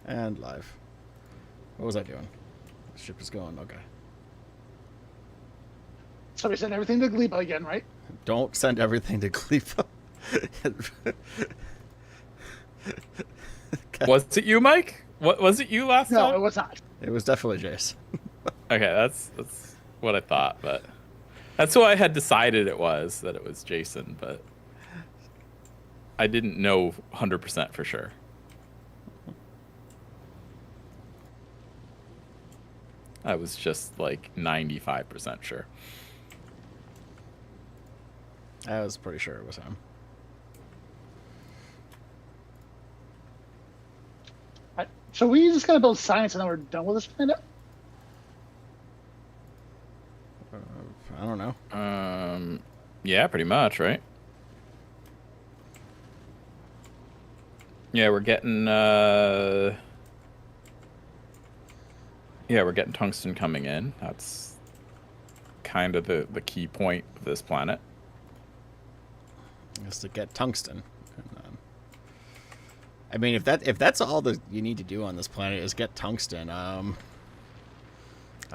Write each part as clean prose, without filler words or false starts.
And live. What was I doing? The ship is going. Okay. So we send everything to Gleba again, right? Don't send everything to Gleba. Was it you, Mike? What was it you last time? No, it was not. It was definitely Jace. Okay, that's what I thought, but that's who I had decided it was, that it was Jason, but I didn't know 100% for sure. I was just like 95% sure. I was pretty sure it was him. So we just gotta build science and then we're done with this planet? I don't know. Yeah, pretty much, right? Yeah, we're getting we're getting tungsten coming in. That's kind of the key point of this planet. Is to get tungsten. I mean, if that's all that you need to do on this planet is get tungsten. I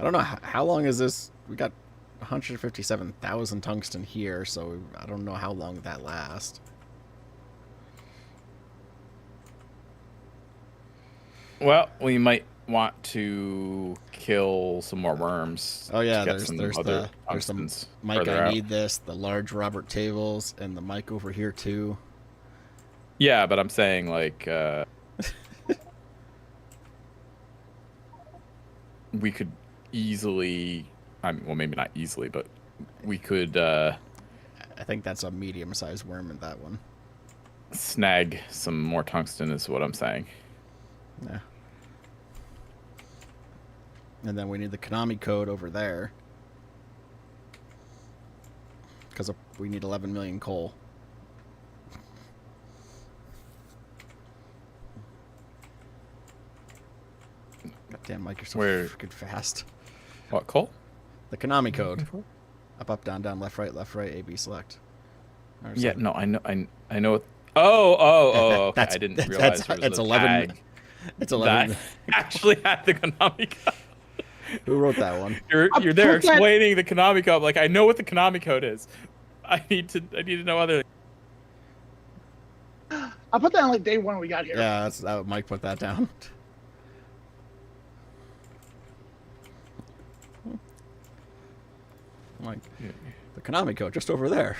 don't know how long is this. We got 157,000 tungsten here, so I don't know how long that lasts. Well, we might want to kill some more worms. Oh yeah, there's some Mike. I need this. The large Robert tables and the mic over here too. Yeah, but I'm saying like we could easily. Well, maybe not easily, but we could. I think that's a medium-sized worm in that one. Snag some more tungsten is what I'm saying. Yeah. And then we need the Konami code over there. Because we need 11 million coal. Goddamn, Mike, you're so freaking fast. What, coal? The Konami code. Up, down, left, right, A, B, select. Yeah, no, I know. Oh, okay. I didn't realize it's 11. Tag. It's 11. That actually had the Konami code. Who wrote that one? You're there explaining the Konami code. Like, I know what the Konami code is. I need to know other. I put that on like day one we got here. Yeah, Mike put that down. Like the Konami code just over there.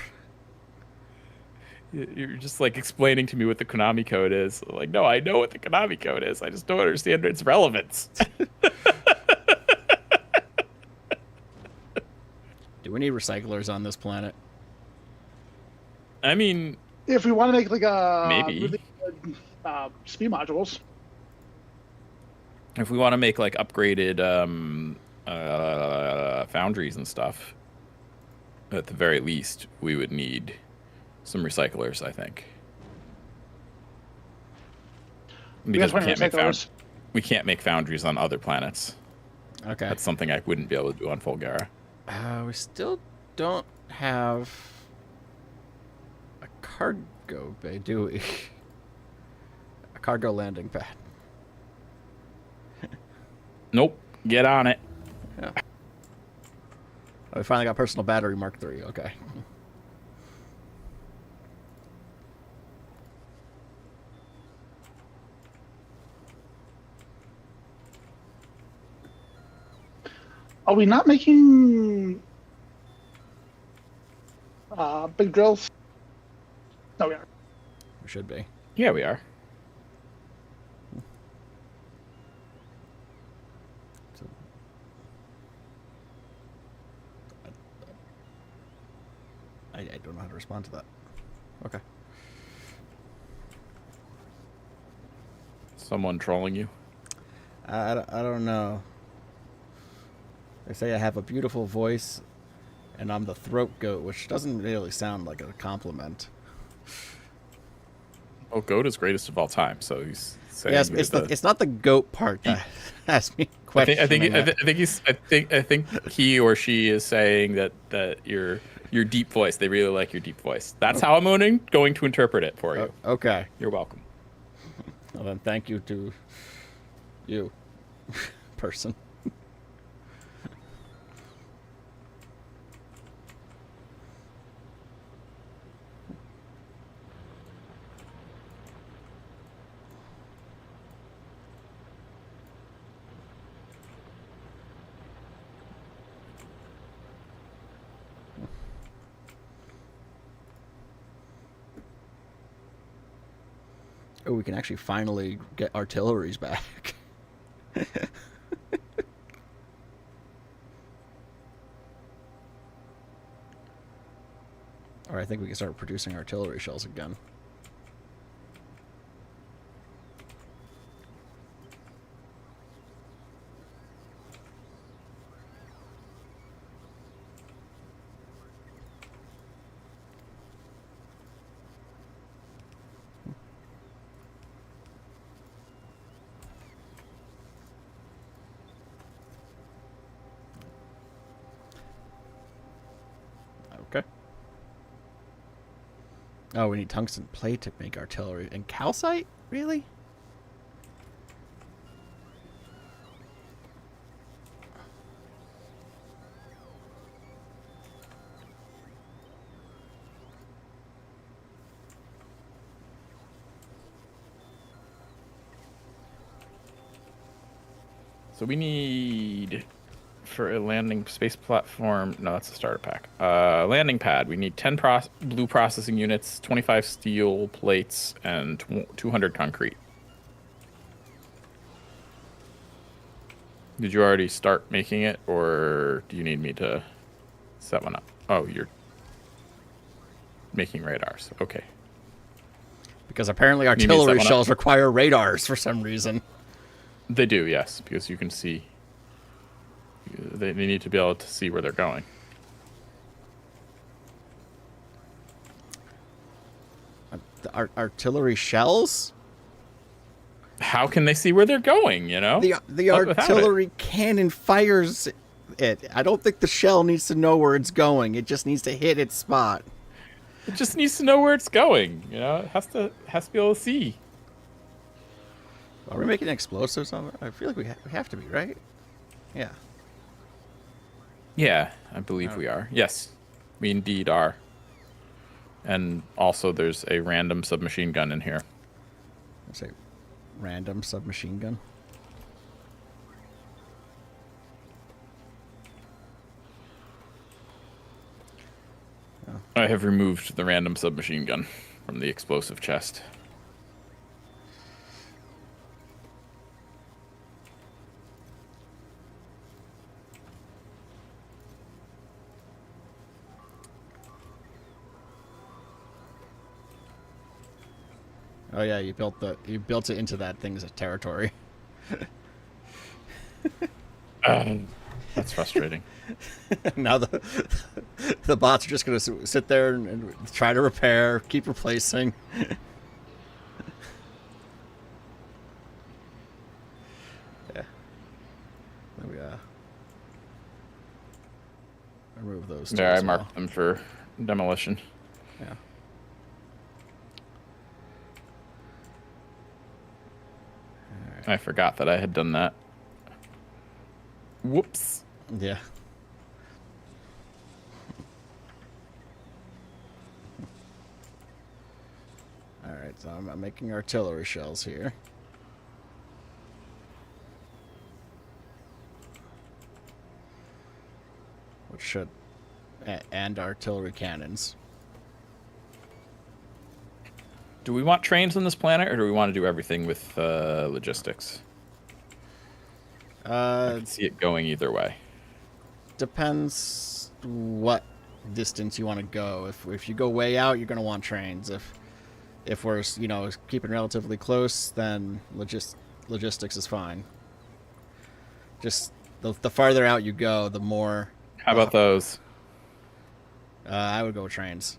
You're just like explaining to me what the Konami code is. Like, no, I know what the Konami code is. I just don't understand its relevance. Do we need recyclers on this planet? I mean, if we want to make like a maybe really good, speed modules. If we want to make like upgraded foundries and stuff, at the very least, we would need some recyclers, I think. Because we can't make foundries on other planets. Okay. That's something I wouldn't be able to do on Fulgara. We still don't have a cargo bay, do we? A cargo landing pad. Nope. Get on it. Yeah. Oh, we finally got personal battery Mark III. Okay. Are we not making big drills? No, we are. We should be. Yeah, we are. So, I don't know how to respond to that. Okay. Someone trolling you? I don't know. They say I have a beautiful voice, and I'm the throat goat, which doesn't really sound like a compliment. Oh, goat is greatest of all time, so he's saying. Yes, it's not the goat part that has me questioning. I think he or she is saying that your deep voice. They really like your deep voice. That's how I'm going to interpret it for you. Okay. You're welcome. Well then, thank you to You. Person. Oh, we can actually finally get artilleries back. Or I think we can start producing artillery shells again. Okay. Oh, we need tungsten plate to make artillery. And calcite? Really? So we need, for a landing space platform, no, that's a starter pack. Landing pad, we need 10 blue processing units, 25 steel plates, and 200 concrete. Did you already start making it, or do you need me to set one up? Oh, you're making radars. Okay. Because apparently Need me to set artillery one up? shells require radars for some reason. They do, yes, because you can see. They need to be able to see where they're going. The artillery shells? How can they see where they're going, you know? The Without it. artillery cannon fires it. I don't think the shell needs to know where it's going. It just needs to hit its spot. It just needs to know where it's going, you know? It has to be able to see. Are we making explosives on it? I feel like we have to be, right? Yeah. Yeah, I believe we are. Yes, we indeed are. And also there's a random submachine gun in here. Let's say random submachine gun. I have removed the random submachine gun from the explosive chest. Oh yeah, you built it into that thing's territory. That's frustrating. Now the bots are just gonna sit there and try to repair, keep replacing. Yeah. Let me remove those two There, I as well. marked them for demolition. Yeah. I forgot that I had done that. Whoops. Yeah. Alright, so I'm making artillery shells here. Which should... and artillery cannons. Do we want trains on this planet, or do we want to do everything with logistics? I can see it going either way. Depends what distance you want to go. If you go way out, you're going to want trains. If we're, you know, keeping relatively close, then logistics is fine. Just the farther out you go, the more... How about those? I would go with trains.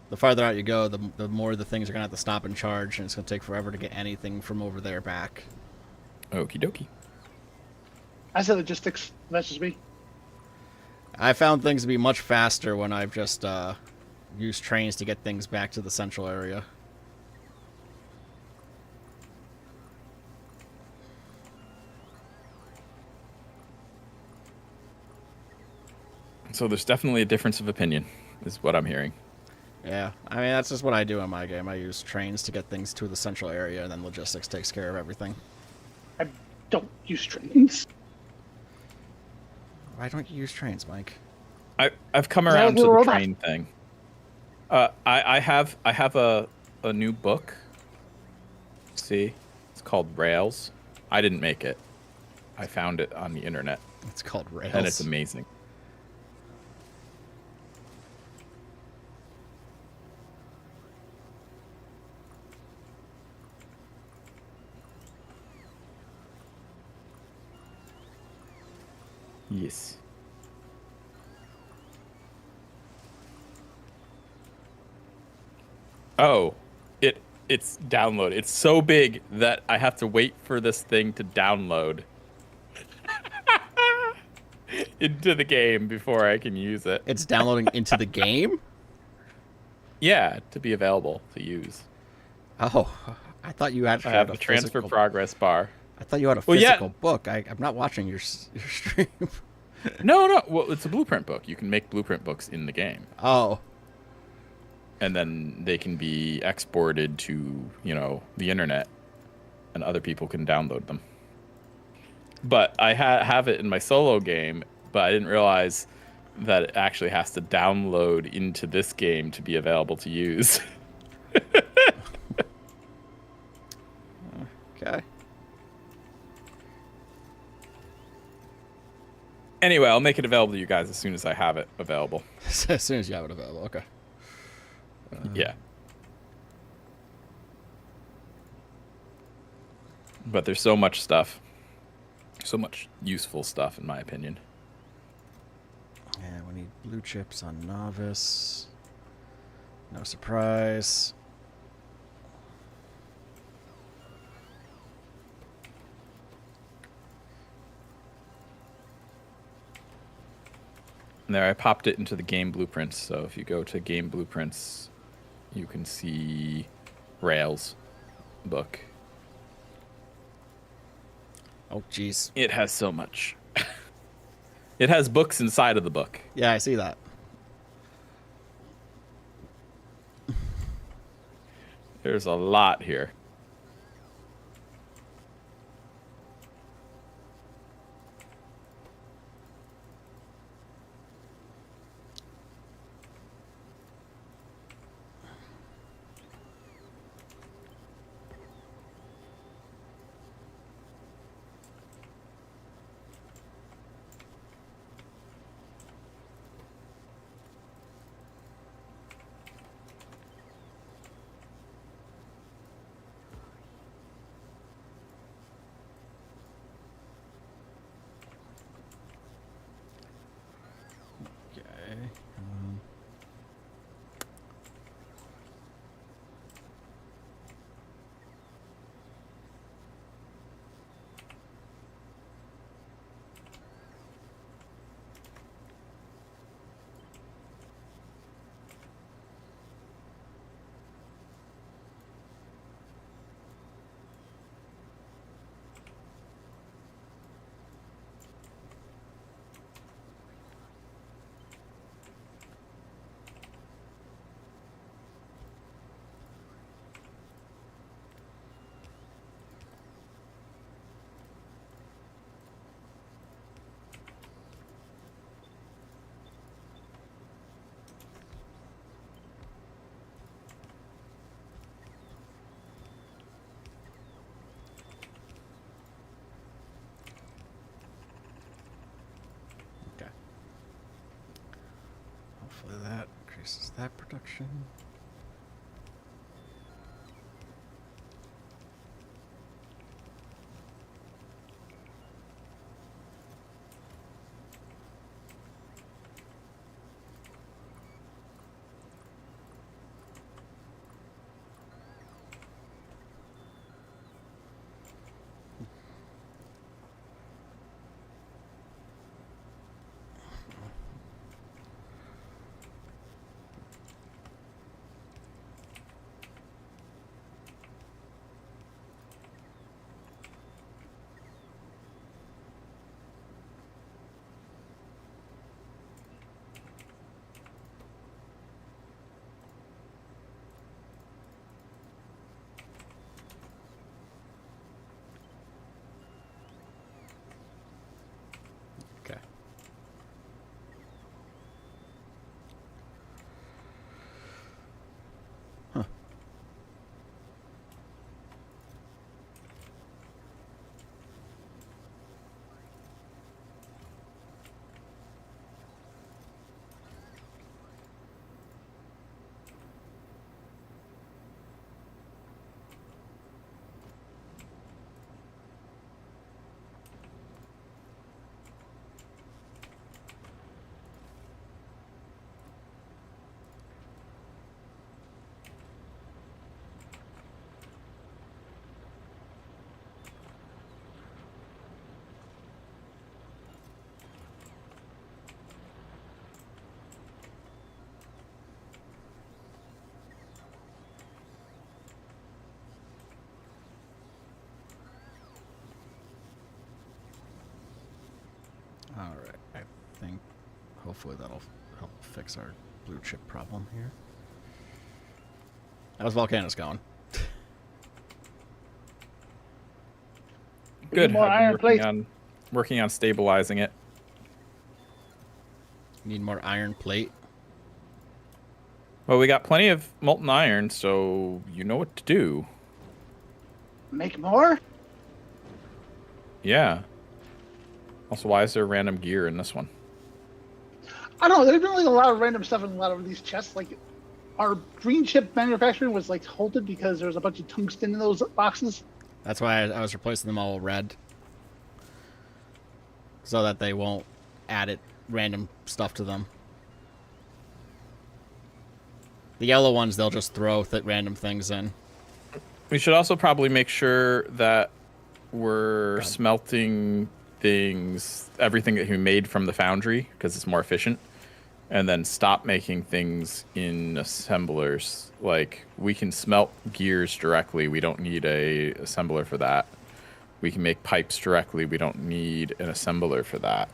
The farther out you go, the more the things are going to have to stop and charge, and it's going to take forever to get anything from over there back. Okie dokie. I said logistics. That's just me. I found things to be much faster when I've just used trains to get things back to the central area. So there's definitely a difference of opinion, is what I'm hearing. Yeah, I mean, that's just what I do in my game. I use trains to get things to the central area, and then logistics takes care of everything. I don't use trains. Why don't you use trains, Mike? I've come Is that around like to a the robot? train thing. I have a new book. See, it's called Rails. I didn't make it. I found it on the internet, It's called Rails. and it's amazing. Yes. Oh, it's download. It's so big that I have to wait for this thing to download into the game before I can use it. It's downloading into the game? Yeah, to be available to use. Oh, I thought you actually I have had the a transfer physical... progress bar. I thought you had a Well, yeah. physical book. I'm not watching your stream. No. Well, it's a blueprint book. You can make blueprint books in the game. Oh. And then they can be exported to, the internet, and other people can download them. But I have it in my solo game, but I didn't realize that it actually has to download into this game to be available to use. Okay. Anyway, I'll make it available to you guys as soon as I have it available. As soon as you have it available. Okay. Yeah. But there's so much stuff. So much useful stuff, in my opinion. Yeah, we need blue chips on novice. No surprise. And there, I popped it into the game blueprints. So if you go to game blueprints, you can see Rails book. Oh, jeez. It has so much. It has books inside of the book. Yeah, I see that. There's a lot here. Okay. Okay. Hopefully that increases that production. Alright, I think hopefully that'll help fix our blue chip problem here. How's Volcanoes going? Good. more I've been iron working plates. working on stabilizing it. Need more iron plate. Well, we got plenty of molten iron, so you know what to do. Make more? Yeah. Also, why is there random gear in this one? I don't know. There's been like a lot of random stuff in a lot of these chests. Like, our green chip manufacturing was like halted because there was a bunch of tungsten in those boxes. That's why I was replacing them all with red. So that they won't add it random stuff to them. The yellow ones, they'll just throw random things in. We should also probably make sure that we're smelting everything that we made from the foundry, because it's more efficient, and then stop making things in assemblers. Like, we can smelt gears directly. We don't need a assembler for that. We can make pipes directly. We don't need an assembler for that.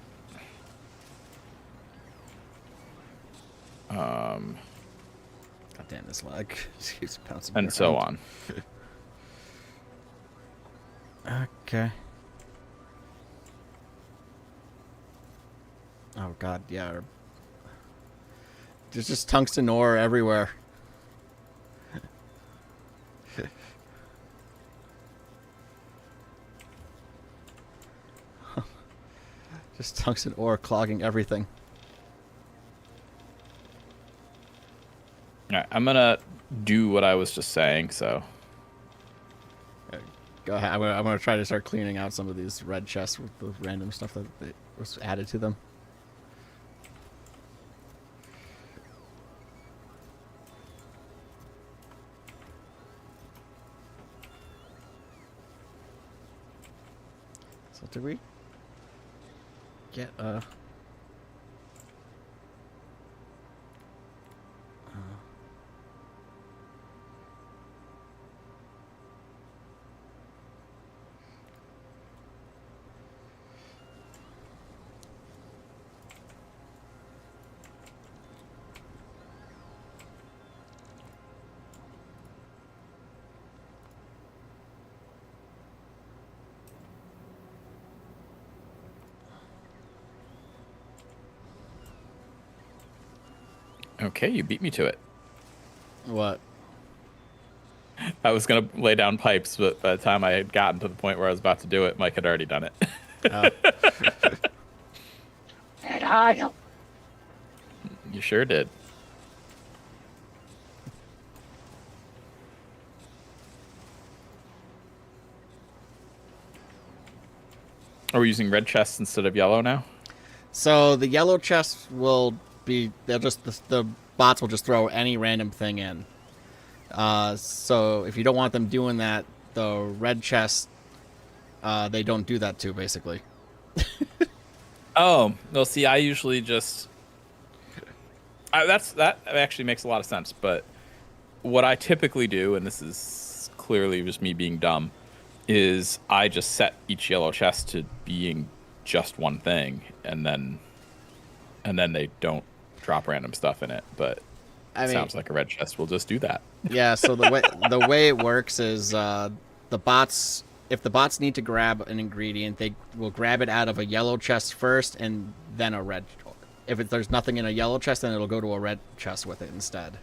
God damn this lag. Keeps bouncing And so on. Okay. Oh god, yeah. There's just tungsten ore everywhere. Just tungsten ore clogging everything. All right, I'm gonna do what I was just saying. So Go ahead. I'm gonna try to start cleaning out some of these red chests with the random stuff that was added to them. So did we get okay, you beat me to it. what? I was gonna lay down pipes, but by the time I had gotten to the point where I was about to do it, Mike had already done it. And I help. You sure did. Are we using red chests instead of yellow now? So the yellow chests will be, the bots will just throw any random thing in. So if you don't want them doing that, the red chests, they don't do that too, basically. Oh, well, see, I usually just... that actually makes a lot of sense, but what I typically do, and this is clearly just me being dumb, is I just set each yellow chest to being just one thing, and then they don't drop random stuff in it. But I mean, sounds like a red chest will just do that. yeah. So the way it works is the bots. If the bots need to grab an ingredient, they will grab it out of a yellow chest first, and then a red. If there's nothing in a yellow chest, then it'll go to a red chest with it instead.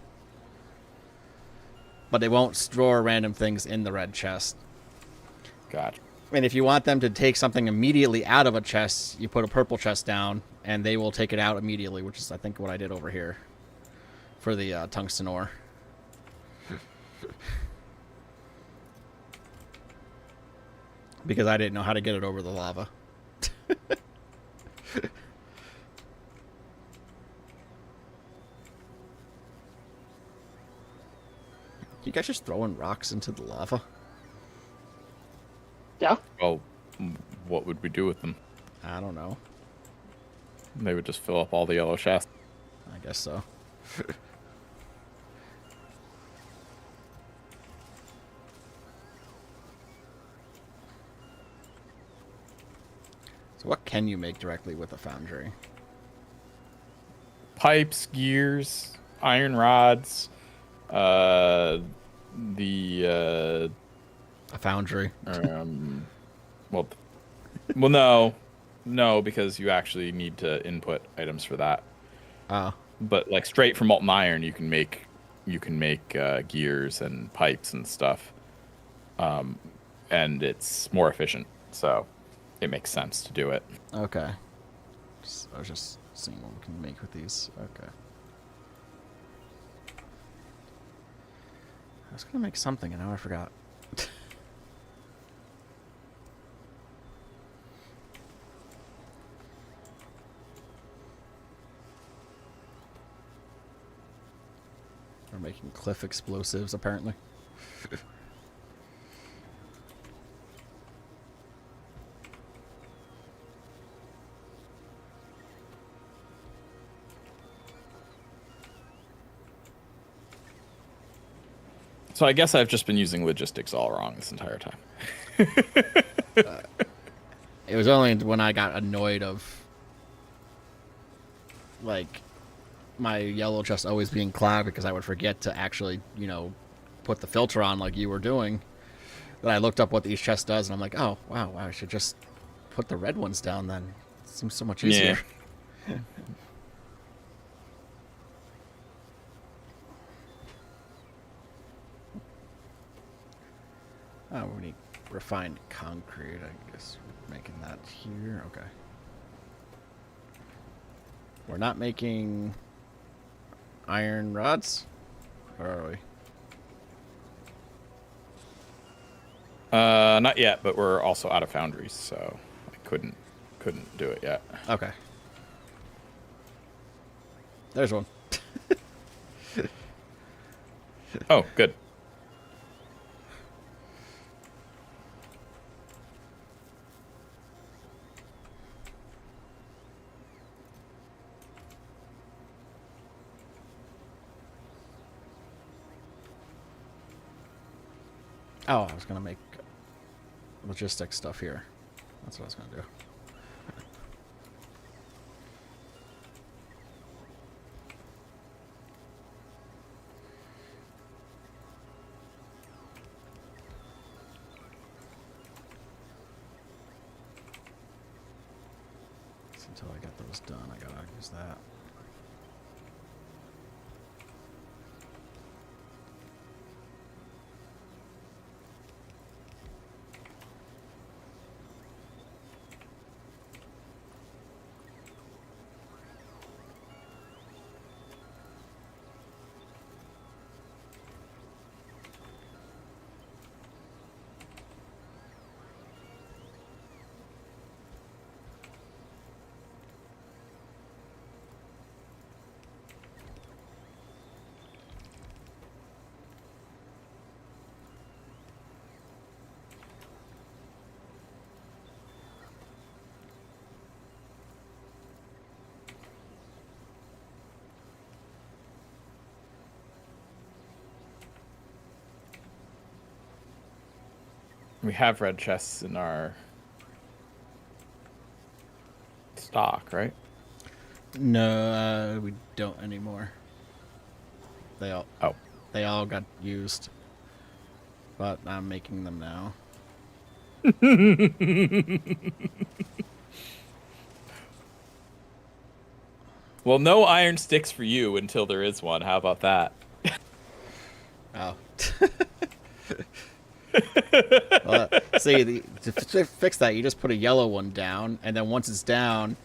But they won't store random things in the red chest. Gotcha. And if you want them to take something immediately out of a chest, you put a purple chest down, and they will take it out immediately, which is, I think, what I did over here for the tungsten ore. Because I didn't know how to get it over the lava. You guys just throwing rocks into the lava? Yeah. Well, what would we do with them? I don't know. They would just fill up all the yellow chests. I guess so. So what can you make directly with a foundry? Pipes, gears, iron rods, the A foundry. well, well, no, because you actually need to input items for that. Oh. But like straight from molten iron, you can make gears and pipes and stuff, and it's more efficient. So it makes sense to do it. Okay. I was just seeing what we can make with these. Okay. I was gonna make something and now I forgot. We're making cliff explosives, apparently. So I guess I've just been using logistics all wrong this entire time. It was only when I got annoyed of, like, my yellow chest always being clogged because I would forget to actually, you know, put the filter on like you were doing, that I looked up what each chest does, and I'm like, oh, wow, I should just put the red ones down then. It seems so much easier. Yeah. Oh, we need refined concrete. I guess we're making that here. Okay. We're not making iron rods? Where are we? Not yet, but we're also out of foundries, so I couldn't do it yet. Okay. There's one. Oh, good. Oh, I was gonna make logistics stuff here. That's what I was gonna do. So until I get those done, I gotta use that. We have red chests in our stock, right? No, we don't anymore. They all Oh. They all got used. But I'm making them now. Well, no iron sticks for you until there is one. How about that? Oh. Well, see, to fix that, you just put a yellow one down, and then once it's down,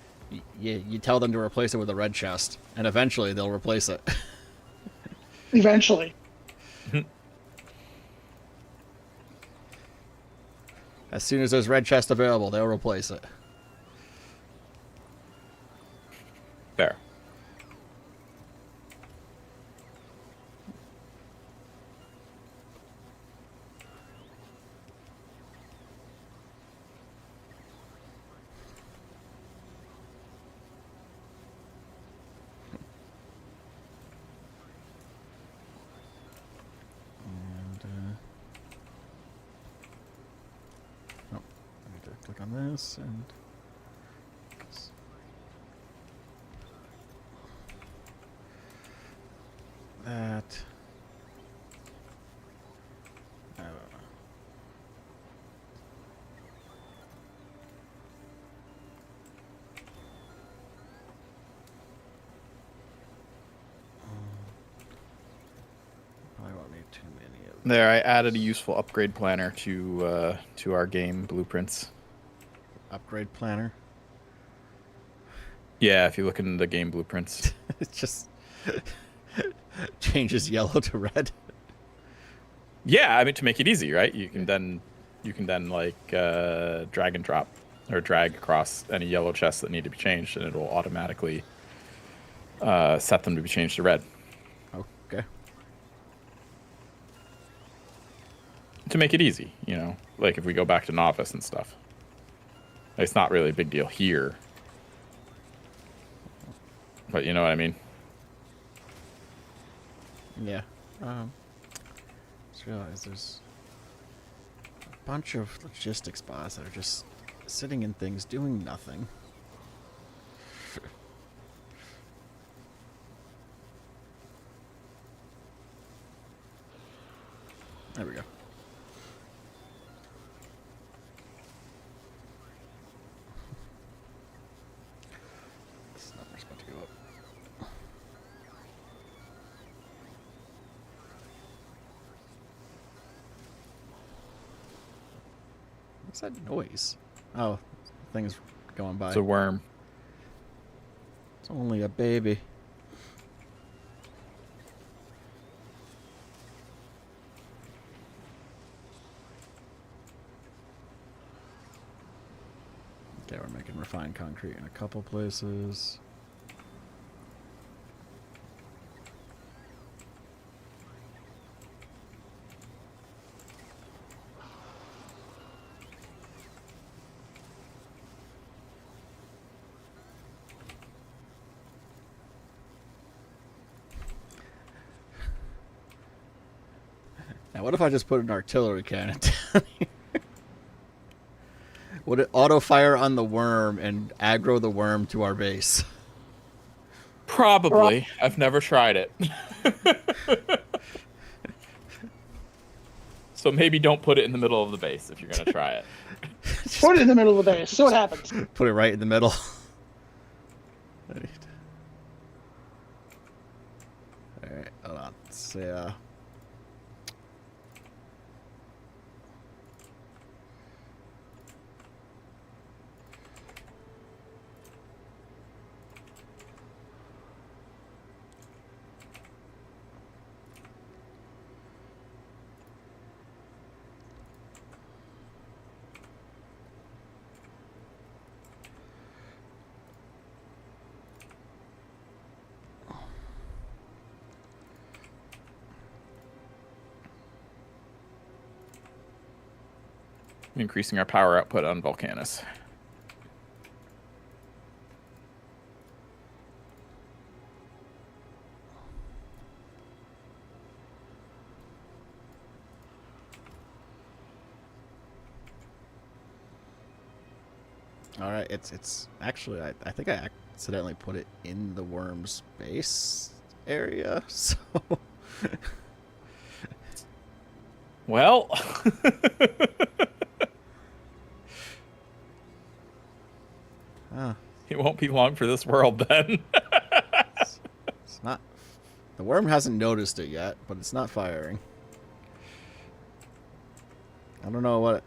you tell them to replace it with a red chest, and eventually they'll replace it. Eventually. As soon as there's red chest available, they'll replace it. There. Oh, I need to click on this and There, I added a useful upgrade planner to our game blueprints. Upgrade planner. Yeah, if you look in the game blueprints. It just changes yellow to red. Yeah, I mean to make it easy, right? You can then like drag and drop or drag across any yellow chests that need to be changed, and it will automatically set them to be changed to red. Okay. To make it easy, you know, like if we go back to novice and stuff. It's not really a big deal here, but you know what I mean. Yeah. Just realized there's a bunch of logistics bots that are just sitting in things doing nothing. There we go. This number's about to go up. What's that noise? Oh, thing's going by. It's a worm. It's only a baby. Okay, we're making refined concrete in a couple places. Now, what if I just put an artillery cannon down here? Would it auto-fire on the worm and aggro the worm to our base? Probably. I've never tried it. So maybe don't put it in the middle of the base if you're going to try it. Put it in the middle of the base. See what happens. Put it right in the middle. Alright, hold on. Let's see, Increasing our power output on Volcanus. alright, it's actually, I think I accidentally put it in the worm's base area, so... Well, it won't be long for this world then. It's not... The worm hasn't noticed it yet, but it's not firing. I don't know what...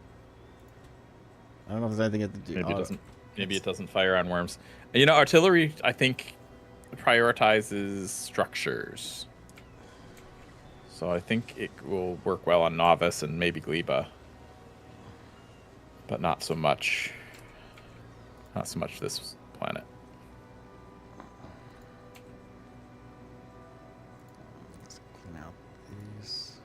I don't know if there's anything to do. Maybe it doesn't. Maybe it doesn't fire on worms. You know, artillery, I think, prioritizes structures. So I think it will work well on novice and maybe gleba, but not so much. Not so much this planet. Let's clean out these.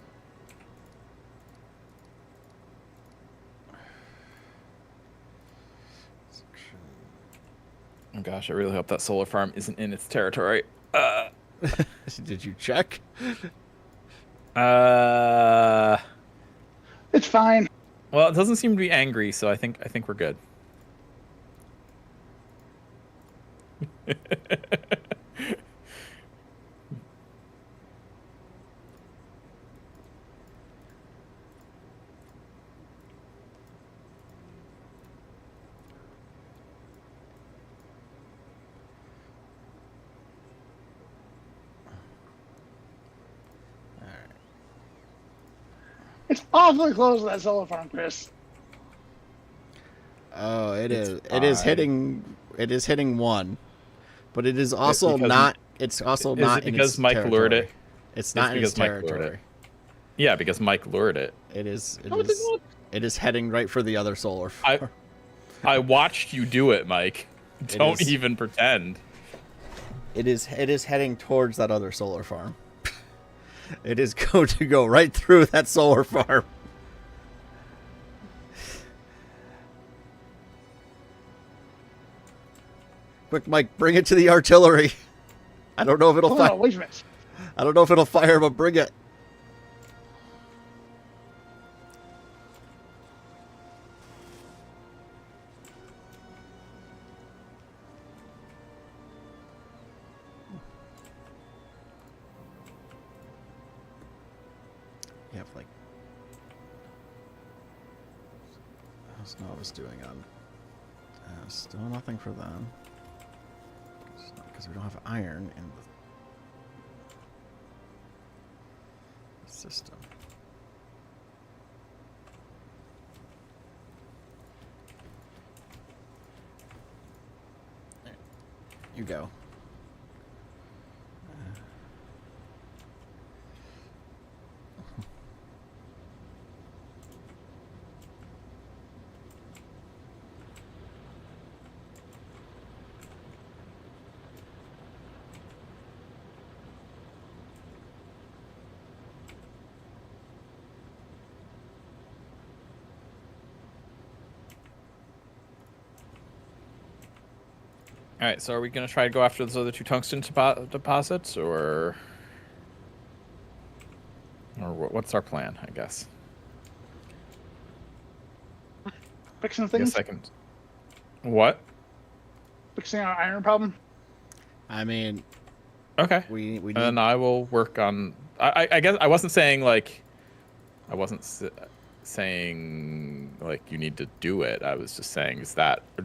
Section. Oh gosh, I really hope that solar farm isn't in its territory. Did you check? It's fine. Well, it doesn't seem to be angry, so I think we're good. It's awfully close to that solar farm, Chris. Oh, it It's is. It is fine. hitting. It is hitting one, but it is also because- not. It's also Is not it in because its Mike territory. lured it? It's not in its because Mike lured it. territory. Yeah, because Mike lured it. It is. It Oh, it's is. a- It is heading right for the other solar farm. I watched you do it, Mike. Don't is. even pretend. It is. It is heading towards that other solar farm. It is going to go right through that solar farm. Quick, Mike, bring it to the artillery. I don't know if it'll Hold fire. on, wait a minute. I don't know if it'll fire, but bring it. You have like. How's Nova's doing on? Still nothing for them. Because we don't have iron in the system. There. You go. All right, so are we gonna try to go after those other two tungsten deposits, or what's our plan? I guess. Fixing I things. guess I can. What? Fixing our iron problem. I mean, Okay. we need. And I will work on. I guess I wasn't saying like. I wasn't saying like you need to do it. I was just saying,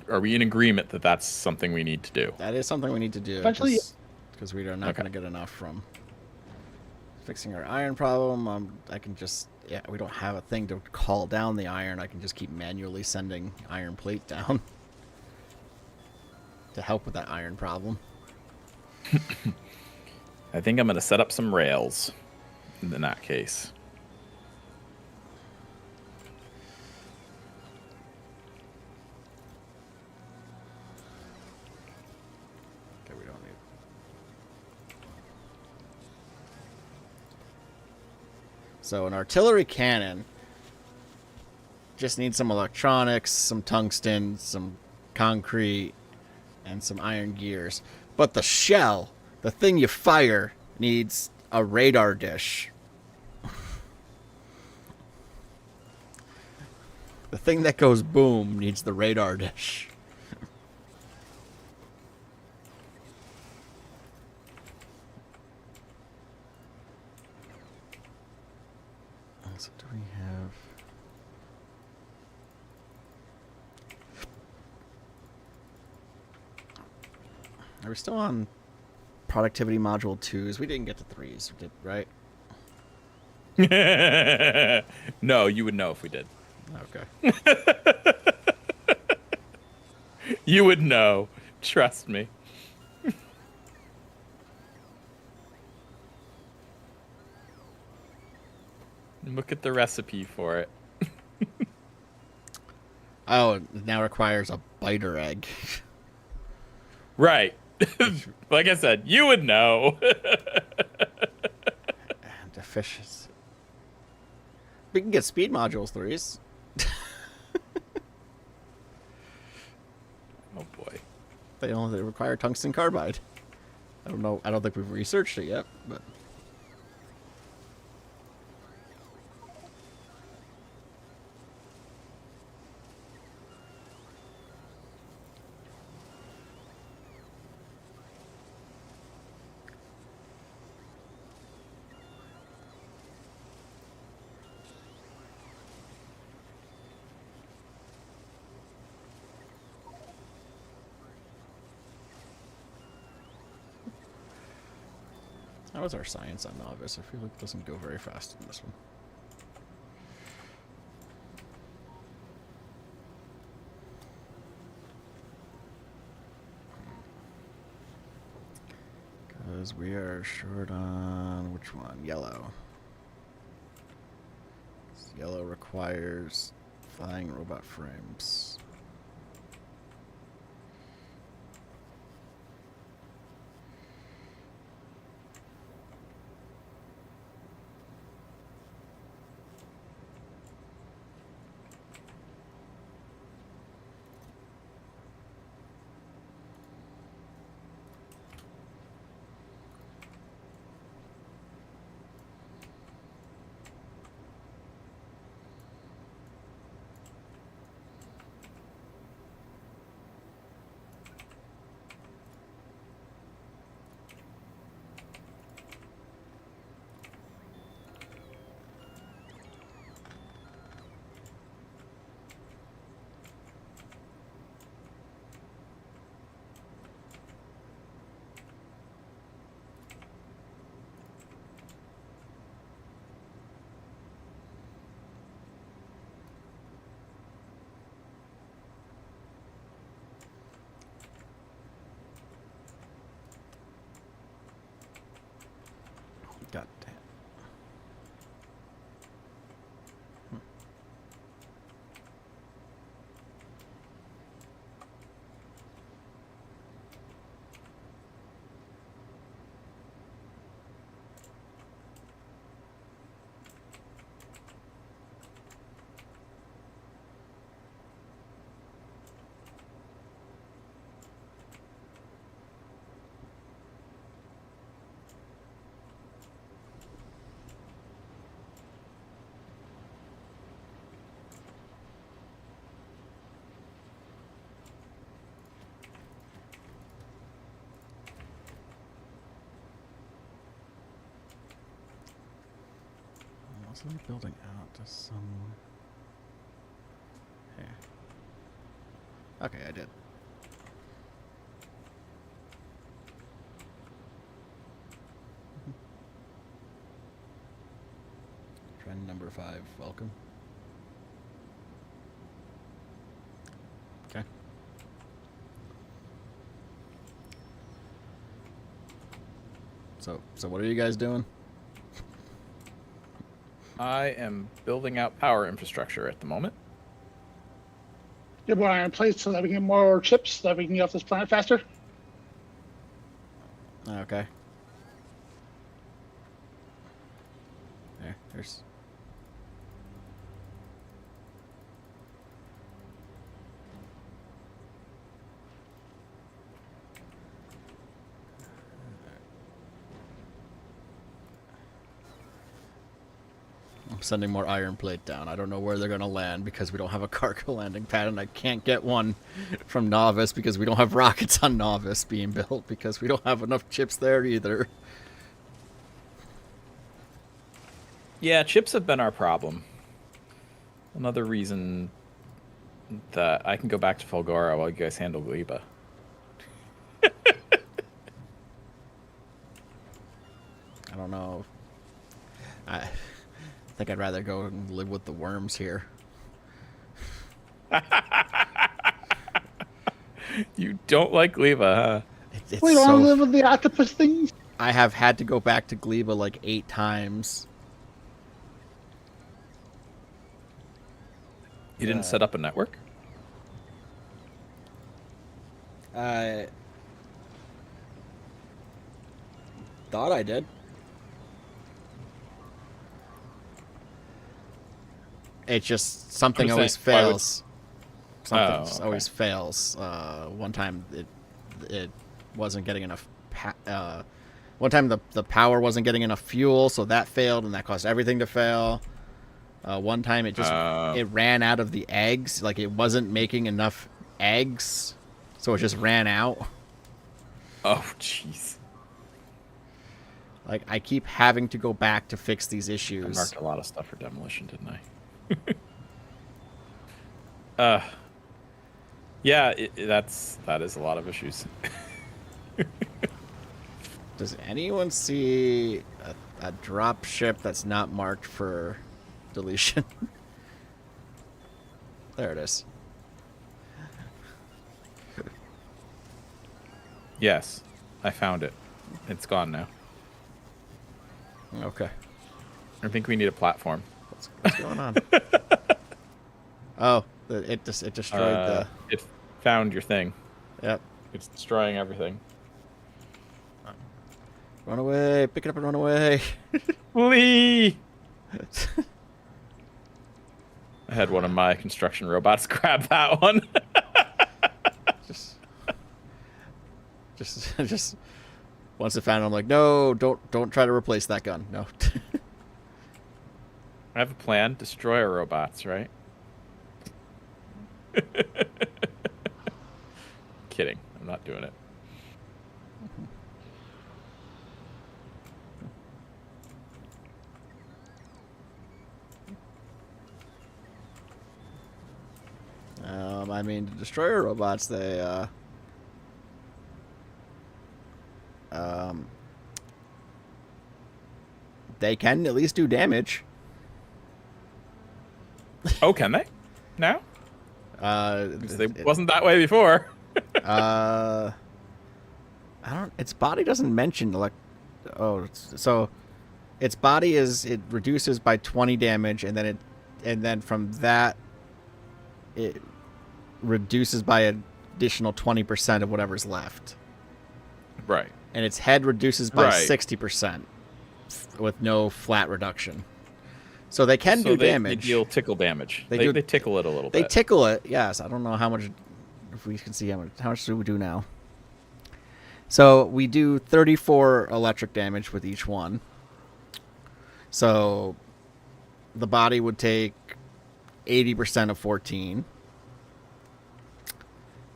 are we in agreement that that's something we need to do? That is something we need to do. Eventually- because we are not Okay. going to get enough from fixing our iron problem. I can just. Yeah, we don't have a thing to call down the iron. I can just keep manually sending iron plate down to help with that iron problem. I think I'm gonna set up some rails. In that case. Okay, we don't need. So an artillery cannon just needs some electronics, some tungsten, some concrete, and some iron gears. But the shell, the thing you fire, needs a radar dish. The thing that goes boom needs the radar dish. So do we have... Are we still on productivity module 2s? We didn't get to 3s, right? No, you would know if we did. Okay. You would know. Trust me. Look at the recipe for it. Oh, it now requires a biter egg. Right. Like I said, you would know. And efficiency. We can get speed modules 3s. Oh boy. They require tungsten carbide. I don't know. I don't think we've researched it yet, but... How was our science on novice? I feel like it doesn't go very fast in this one. Because we are short on which one? Yellow. Yellow requires flying robot frames. God damn. Wasn't building out to some... Yeah. Okay, I did. Trend number 5, welcome. Okay. So what are you guys doing? I am building out power infrastructure at the moment. Get more iron plates so that we can get more chips so that we can get off this planet faster. Okay. There's... I'm sending more iron plate down. I don't know where they're going to land because we don't have a cargo landing pad, and I can't get one from Novice because we don't have rockets on Novice being built because we don't have enough chips there either. Yeah, chips have been our problem. Another reason that I can go back to Fulgora while you guys handle Gleba. I don't know. I think I'd rather go and live with the worms here. You don't like Gleba, huh? It's We don't live with the octopus things. I have had to go back to Gleba like 8 times. You didn't set up a network? I thought I did. It's just something always fails. Something always fails. One time it wasn't getting enough. One time the power wasn't getting enough fuel, so that failed, and that caused everything to fail. One time it just it ran out of the eggs, like it wasn't making enough eggs, so it just ran out. Oh, jeez. Like I keep having to go back to fix these issues. I marked a lot of stuff for demolition, didn't I? Yeah, that is a lot of issues. Does anyone see a drop ship that's not marked for deletion? There it is. Yes, I found it. It's gone now. Okay. I think we need a platform. What's going on? Oh, it destroyed the. It found your thing. Yep. It's destroying everything. Run away! Pick it up and run away! Flee! I had one of my construction robots grab that one. just once it found it, I'm like, no, don't try to replace that gun. No. I have a plan. Destroy our robots, right? Kidding. I'm not doing it. I mean, the destroyer robots, they can at least do damage. Oh, can they? Now? It wasn't that way before. I don't. Its body doesn't mention so its body it reduces by 20 damage, and then from that it reduces by an additional 20% of whatever's left. Right. And its head reduces by Right. 60% with no flat reduction. So they can do damage. They deal tickle damage. They They tickle it a little They bit. tickle it, yes. I don't know how much. If we can see how much do we do now? So we do 34 electric damage with each one. So the body would take 80% of 14.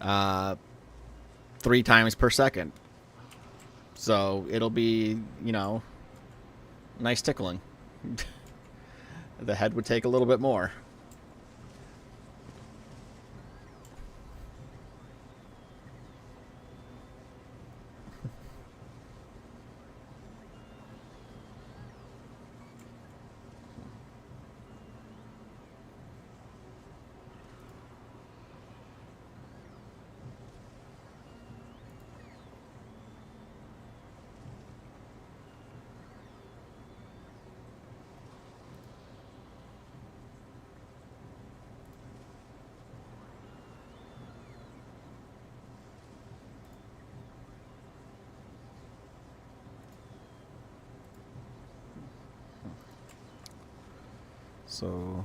3 times per second. So it'll be, nice tickling. The head would take a little bit more. So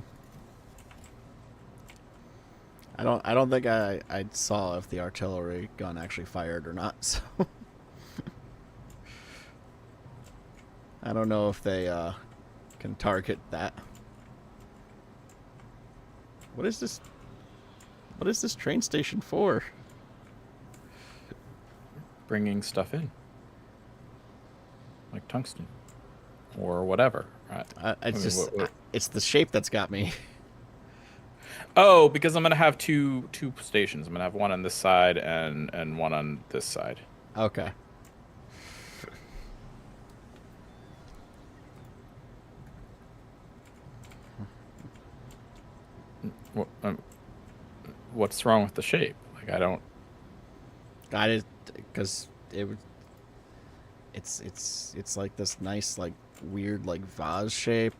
I don't think I saw if the artillery gun actually fired or not. So I don't know if they can target that. What is this? What is this train station for? Bringing stuff in. Like tungsten. Or whatever. Right. It's the shape that's got me. Oh, because I'm going to have two stations. I'm going to have one on this side and one on this side. Okay. What's wrong with the shape? Like, I don't... Got it, because it's like this nice, like, weird, like, vase shape.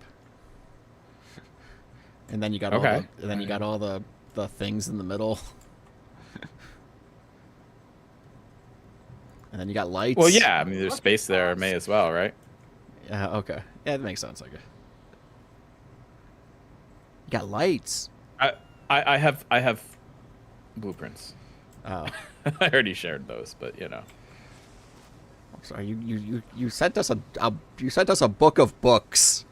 And then you got all the things in the middle. And then you got lights. Well, yeah, I mean, there's space there, may as well, right? Yeah, okay. Yeah, that makes sense, I guess. You got lights. I have blueprints. Oh. I already shared those, but I'm sorry, you sent us a book of books.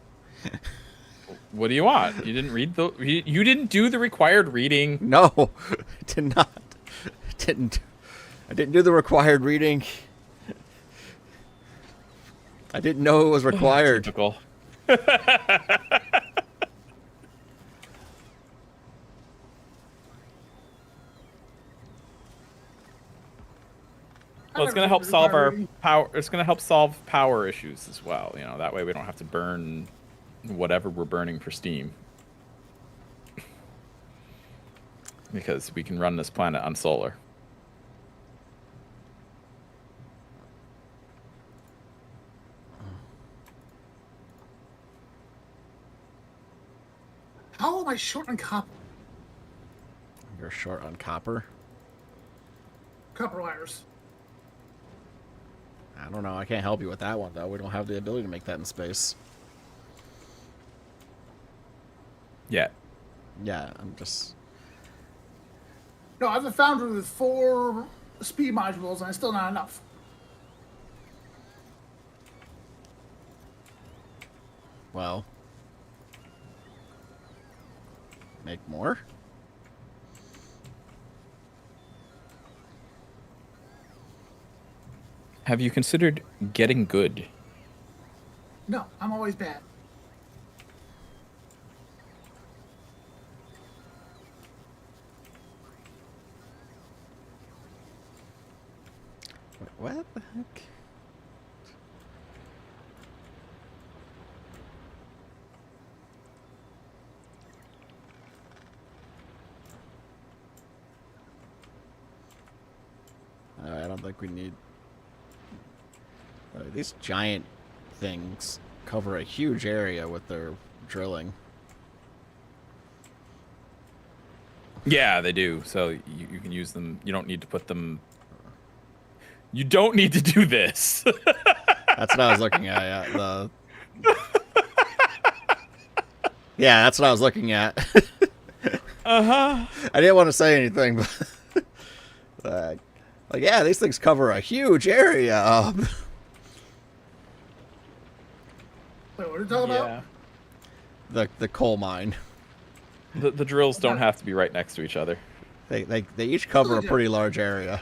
What do you want? You didn't read you didn't do the required reading. No, I did not. I didn't do the required reading. I didn't know it was required. Typical. Well, it's going to help solve our power. It's going to help solve power issues as well. That way we don't have to burn whatever we're burning for steam. Because we can run this planet on solar. guys short on copper You're short on copper? wires? I don't know. I can't help you with that one, though. We don't have the ability to make that in space. Yeah. Yeah, I'm just... No, I have a foundry with 4 speed modules, and it's still not enough. Well... Make more? Have you considered getting good? No, I'm always bad. Wait, what the heck? I don't think we need... these giant things cover a huge area with their drilling. Yeah, they do. So you can use them. You don't need to put them... You don't need to do this. That's what I was looking at, yeah. Yeah, that's what I was looking at. Uh-huh. I didn't want to say anything, but... like, yeah, these things cover a huge area. Wait, what are you talking about? The coal mine. The drills don't have to be right next to each other. They each cover a pretty large area.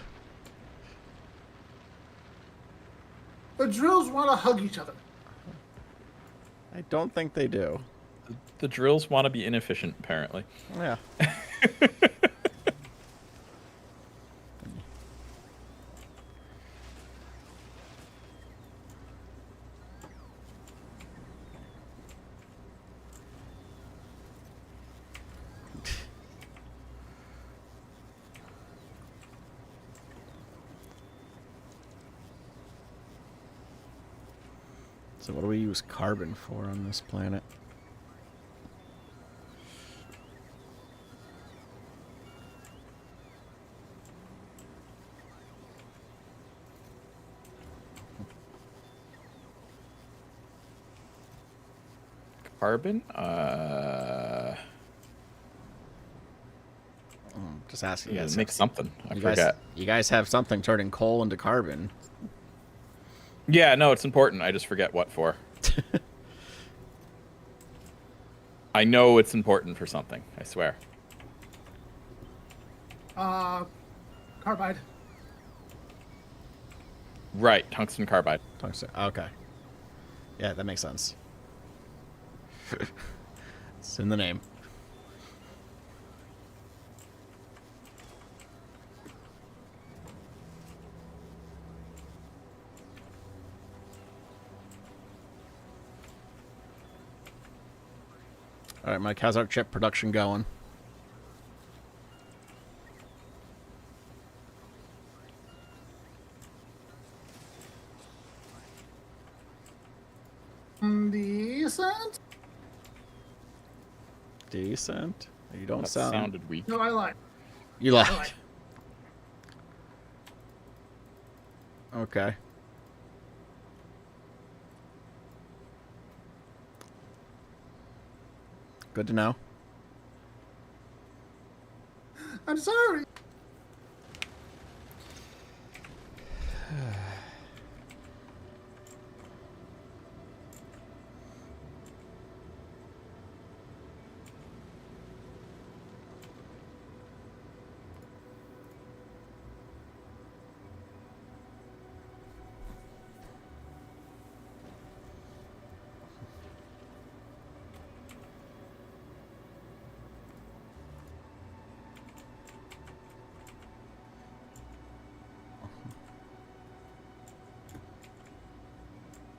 The drills want to hug each other. I don't think they do. The drills want to be inefficient, apparently. Yeah. So what do we use carbon for on this planet? Carbon? Just asking. Yeah, You guys make have, something. I you forgot. guys, you guys have something turning coal into carbon. Yeah, no, it's important. I just forget what for. I know it's important for something. I swear. Carbide. Right, tungsten carbide. Tungsten. Okay. Yeah, that makes sense. It's in the name. All right, Mike, how's our chip production going? Decent? Decent. You don't That sound. sounded weak. No, I lied. You like. I lied. Okay. Good to know. I'm sorry.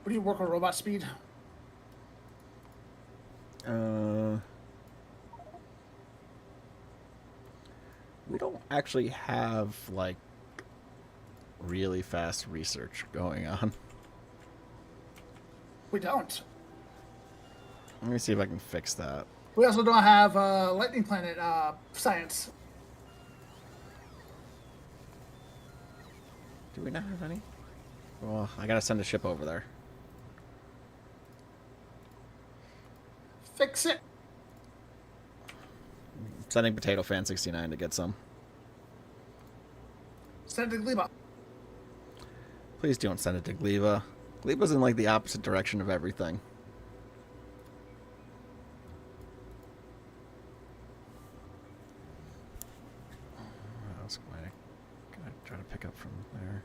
What do you work on robot speed? We don't actually have, like, really fast research going on. We don't. Let me see if I can fix that. We also don't have Lightning Planet science. Do we not have any? Well, I gotta send a ship over there. Fix it. Sending Potato Fan 69 to get some. Send it to Gleba. Please don't send it to Gleba. Gleba's in like the opposite direction of everything. What else am I gonna try to pick up from there?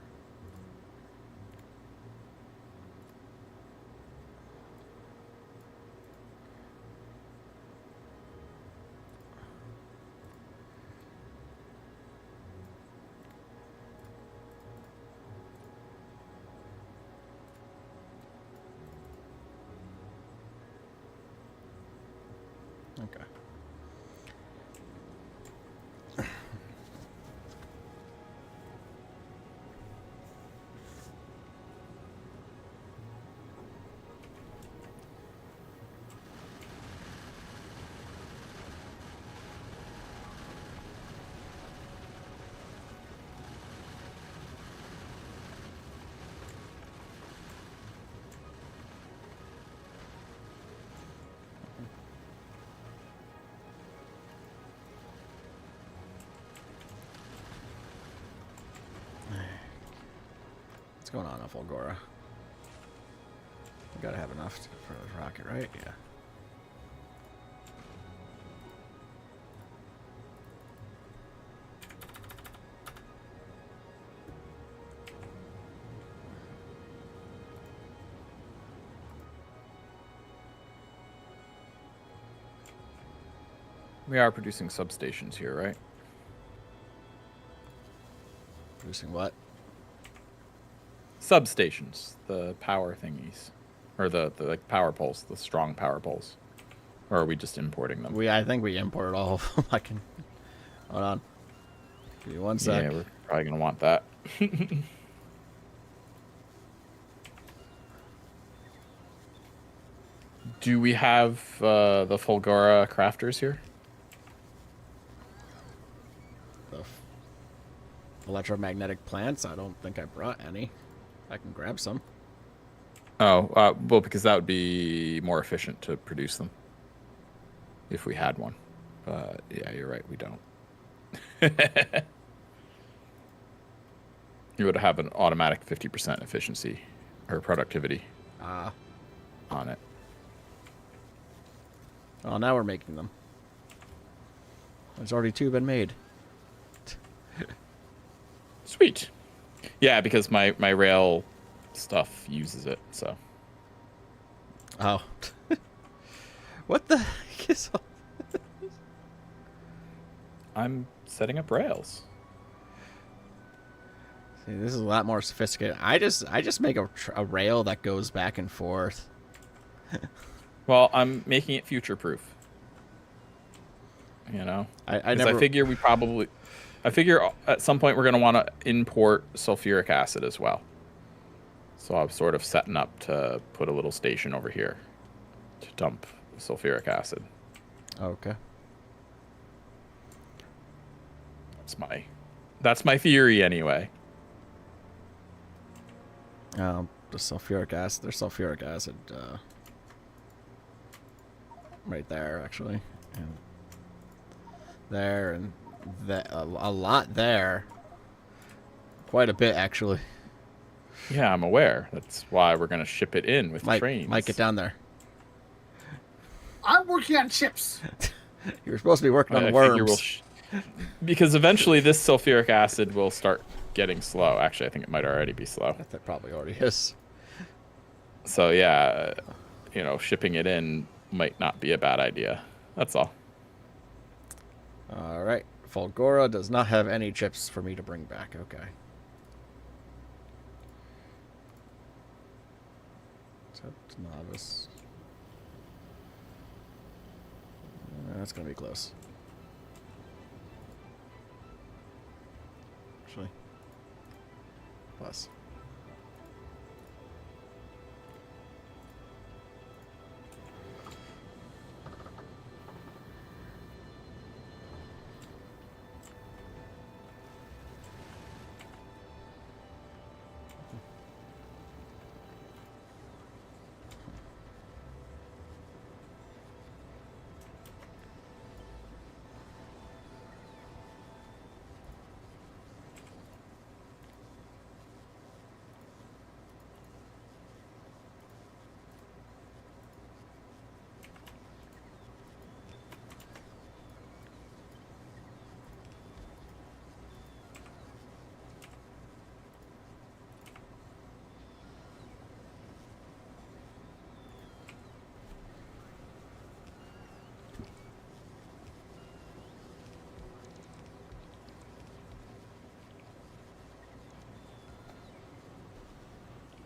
Okay. What's going on, Fulgora? We gotta have enough for the rocket, right? Yeah. We are producing substations here, right? Producing what? Substations, the power thingies, or the like power poles, the strong power poles, or are we just importing them? I think we imported all of them. I can. Hold on. Give me one sec. Yeah, we're probably gonna want that. Do we have the Fulgora crafters here? The electromagnetic plants. I don't think I brought any. I can grab some. Oh, well, because that would be more efficient to produce them if we had one. But yeah, you're right, we don't. You would have an automatic 50% efficiency or productivity on it. Oh, now we're making them. There's already 2 been made. Sweet. Yeah, because my rail stuff uses it, so. Oh. What the heck is all... I'm setting up rails. See, this is a lot more sophisticated. I just make a rail that goes back and forth. Well, I'm making it future-proof. You know? I figure at some point we're going to want to import sulfuric acid as well. So I'm sort of setting up to put a little station over here to dump sulfuric acid. Okay. That's my theory anyway. The sulfuric acid. There's sulfuric acid right there, actually. And there and a lot there. Quite a bit, actually. Yeah, I'm aware. That's why we're going to ship it in with trains. Mike, get down there. I'm working on chips. You were supposed to be working on I worms. Because eventually this sulfuric acid will start getting slow. Actually, I think it might already be slow. That probably already is. So yeah, shipping it in might not be a bad idea. That's all. All right. Fulgora does not have any chips for me to bring back. Okay. Except novice. That's going to be close. Actually. Plus.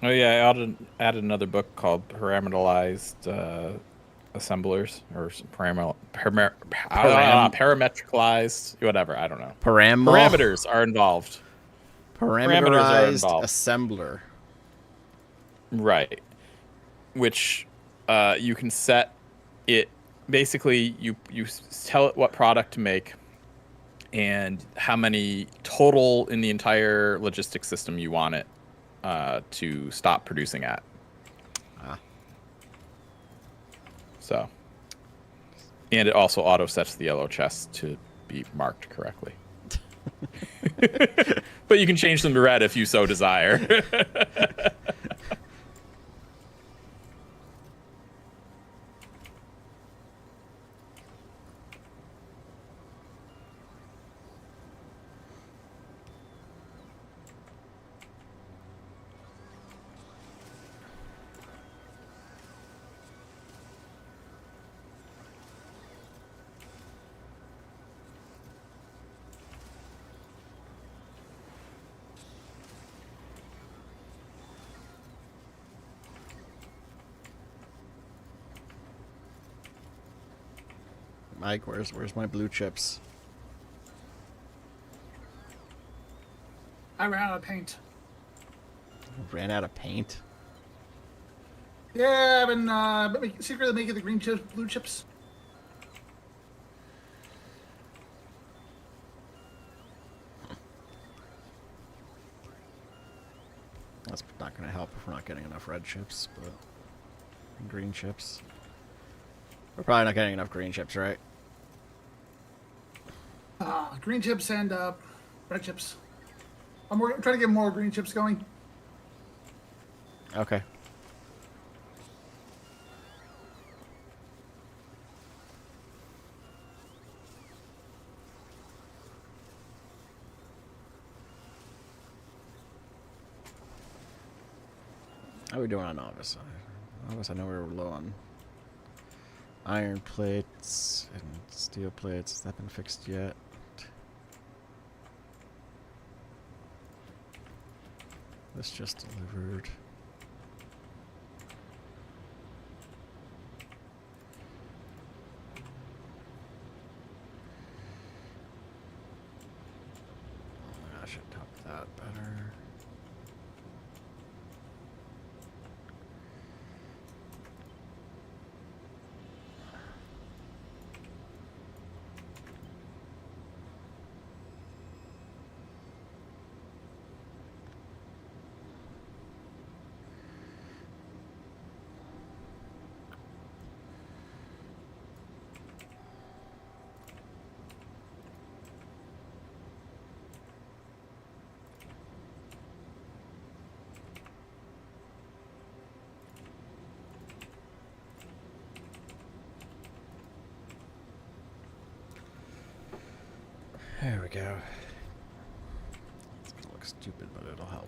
Oh yeah, I added another book called Parameterized Assemblers or Parametricalized, whatever. I don't know. Parameters are involved. Parameters are Parameterized involved. assembler. Right. Which you can set it. Basically, you tell it what product to make and how many total in the entire logistics system you want it to stop producing at. Ah. So, and it also auto sets the yellow chests to be marked correctly. But you can change them to red if you so desire. Mike, where's my blue chips? I ran out of paint. Ran out of paint. Yeah, I've been secretly making the green chips, blue chips. That's not going to help if we're not getting enough red chips, but green chips. We're probably not getting enough green chips, right? Green chips and red chips. I'm trying to get more green chips going. Okay. How are we doing on Novice? Novice, I know we were low on iron plates and steel plates. Has that been fixed yet? This just delivered. I should top that better. There we go. It's gonna look stupid, but it'll help.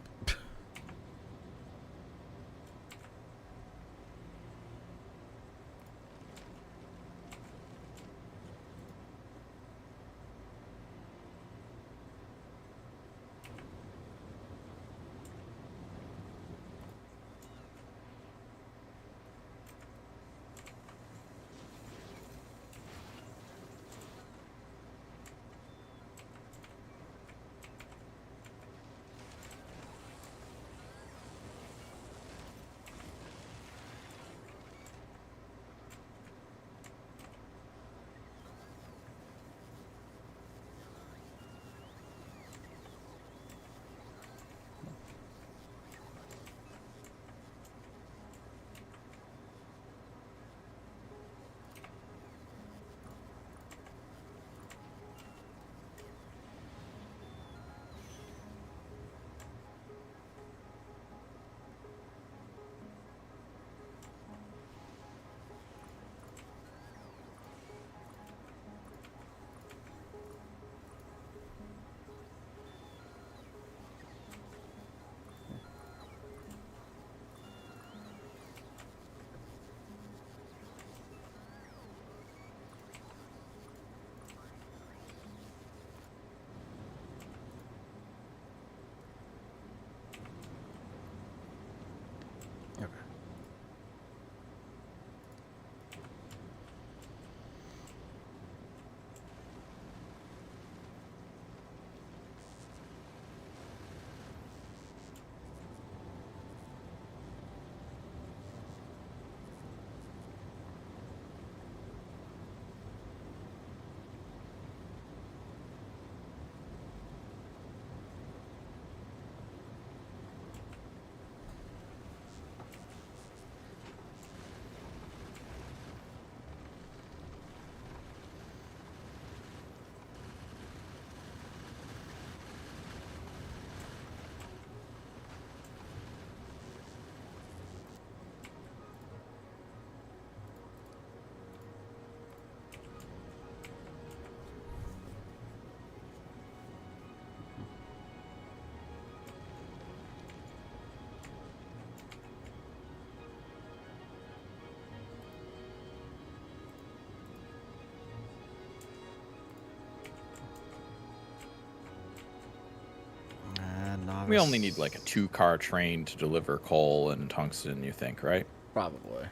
We only need like a 2-car train to deliver coal and tungsten, you think, right? Probably.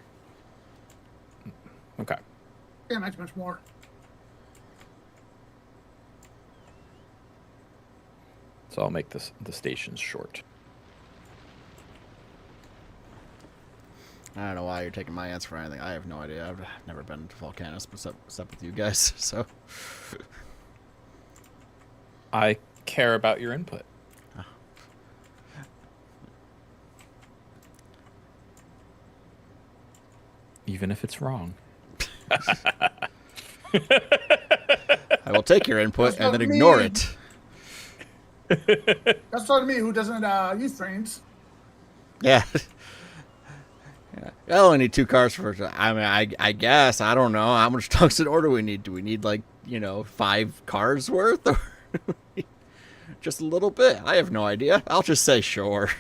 Okay. Yeah, much more. So I'll make the stations short. I don't know why you're taking my answer for anything. I have no idea. I've never been to Volcanus except with you guys, so... I care about your input. Even if it's wrong. I will take your input That's and then not ignore me. it. That's not me who doesn't use trains. Yeah. Yeah. I only need 2 cars for... I mean, I guess. I don't know. How much tungsten ore do we need? Do we need, like, 5 cars worth? Or just a little bit? I have no idea. I'll just say sure.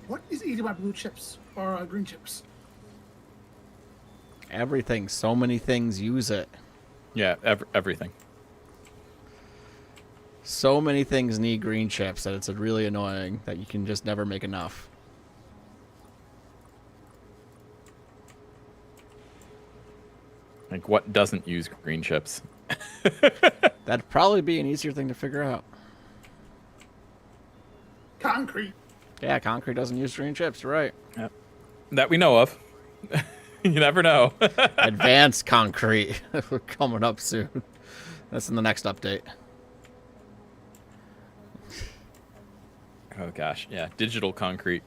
What is eating my blue chips or green chips? Everything. So many things use it. Yeah, everything. So many things need green chips that it's really annoying that you can just never make enough. Like, what doesn't use green chips? That'd probably be an easier thing to figure out. Concrete. Yeah, concrete doesn't use green chips, right? Yep. That we know of. You never know. Advanced concrete. Coming up soon. That's in the next update. Oh gosh, yeah, digital concrete.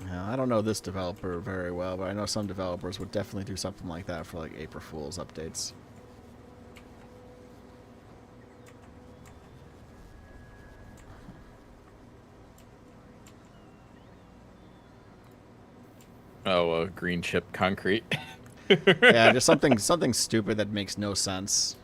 Yeah, I don't know this developer very well, but I know some developers would definitely do something like that for like April Fool's updates. Oh, green chip concrete. Yeah, just something stupid that makes no sense.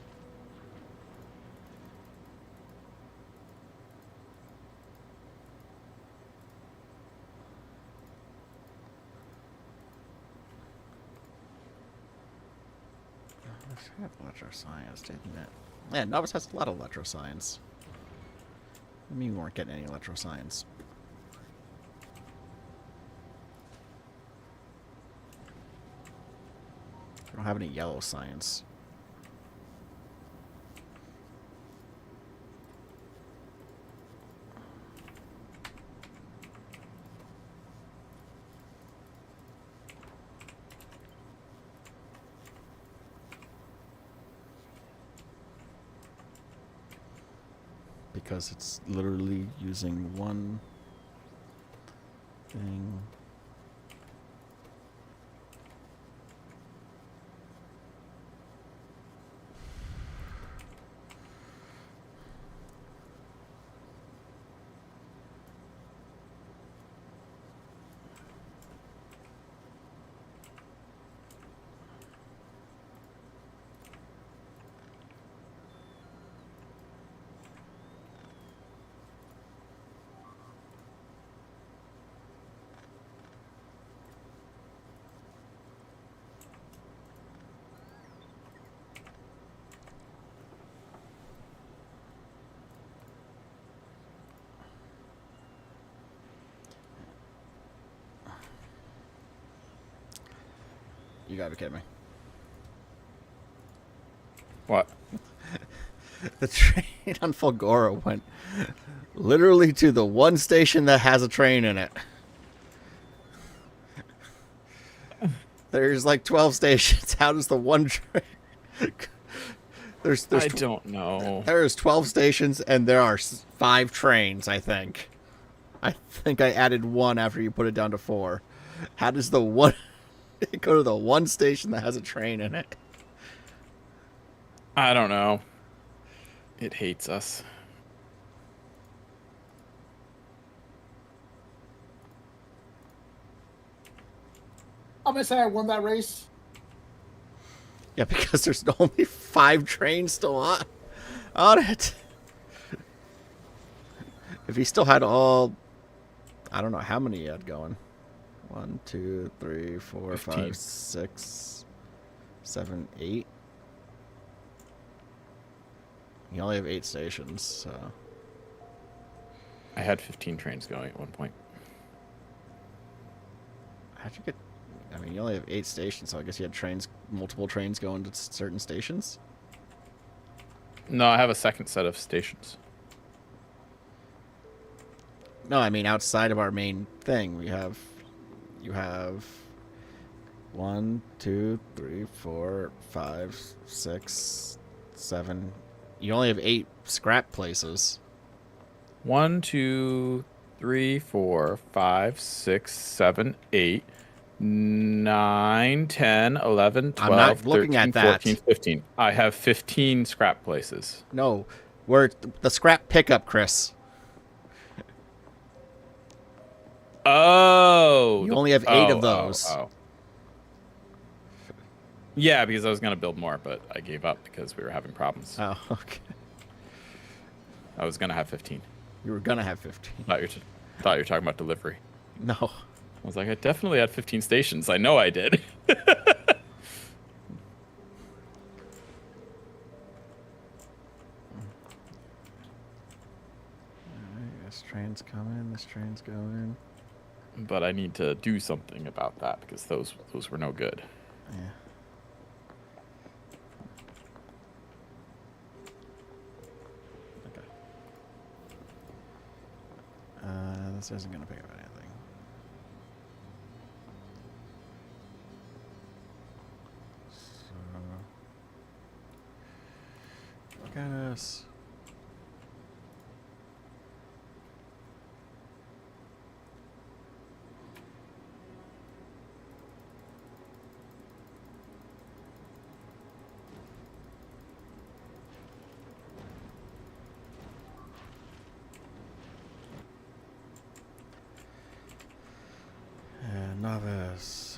Electroscience, didn't it? Yeah, Novus has a lot of electroscience. I mean, we weren't getting any electroscience. I don't have any yellow science. Because it's literally using one thing. You gotta be kidding me. What? The train on Fulgora went literally to the one station that has a train in it. There's like 12 stations. How does the one train... I don't know. There's 12 stations, and there are 5 trains, I think. I think I added 1 after you put it down to 4. How does the one... go to the one station that has a train in it? I don't know. It hates us. I'm gonna say I won that race. Yeah, because there's only 5 trains still on it. If he still had all... I don't know how many he had going. 1, 2, 3, 4, 15. 5, 6, 7, 8. You only have 8 stations, so... I had 15 trains going at one point. How'd you get... I mean, you only have 8 stations, so I guess you had trains, multiple trains going to certain stations? No, I have a second set of stations. No, I mean, outside of our main thing, you have 1, 2, 3, 4, 5, 6, 7. You only have 8 scrap places. 1, 2, 3, 4, 5, 6, 7, 8, 9, 10, 11, 12, I'm not looking 13, at that. 14, 15. I have 15 scrap places. No, we're the scrap pickup, Chris. Oh! You only have 8 of those. Yeah, because I was going to build more, but I gave up because we were having problems. Oh, okay. I was going to have 15. You were gonna have 15. Thought you were talking about delivery. No. I was like, I definitely had 15 stations. I know I did. This train's coming. This train's going. But I need to do something about that because those were no good. Yeah. Okay. This isn't gonna pick up anything. So, look at us. Novice.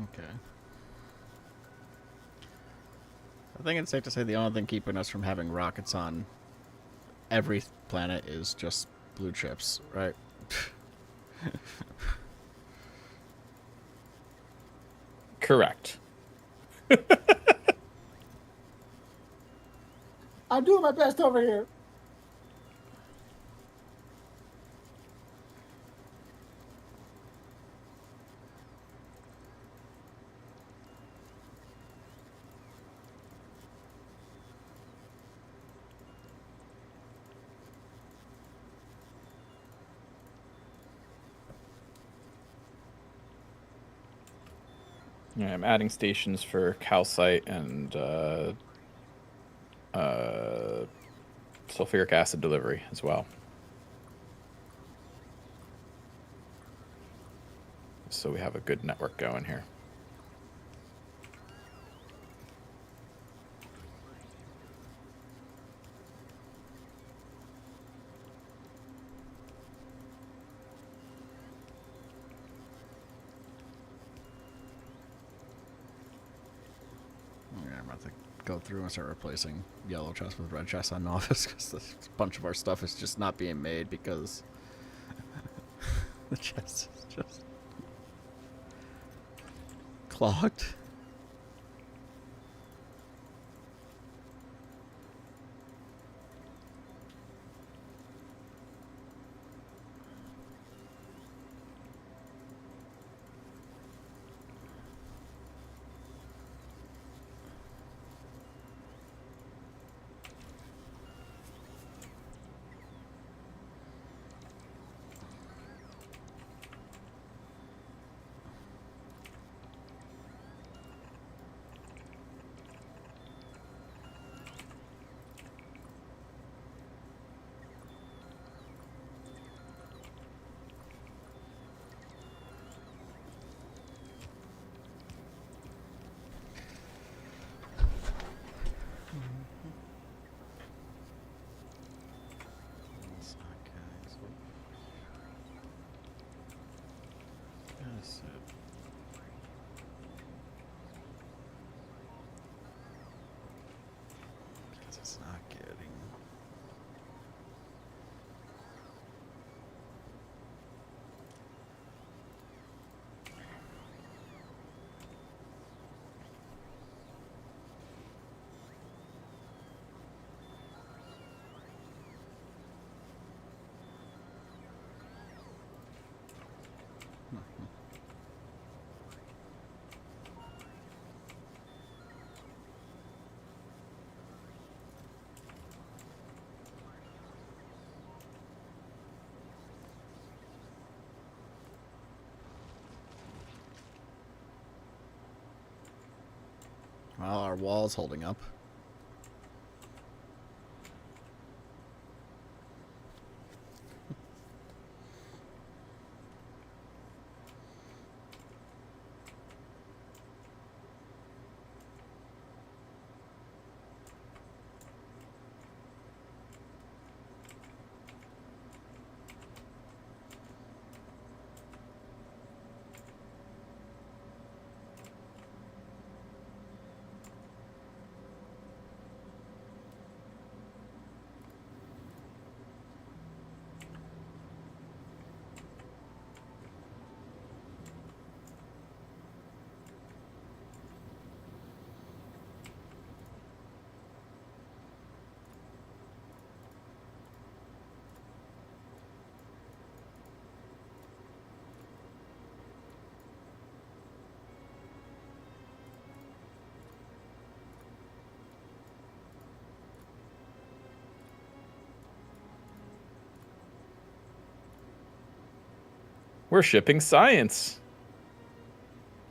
Okay. I think it's safe to say the only thing keeping us from having rockets on every planet is just blue chips, right? Correct. I'm doing my best over here. Yeah, I'm adding stations for calcite and sulfuric acid delivery as well. So we have a good network going here. Yeah, I'm about to go through and start replacing yellow chest with red chest on Novice because a bunch of our stuff is just not being made because the chest is just clogged. It's not getting. Well, our wall's holding up. We're shipping science.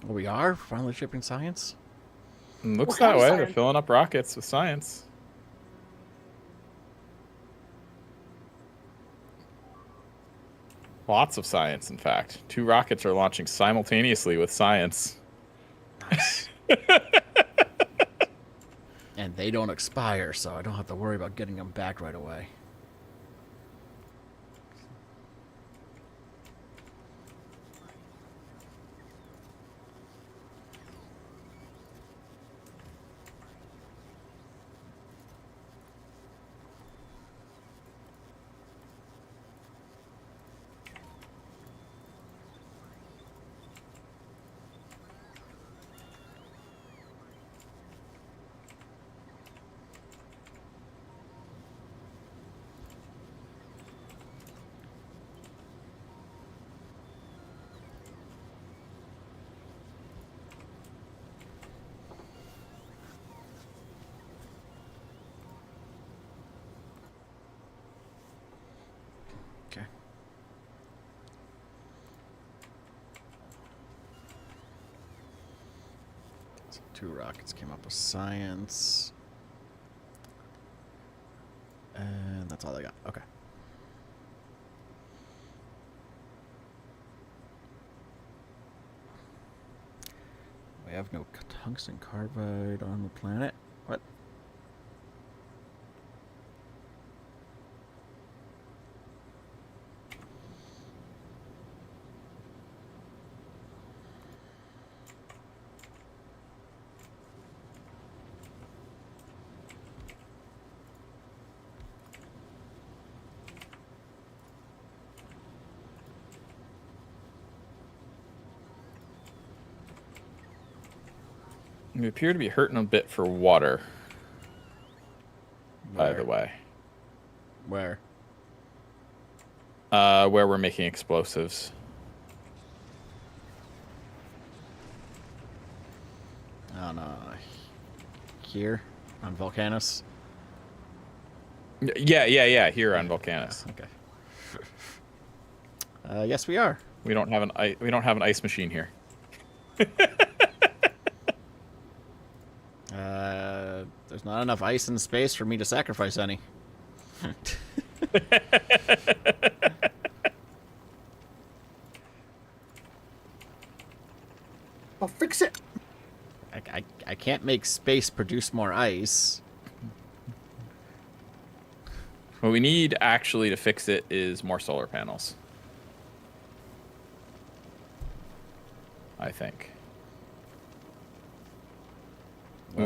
Oh, we are finally shipping science. Looks What that kind of way. They're science? filling up rockets with science. Lots of science, in fact. 2 rockets are launching simultaneously with science. Nice. And they don't expire, so I don't have to worry about getting them back right away. 2 rockets came up with science. And that's all I got. Okay. We have no tungsten carbide on the planet. What? We appear to be hurting a bit for water. By the way. Where? Where we're making explosives. Oh no. Here on Volcanus. Yeah. Here on Volcanus. Okay. Yes, we are. We don't have an ice machine here. There's not enough ice in space for me to sacrifice any. I'll fix it. I can't make space produce more ice. What we need actually to fix it is more solar panels. I think.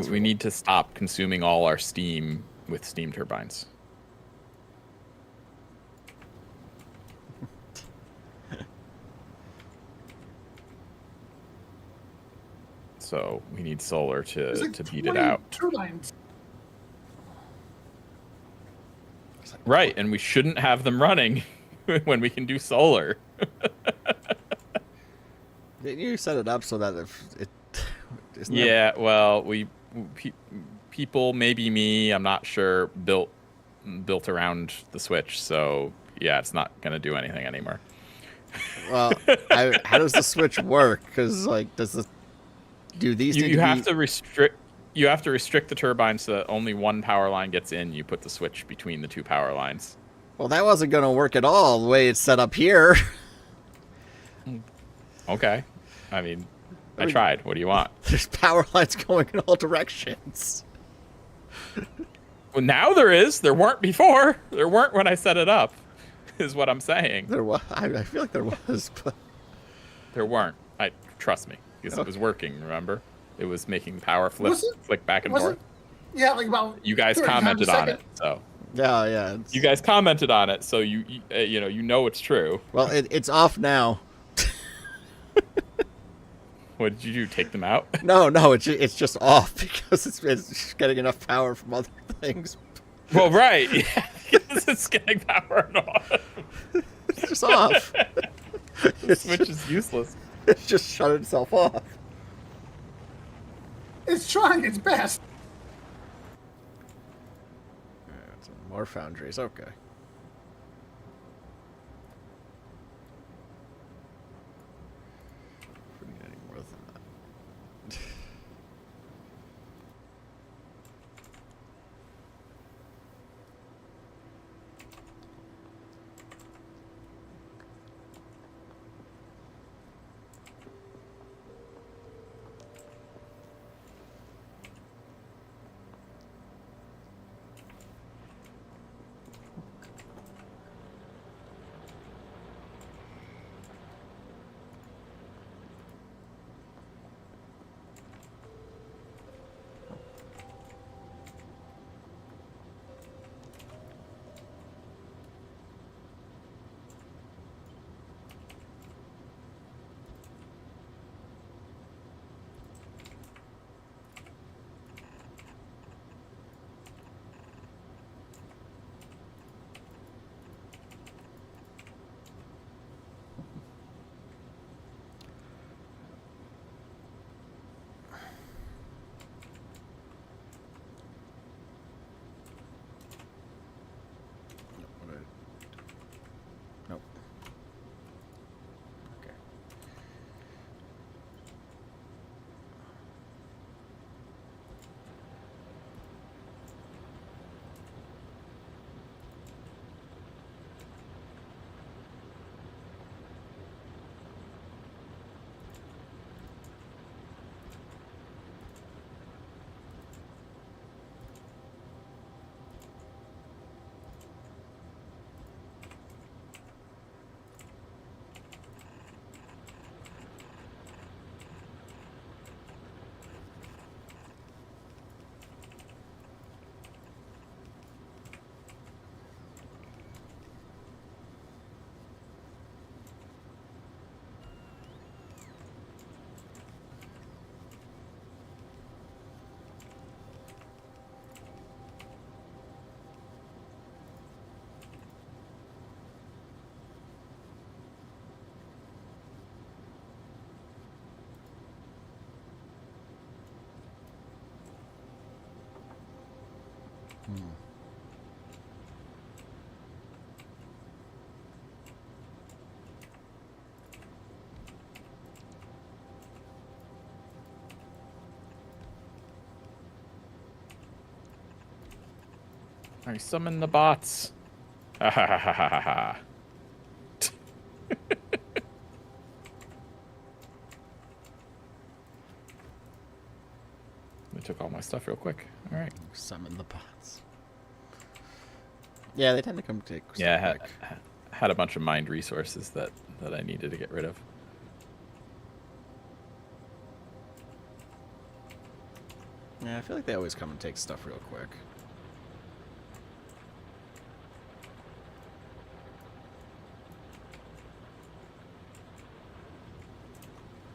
We need to stop consuming all our steam with steam turbines. So we need solar There's to like beat it 20 out. Turbines. Right, and we shouldn't have them running when we can do solar. You set it up so that if it. Yeah, well, people, maybe me, I'm not sure, built around the Switch, so yeah, it's not gonna do anything anymore. Well, how does the Switch work? Because like, do these? You have to restrict. You have to restrict the turbine so that only one power line gets in. You put the switch between the 2 power lines. Well, that wasn't going to work at all the way it's set up here. Okay, I mean, I tried. What do you want? There's power lines going in all directions. Well, now there is. There weren't before. There weren't when I set it up, is what I'm saying. There was. I feel like there was, but There weren't. Trust me, because it was working. Remember, it was making power flick back and forth. Yeah, like about. You guys 30 times commented a on second. it, so yeah. you guys commented on it, so you know it's true. Well, it's off now. What did you do? Take them out? No, it's just off because it's getting enough power from other things. Well, right. Yeah, because it's getting power off. It's just off. The switch is useless. It's just shut itself off. It's trying its best. More foundries. Okay. We need any more than that. I summon the bots. Ha ha ha ha ha ha. They took all my stuff real quick. All right. Summon the bots. Yeah, they tend to come take. Yeah, quick. had a bunch of mined resources that I needed to get rid of. Yeah, I feel like they always come and take stuff real quick.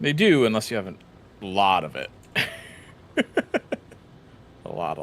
They do, unless you have a lot of it. A lot.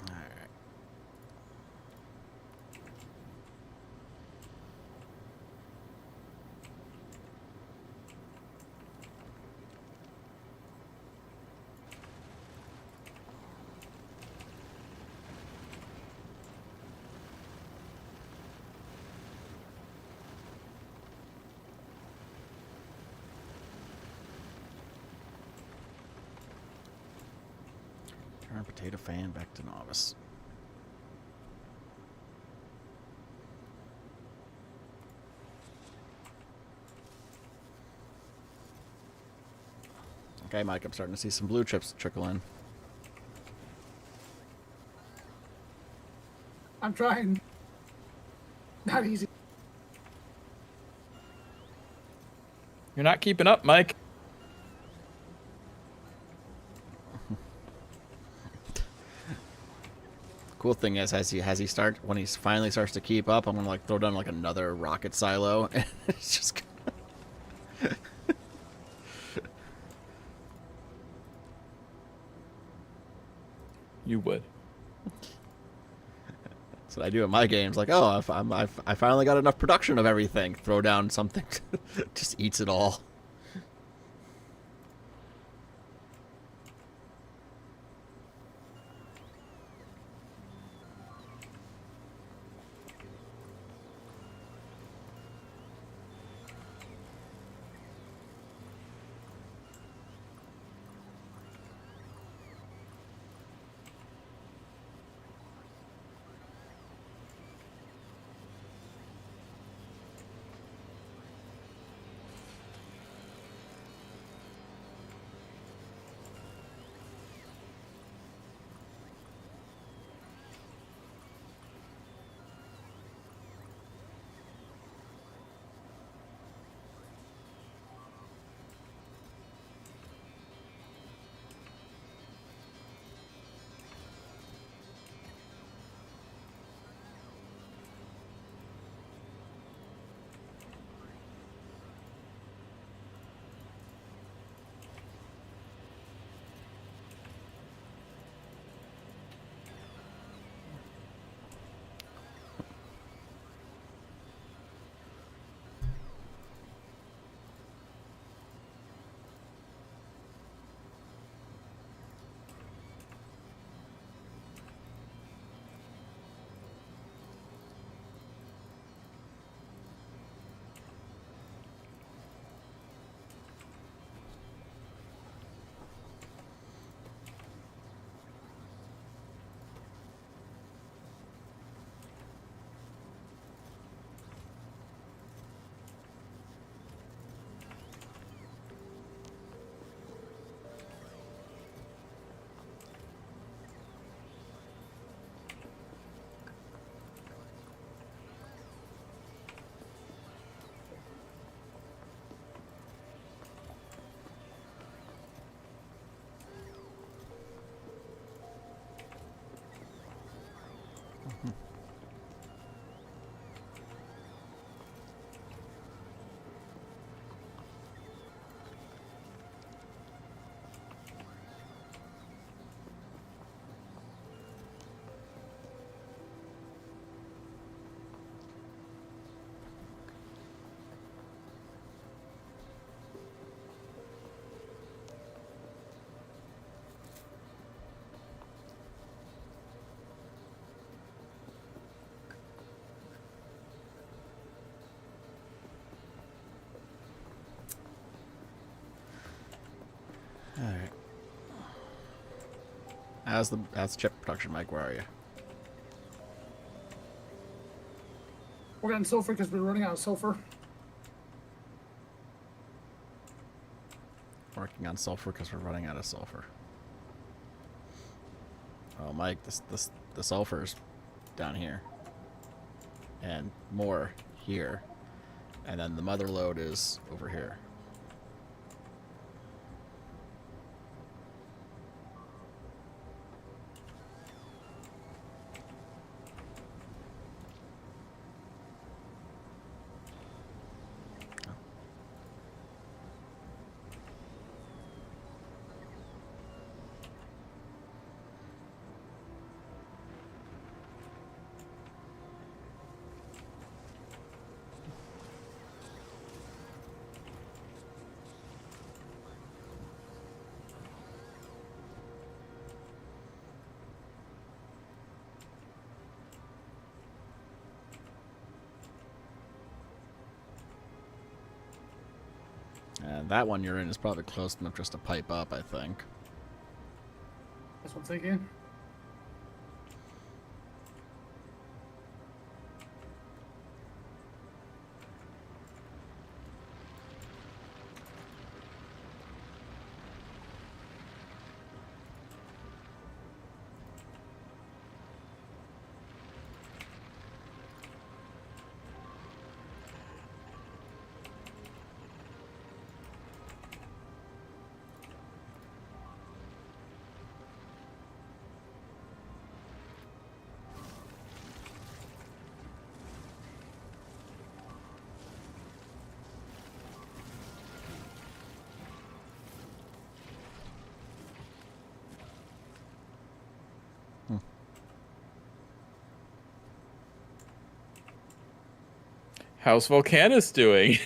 Alright. Turn potato fan back to novice. Okay, Mike, I'm starting to see some blue chips trickle in. I'm trying. Not easy. You're not keeping up, Mike. Cool thing is, when he finally starts to keep up, I'm gonna like throw down like another rocket silo, and it's just. You would. That's what I do in my games. Like, oh, I finally got enough production of everything. Throw down something, just eats it all. All right. How's the chip production, Mike? Where are you? We're getting sulfur because we're running out of sulfur. Working on sulfur because we're running out of sulfur. Oh, Mike, the sulfur's down here, and more here, and then the mother lode is over here. And that one you're in is probably close enough just to pipe up, I think. That's what I'm thinking. How's Volcanus doing?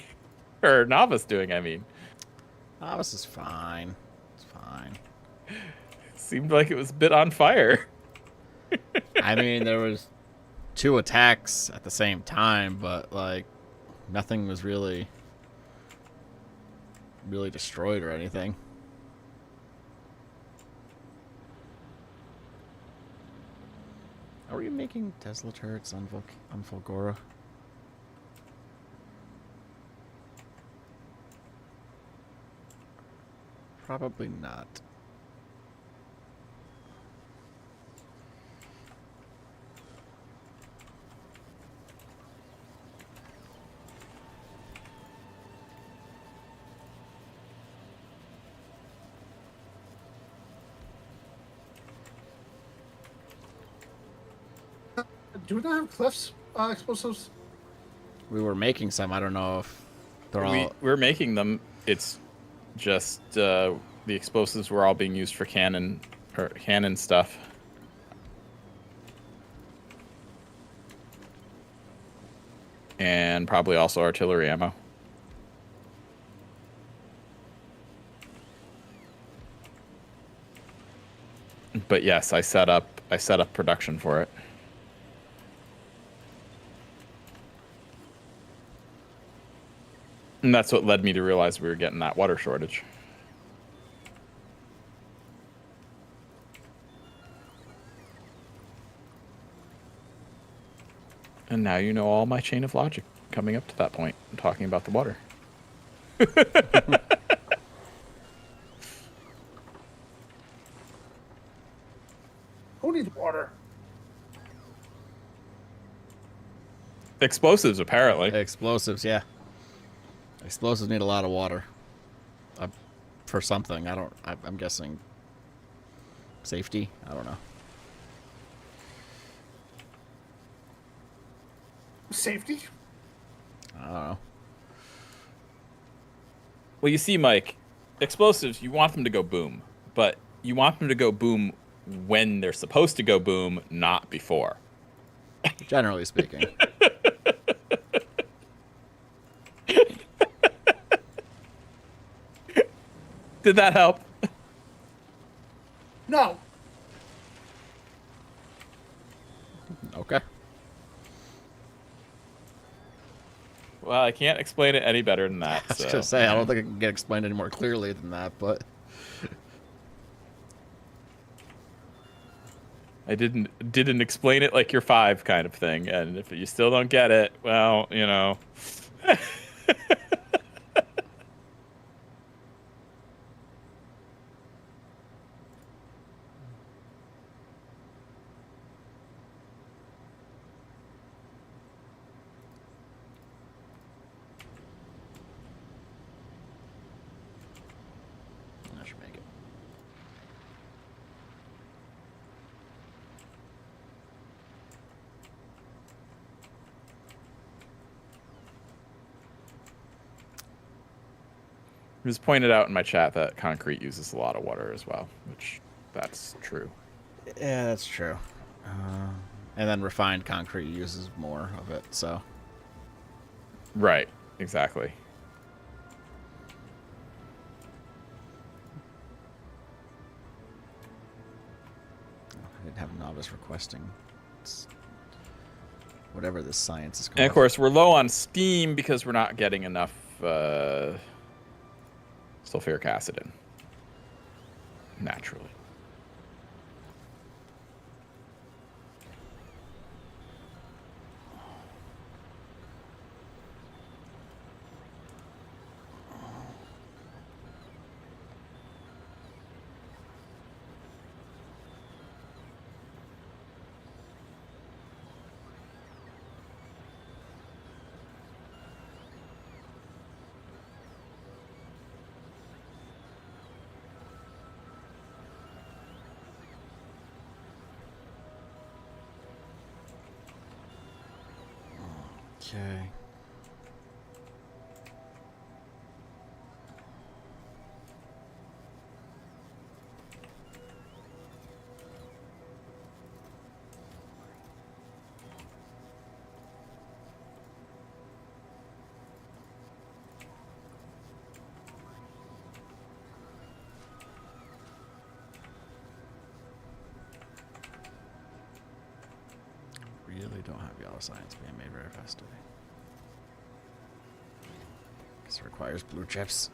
Or Novice doing, I mean. Novice is fine. It's fine. Seemed like it was a bit on fire. I mean, there was 2 attacks at the same time, but, like, nothing was really destroyed or anything. Are we making Tesla turrets on Volgora? Probably not. Do we not have Cliff's explosives? We were making some. I don't know if they're all. We're making them. It's just the explosives were all being used for cannon stuff. And probably also artillery ammo. But yes, I set up production for it. And that's what led me to realize we were getting that water shortage. And now you know all my chain of logic coming up to that point. I'm talking about the water. Who needs water? Explosives, apparently. Explosives, yeah. Explosives need a lot of water. For something. I'm guessing safety? I don't know. Safety? I don't know. Well, you see, Mike, explosives, you want them to go boom. But you want them to go boom when they're supposed to go boom, not before. Generally speaking. Did that help? No. Okay. Well, I can't explain it any better than that. I was so. gonna say, I don't think it can get explained any more clearly than that, but I didn't explain it like you're 5 kind of thing, and if you still don't get it, well, you know. I should make it. It was pointed out in my chat that concrete uses a lot of water as well, which that's true. Yeah, that's true. And then refined concrete uses more of it, so. Right, exactly. I didn't have a novice requesting. It's whatever this science is called. And of course, we're low on steam because we're not getting enough sulfuric acid in. Naturally. Okay. Really don't have yellow science being made very fast today. Because it requires blue chips.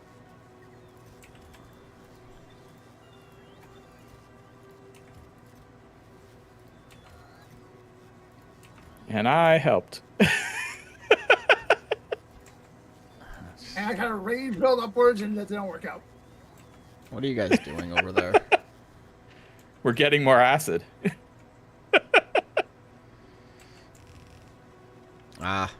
And I helped. And I kind of rage build upwards, and that didn't work out. What are you guys doing over there? We're getting more acid. Ah.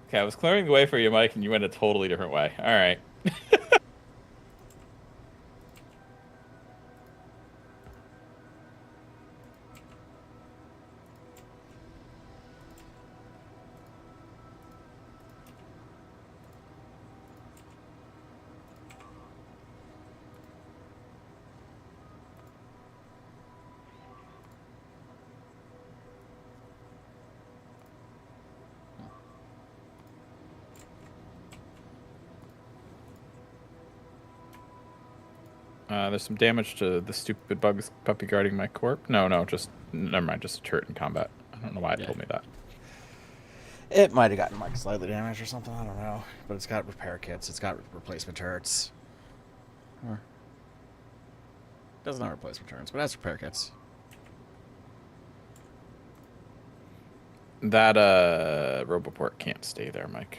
Okay, I was clearing the way for you, Mike, and you went a totally different way. All right. There's some damage to the stupid bugs puppy guarding my corp. No, just never mind. Just a turret in combat. I don't know why it told me that. It might have gotten like slightly damaged or something. I don't know. But it's got repair kits. It's got replacement turrets. Or doesn't have replacement turrets, but it has repair kits. That Roboport can't stay there, Mike.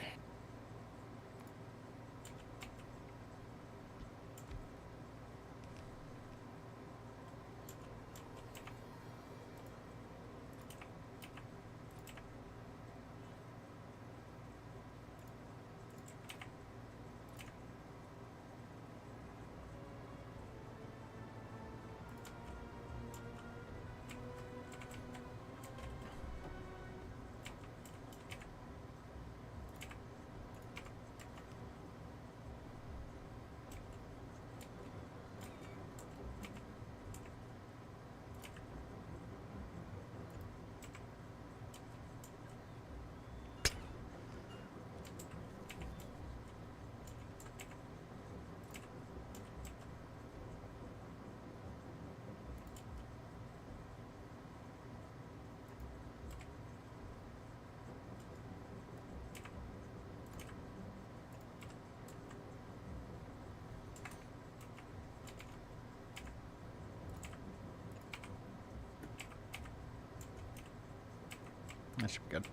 That should be good.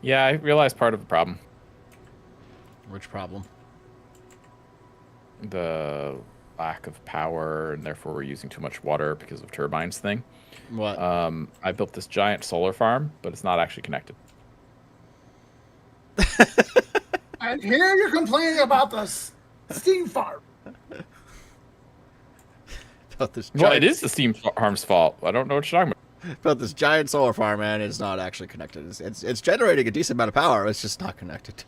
Yeah, I realized part of the problem. Which problem? The lack of power, and therefore we're using too much water because of turbines thing. What? I built this giant solar farm, but it's not actually connected. And here you're complaining about the steam farm. About this Well, giant, it is the steam farm's fault. I don't know what you're talking about. about this giant solar farm, man. It's not actually connected. It's generating a decent amount of power. It's just not connected.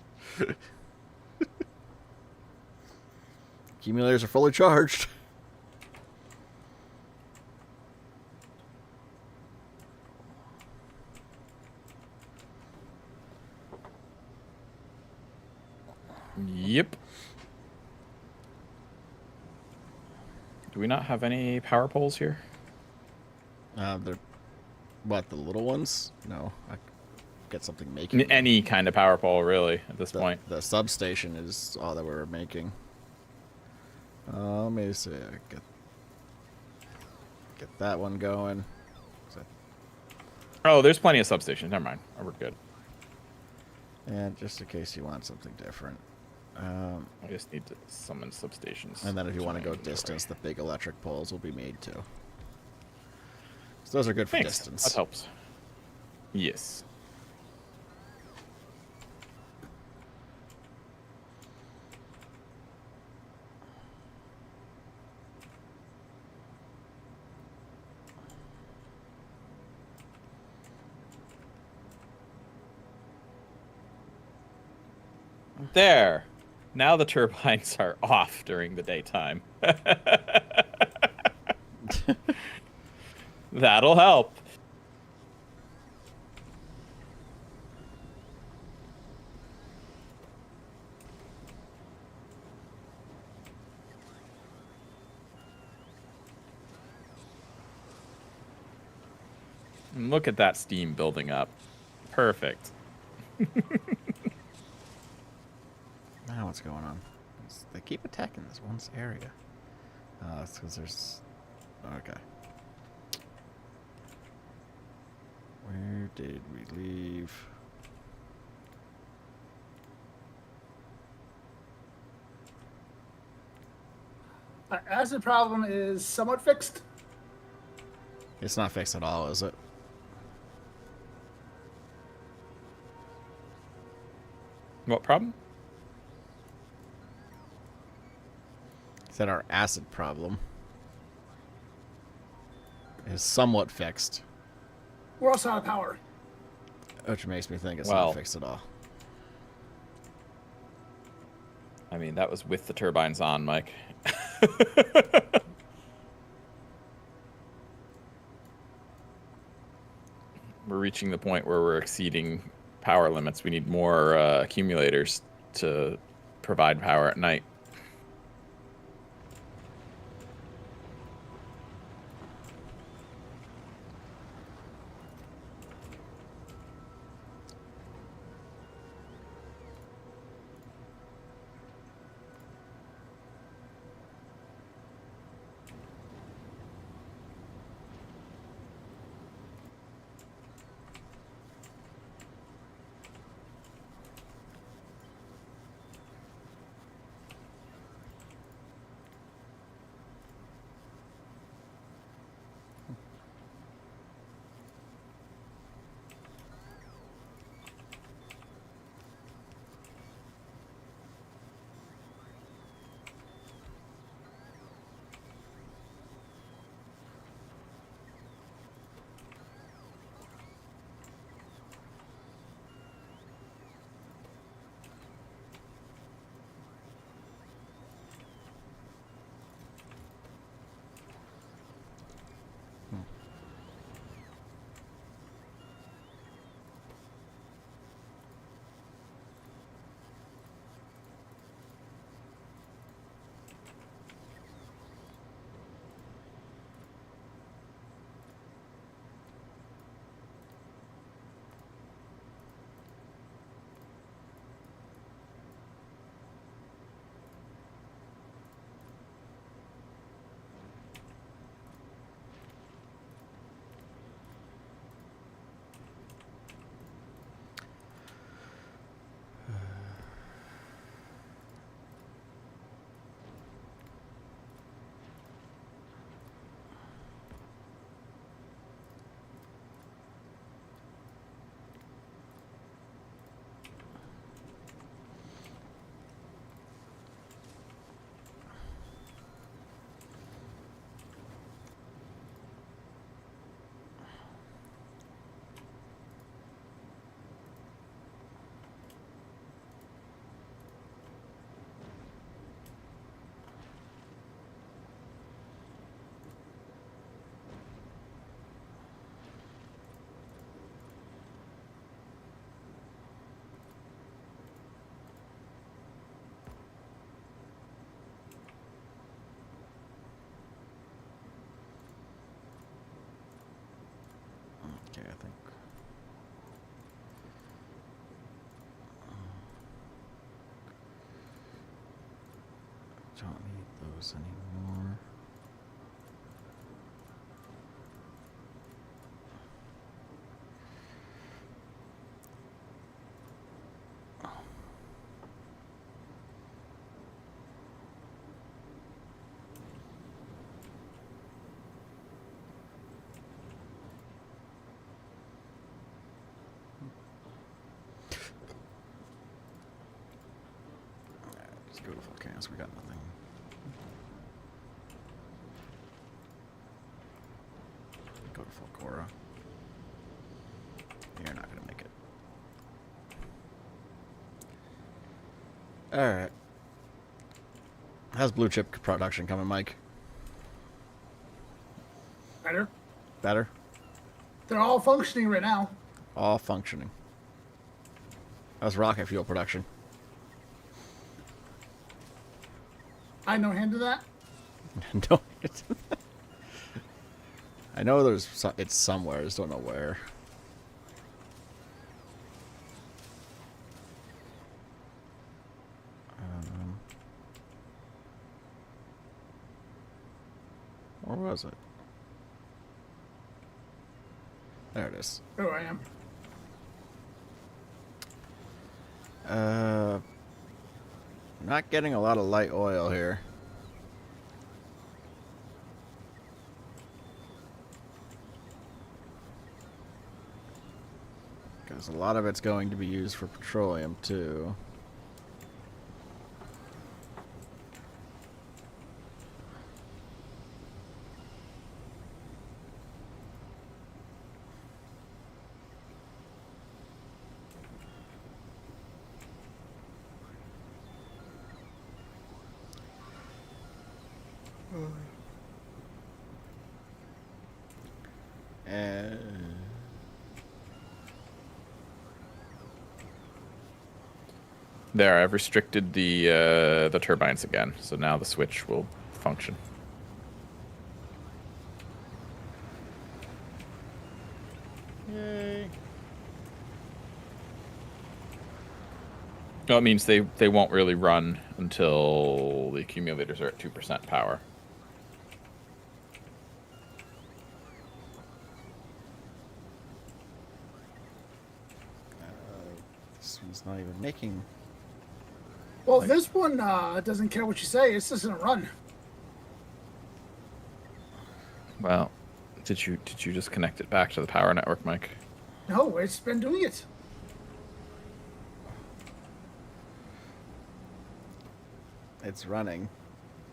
Accumulators are fully charged. Yep. Do we not have any power poles here? They're what, the little ones? No, I get something making them. Any kind of power pole, really, at this point. The substation is all that we're making. Let me see. Get that one going. Oh, there's plenty of substations. Never mind. Oh, we're good. And just in case you want something different. I just need to summon substations. And then if you want to go distance, the big electric poles will be made too. So those are good for Thanks. distance. That helps. Yes. There. Now the turbines are off during the daytime. That'll help. And look at that steam building up. Perfect. Now what's going on? They keep attacking this one area. It's because there's... Okay. Where did we leave? Acid problem is somewhat fixed. It's not fixed at all, is it? What problem? Said our acid problem is somewhat fixed, We're also out of power. which makes me think it's Well, not fixed at all. I mean, that was with the turbines on, Mike. We're reaching the point where we're exceeding power limits. We need more accumulators to provide power at night. Okay, I think. Don't need those anymore. Let's go to volcanoes. We got nothing. Go to Fulcora. You're not gonna make it. All right. How's blue chip production coming, Mike? Better. Better? They're all functioning right now. All functioning. How's rocket fuel production? I know hand to that. No, it's I know it's somewhere. I just don't know where. Where was it? There it is. Oh, I am. Not getting a lot of light oil here. Because a lot of it's going to be used for petroleum, too. And There, I've restricted the turbines again, so now the switch will function. yay. No, it means they won't really run until the accumulators are at 2% power. This one's not even making. Well, this one doesn't care what you say. It's just gonna run. Well, did you just connect it back to the power network, Mike? No, it's been doing it. It's running.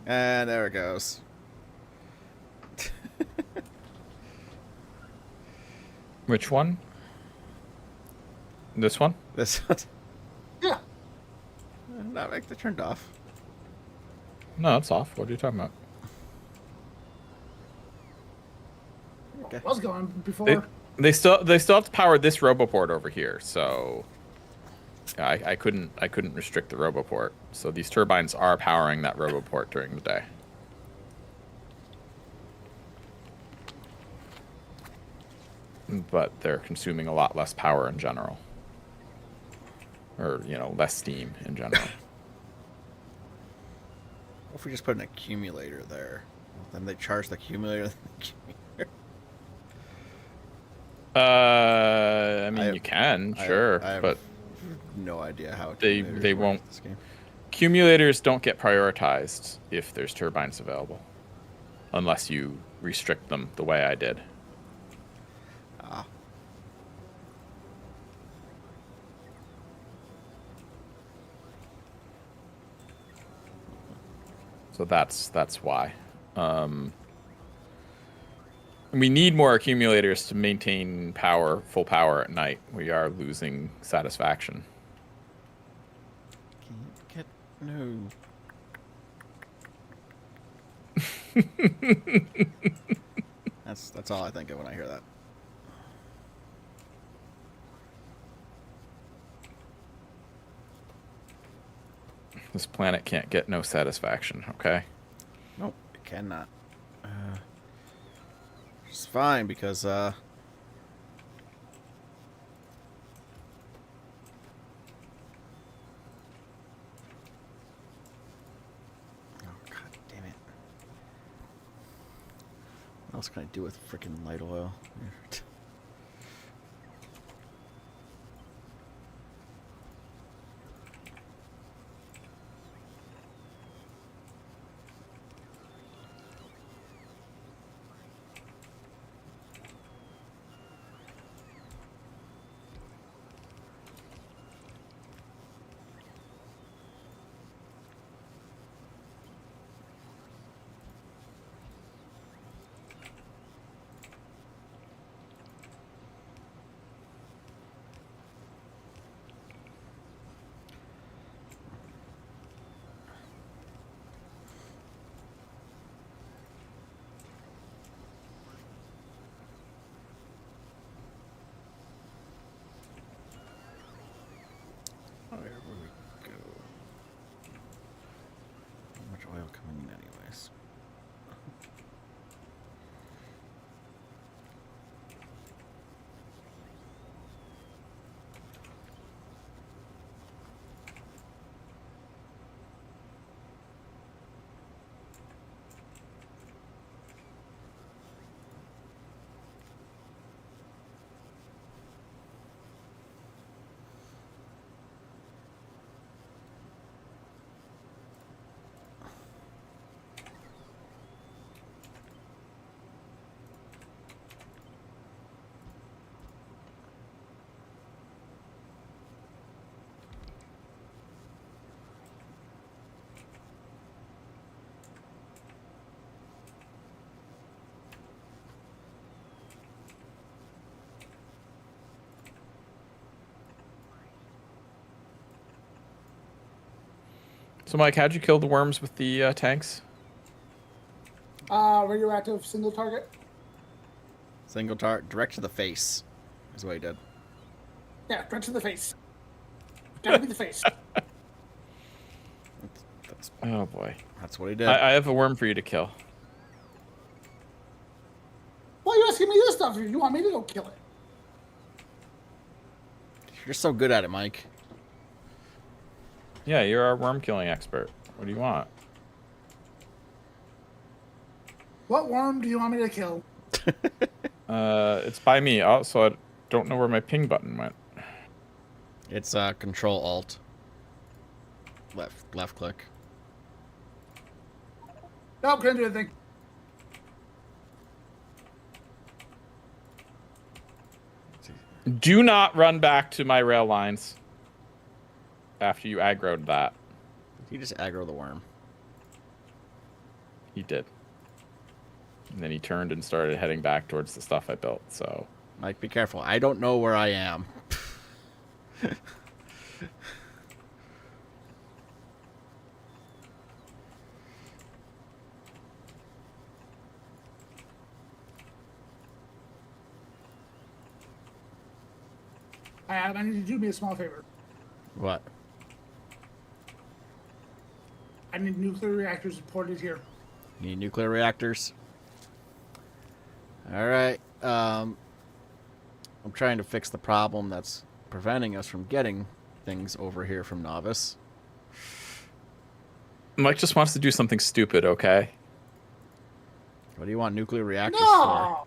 And there it goes. Which one? This one? This one. Yeah. Not like they turned off. No, it's off. What are you talking about? Okay. It was going before. They still have to power this roboport over here, so yeah, I couldn't restrict the roboport. So these turbines are powering that roboport during the day. But they're consuming a lot less power in general. Or, less steam in general. What if we just put an accumulator there? Then they charge the accumulator. I mean, you can, sure, I have but no idea how they accumulators work won't. in this game. Accumulators don't get prioritized if there's turbines available, unless you restrict them the way I did. Ah. So that's why. We need more accumulators to maintain full power at night. We are losing satisfaction. Can't get no. That's all I think of when I hear that. This planet can't get no satisfaction, okay? Nope, it cannot. It's fine because oh god damn it. What else can I do with freaking light oil? So, Mike, how'd you kill the worms with the tanks? Radioactive single target. Single target, direct to the face, is what he did. Yeah, right to the face. Gotta be the face. Oh boy, That's what he did. I have a worm for you to kill. Why are you asking me this stuff? You want me to go kill it? You're so good at it, Mike. Yeah, you're our worm killing expert. What do you want? What worm do you want me to kill? It's by me. Also, I don't know where my ping button went. It's Control Alt. Left click. Nope, couldn't do anything. Do not run back to my rail lines after you aggroed that. He just aggro the worm. He did. And then he turned and started heading back towards the stuff I built, so... Mike, be careful. I don't know where I am. I need you to do me a small favor. What? I need nuclear reactors ported here. Need nuclear reactors? Alright. I'm trying to fix the problem that's preventing us from getting things over here from Novice. Mike just wants to do something stupid, okay? What do you want nuclear reactors for? No!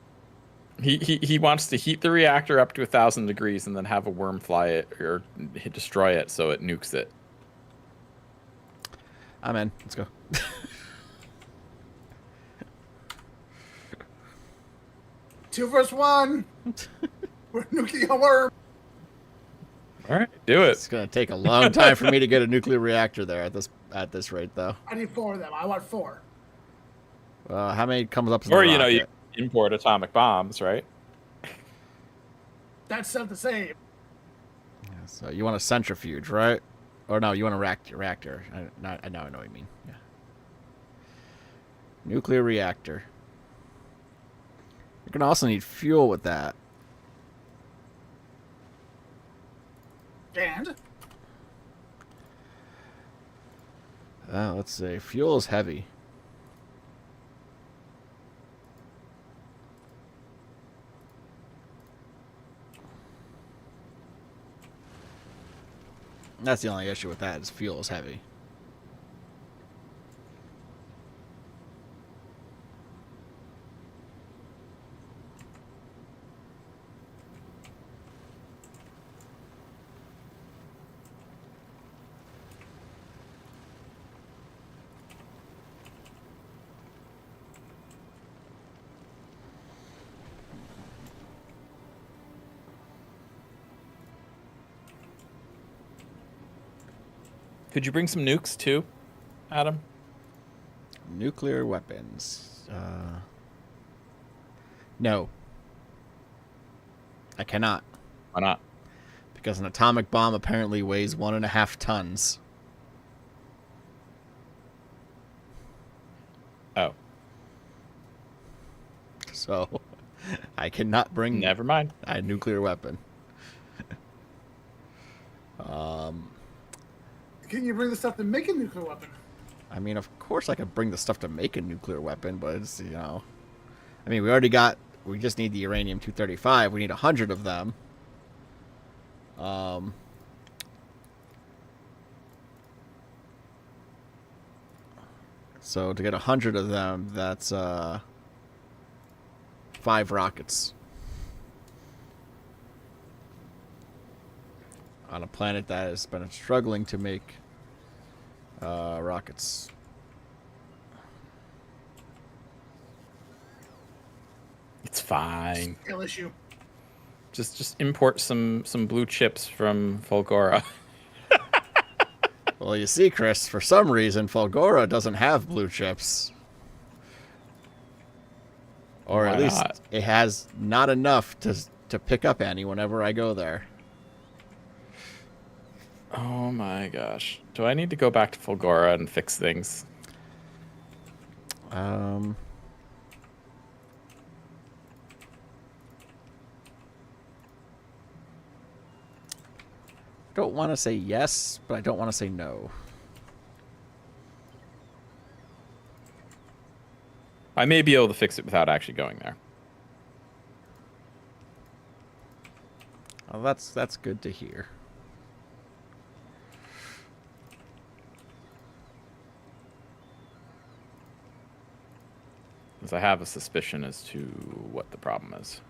He wants to heat the reactor up to 1,000 degrees and then have a worm fly it or destroy it so it nukes it. I'm in. Let's go. 2 vs. 1. We're nuking a worm. All right, do it. It's gonna take a long time for me to get a nuclear reactor there at this rate, though. I need 4 of them. I want 4. How many comes up? In Or the you know, you rocket? import atomic bombs, right? That's not the same. Yeah, so you want a centrifuge, right? Or no, you want a reactor. I know what you mean. Yeah. Nuclear reactor. You're gonna also need fuel with that. And Let's see. Fuel is heavy. That's the only issue with that, is fuel is heavy. Could you bring some nukes too, Adam? Nuclear weapons. No. I cannot. Why not? Because an atomic bomb apparently weighs 1.5 tons. Oh, So, I cannot bring never mind. a nuclear weapon. can you bring the stuff to make a nuclear weapon? I mean, of course I could bring the stuff to make a nuclear weapon, but it's, you know... I mean, we just need the uranium-235. We need 100 of them. So to get 100 of them, that's 5 rockets. On a planet that has been struggling to make rockets. It's fine. Skill issue. Just import some blue chips from Fulgora. Well, you see, Chris, for some reason, Fulgora doesn't have blue chips. Or Why at least not? it has not enough to pick up any whenever I go there. Oh my gosh. Do I need to go back to Fulgora and fix things? Um, don't want to say yes, but I don't want to say no. I may be able to fix it without actually going there. Well, that's good to hear. Because I have a suspicion as to what the problem is.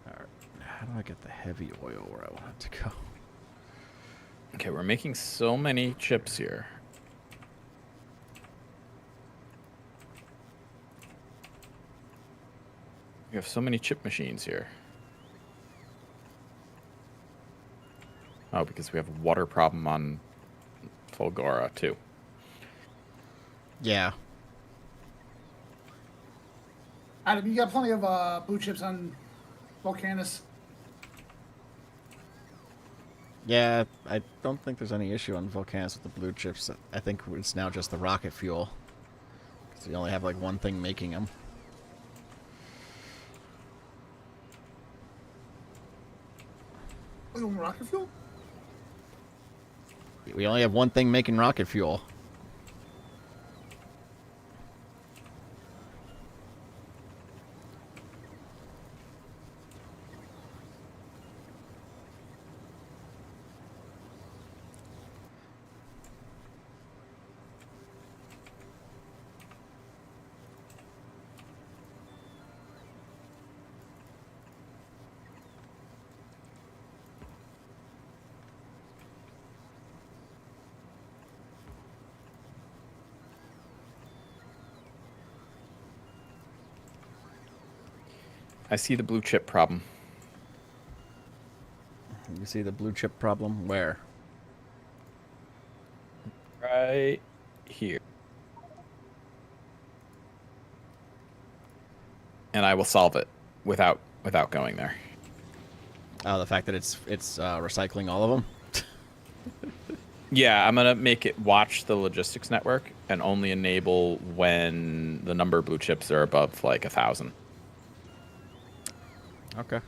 All right. How do I get the heavy oil where I want it to go? Okay, we're making so many chips here. We have so many chip machines here. Oh, because we have a water problem on Fulgora, too. Yeah. Adam, you got plenty of blue chips on Volcanus. Yeah, I don't think there's any issue on Volcanus with the blue chips. I think it's now just the rocket fuel. Because we only have like one thing making them. Oh, rocket fuel? We only have one thing making rocket fuel. I see the blue chip problem. You see the blue chip problem? Where? Right here. And I will solve it without going there. Oh, the fact that it's recycling all of them? Yeah, I'm gonna make it watch the logistics network and only enable when the number of blue chips are above like 1,000. Okay.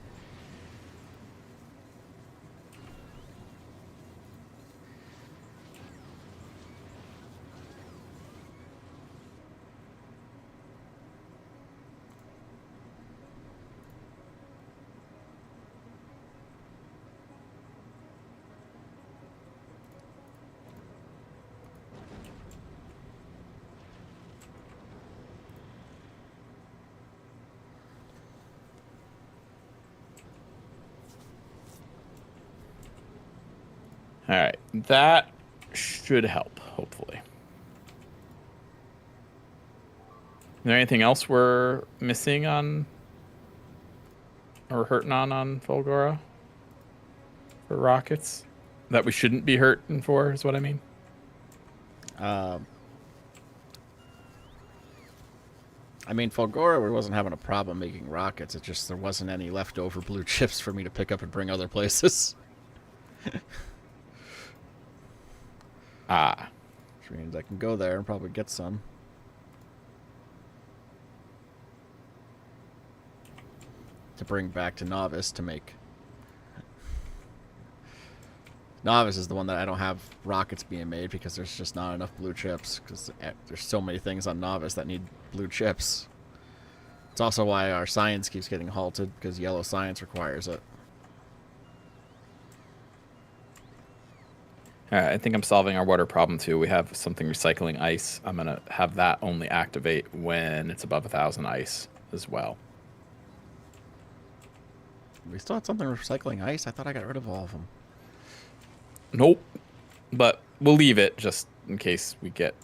All right, that should help, hopefully. Is there anything else we're missing on or hurting on Fulgora for rockets that we shouldn't be hurting for? Is what I mean. I mean, Fulgora wasn't having a problem making rockets. It just there wasn't any leftover blue chips for me to pick up and bring other places. Ah. Which means I can go there and probably get some. To bring back to Novice to make. Novice is the one that I don't have rockets being made because there's just not enough blue chips. Because there's so many things on Novice that need blue chips. It's also why our science keeps getting halted because yellow science requires it. All right, I think I'm solving our water problem too. We have something recycling ice. I'm gonna have that only activate when it's above 1,000 ice as well. We still had something recycling ice. I thought I got rid of all of them. Nope. But we'll leave it just in case we get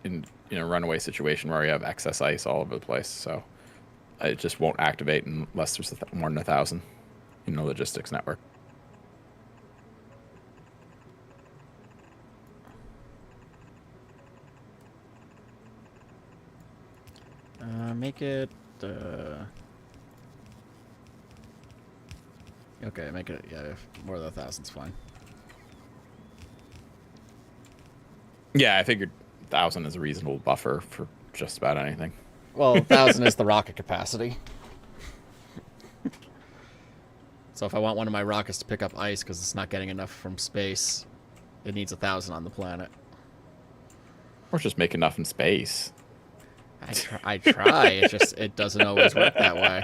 in a runaway situation where we have excess ice all over the place. So it just won't activate unless there's more than 1,000 in the logistics network. Make it. Okay, make it, yeah, if more than 1,000's fine. Yeah, I figured 1,000 is a reasonable buffer for just about anything. Well, 1,000 is the rocket capacity. So if I want one of my rockets to pick up ice because it's not getting enough from space, it needs 1,000 on the planet. Or just make enough in space. I try. It's just, it doesn't always work that way.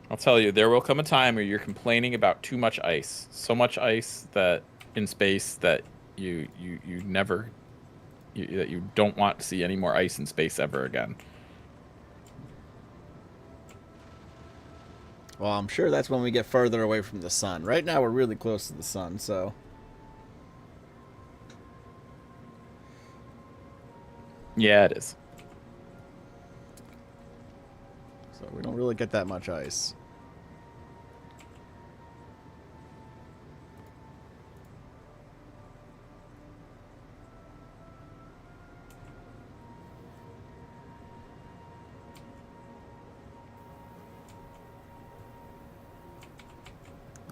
I'll tell you, there will come a time where you're complaining about too much ice. So much ice that in space that you never that you don't want to see any more ice in space ever again. Well, I'm sure that's when we get further away from the sun. Right now, we're really close to the sun, so... Yeah, it is. So we don't really get that much ice.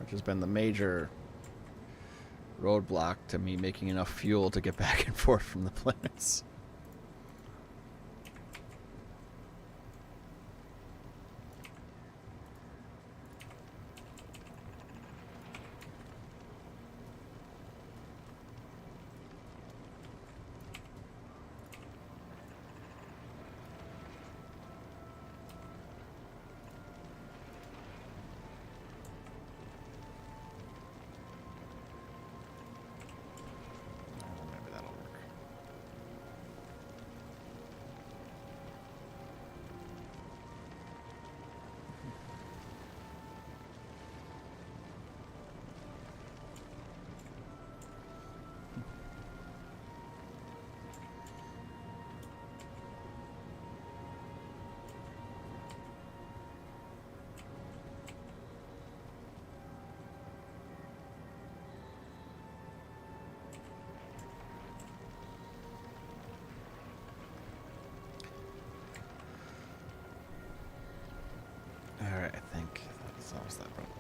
Which has been the major roadblock to me making enough fuel to get back and forth from the planets. Maybe that'll work. Alright, I think that solves that problem.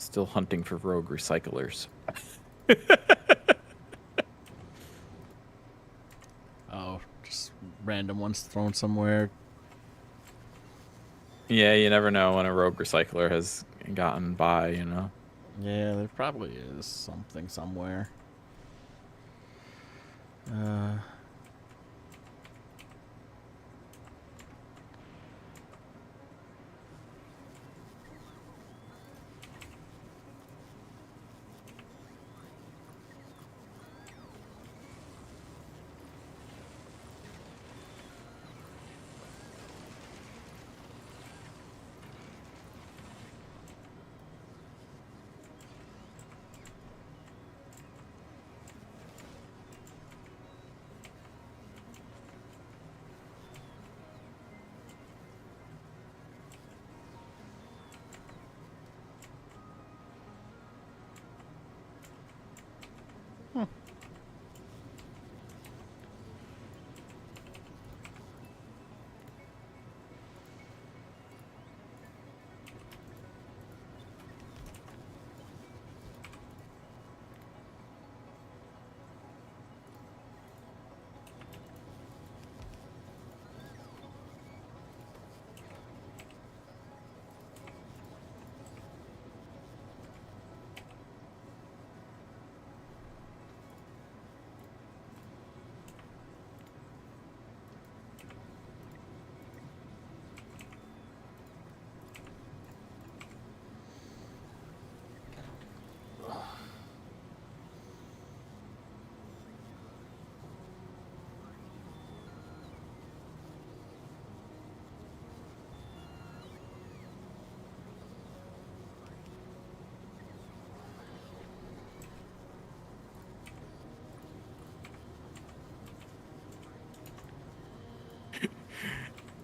Still hunting for rogue recyclers. Oh, just random ones thrown somewhere. Yeah, you never know when a rogue recycler has gotten by, you know. Yeah, there probably is something somewhere.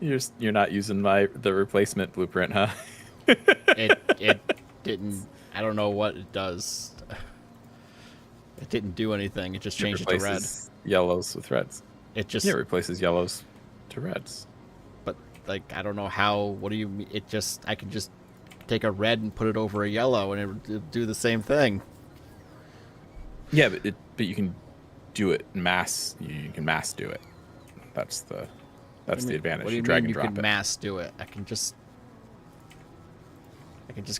You're not using the replacement blueprint, huh? It didn't. I don't know what it does. It didn't do anything. It just changed it to red. Replaces yellows with reds. It just. Yeah, it replaces yellows to reds. But like, I don't know how. What do you mean? It just. I can just take a red and put it over a yellow, and it would do the same thing. Yeah, but you can do it mass. You can mass do it. That's the advantage. What do you drag mean and drop can it. mass do it? I can just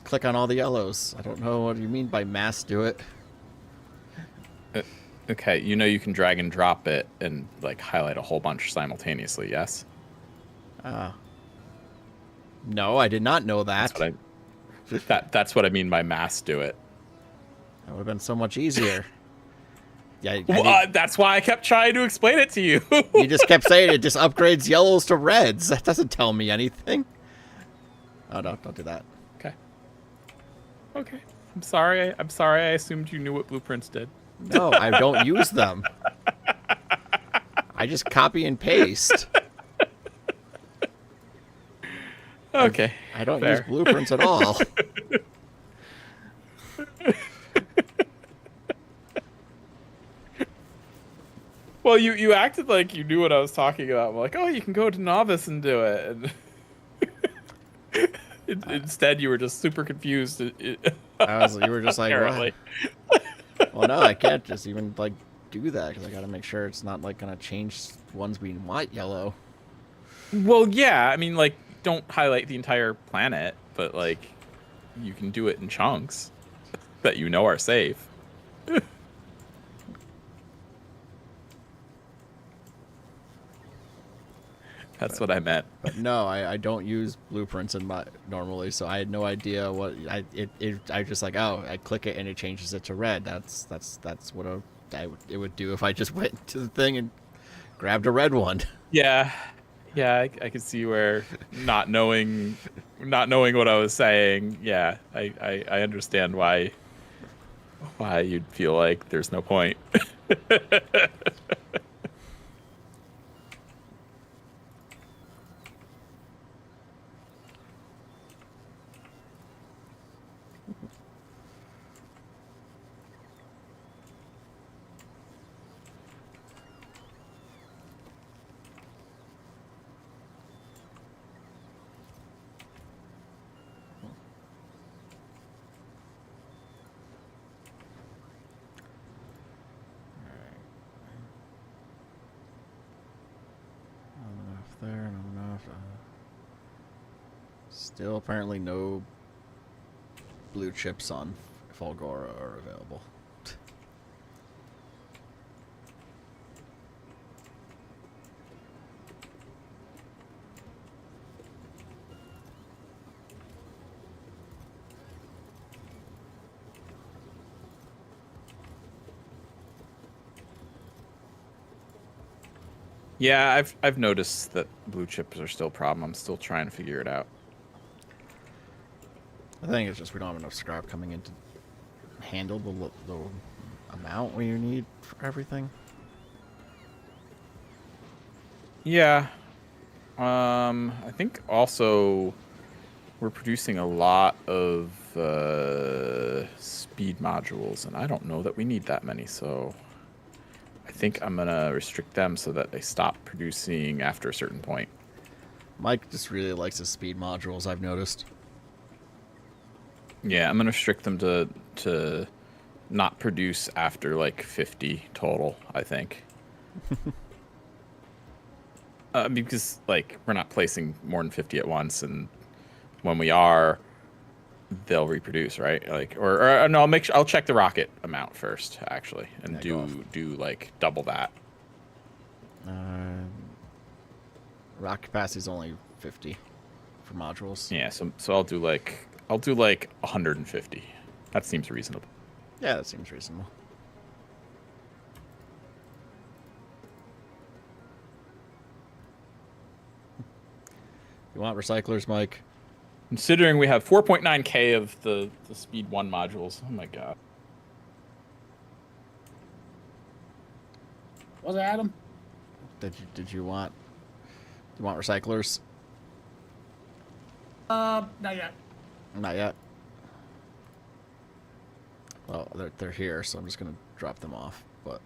click on all the yellows. I don't know what you mean by mass do it. Okay, you know you can drag and drop it and like highlight a whole bunch simultaneously. Yes. No, I did not know that. That's what I mean by mass do it. That would have been so much easier. Yeah, that's why I kept trying to explain it to you. You just kept saying it just upgrades yellows to reds. That doesn't tell me anything. Oh no, don't do that. Okay. I'm sorry. I assumed you knew what blueprints did. No, I don't use them. I just copy and paste. Okay. I don't fair. use blueprints at all. Well, you acted like you knew what I was talking about. I'm like, oh, you can go to novice and do it. And instead, you were just super confused. You were just like, Apparently. what? Well, no, I can't just even like do that because I got to make sure it's not like gonna change ones we want yellow. Well, yeah. I mean, like, don't highlight the entire planet, but like, you can do it in chunks that you know are safe. That's what I meant. But no, I don't use blueprints normally, so I had no idea what I just like, oh, I click it and it changes it to red. That's what it would do if I just went to the thing and grabbed a red one. Yeah, I could see where not knowing what I was saying. Yeah, I understand why you'd feel like there's no point. Still apparently no blue chips on Fulgora are available. Yeah, I've noticed that blue chips are still a problem. I'm still trying to figure it out. I think it's just we don't have enough scrap coming in to handle the amount we need for everything. Yeah. I think also we're producing a lot of speed modules, and I don't know that we need that many, so I think I'm gonna restrict them so that they stop producing after a certain point. Mike just really likes his speed modules, I've noticed. Yeah, I'm gonna restrict them to not produce after like 50 total, I think. Because like we're not placing more than 50 at once, and when we are, they'll reproduce, right? Like, or no, I'll check the rocket amount first, actually, and Yeah, do like double that. Rock capacity is only 50 for modules. Yeah, so I'll do like 150. That seems reasonable. Yeah, that seems reasonable. You want recyclers, Mike? Considering we have 4.9K of the speed 1 modules. Oh my god. Was it Adam? Did you want recyclers? Not yet. Not yet. Well, they're here, so I'm just gonna drop them off. But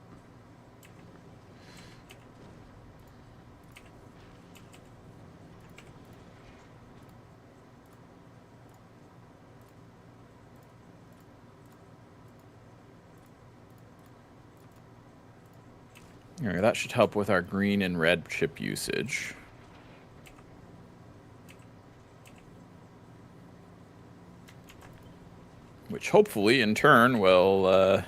All right, that should help with our green and red chip usage. Which hopefully, in turn, will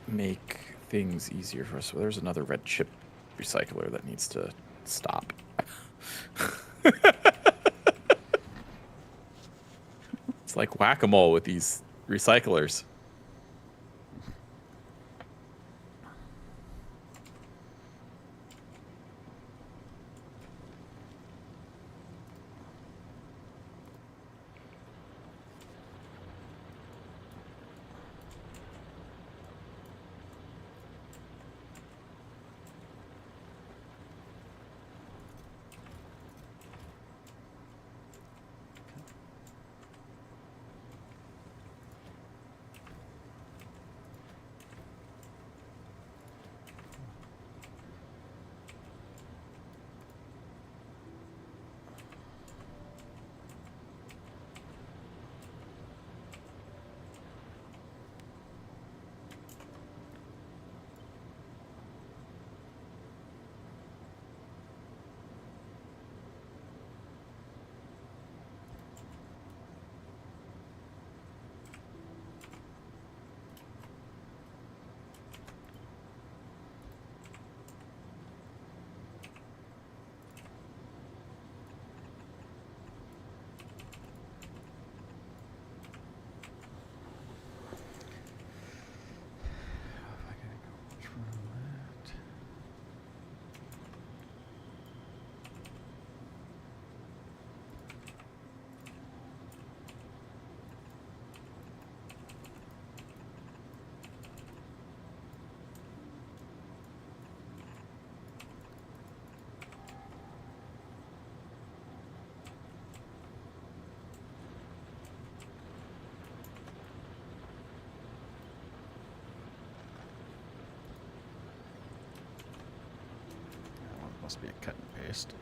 make things easier for us. Well, there's another red chip recycler that needs to stop. It's like whack-a-mole with these recyclers. must be a cut and paste.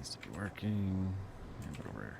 Needs to be working. And put over here.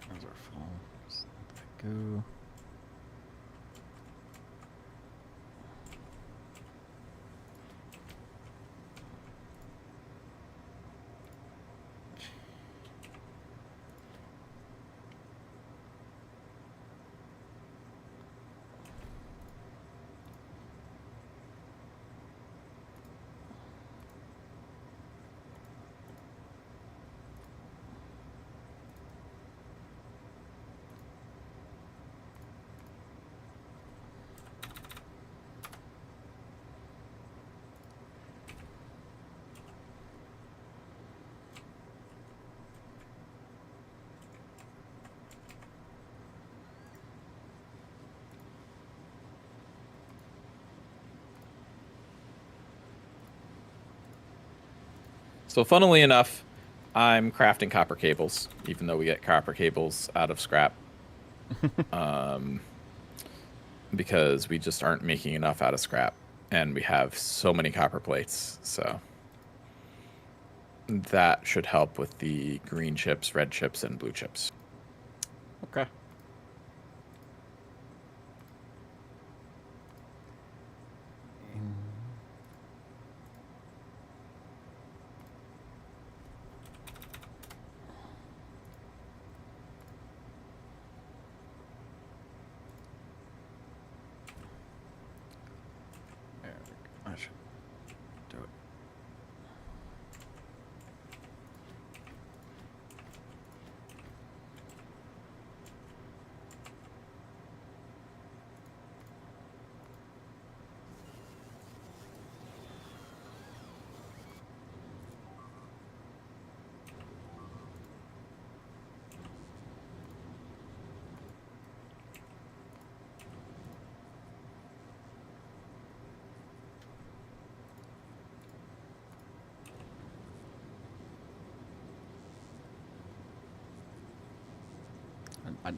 Those are full. Just let that go. So funnily enough, I'm crafting copper cables, even though we get copper cables out of scrap. Because we just aren't making enough out of scrap. And we have so many copper plates, so that should help with the green chips, red chips, and blue chips. Okay. There we go. I should do it.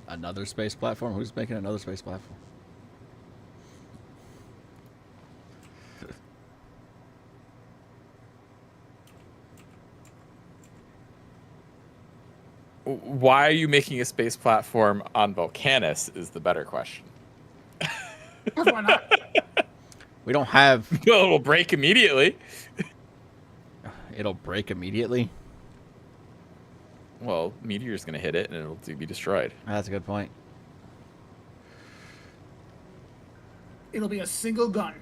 Another space platform? Who's making another space platform? Why are you making a space platform on Volcanus is the better question. Why not? We don't have... Well, it'll break immediately. It'll break immediately? Well, meteor's going to hit it and it'll be destroyed. That's a good point. It'll be a single gun.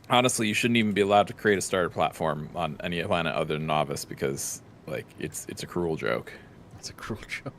Honestly, you shouldn't even be allowed to create a starter platform on any planet other than Novice because, like, it's a cruel joke. It's a cruel joke.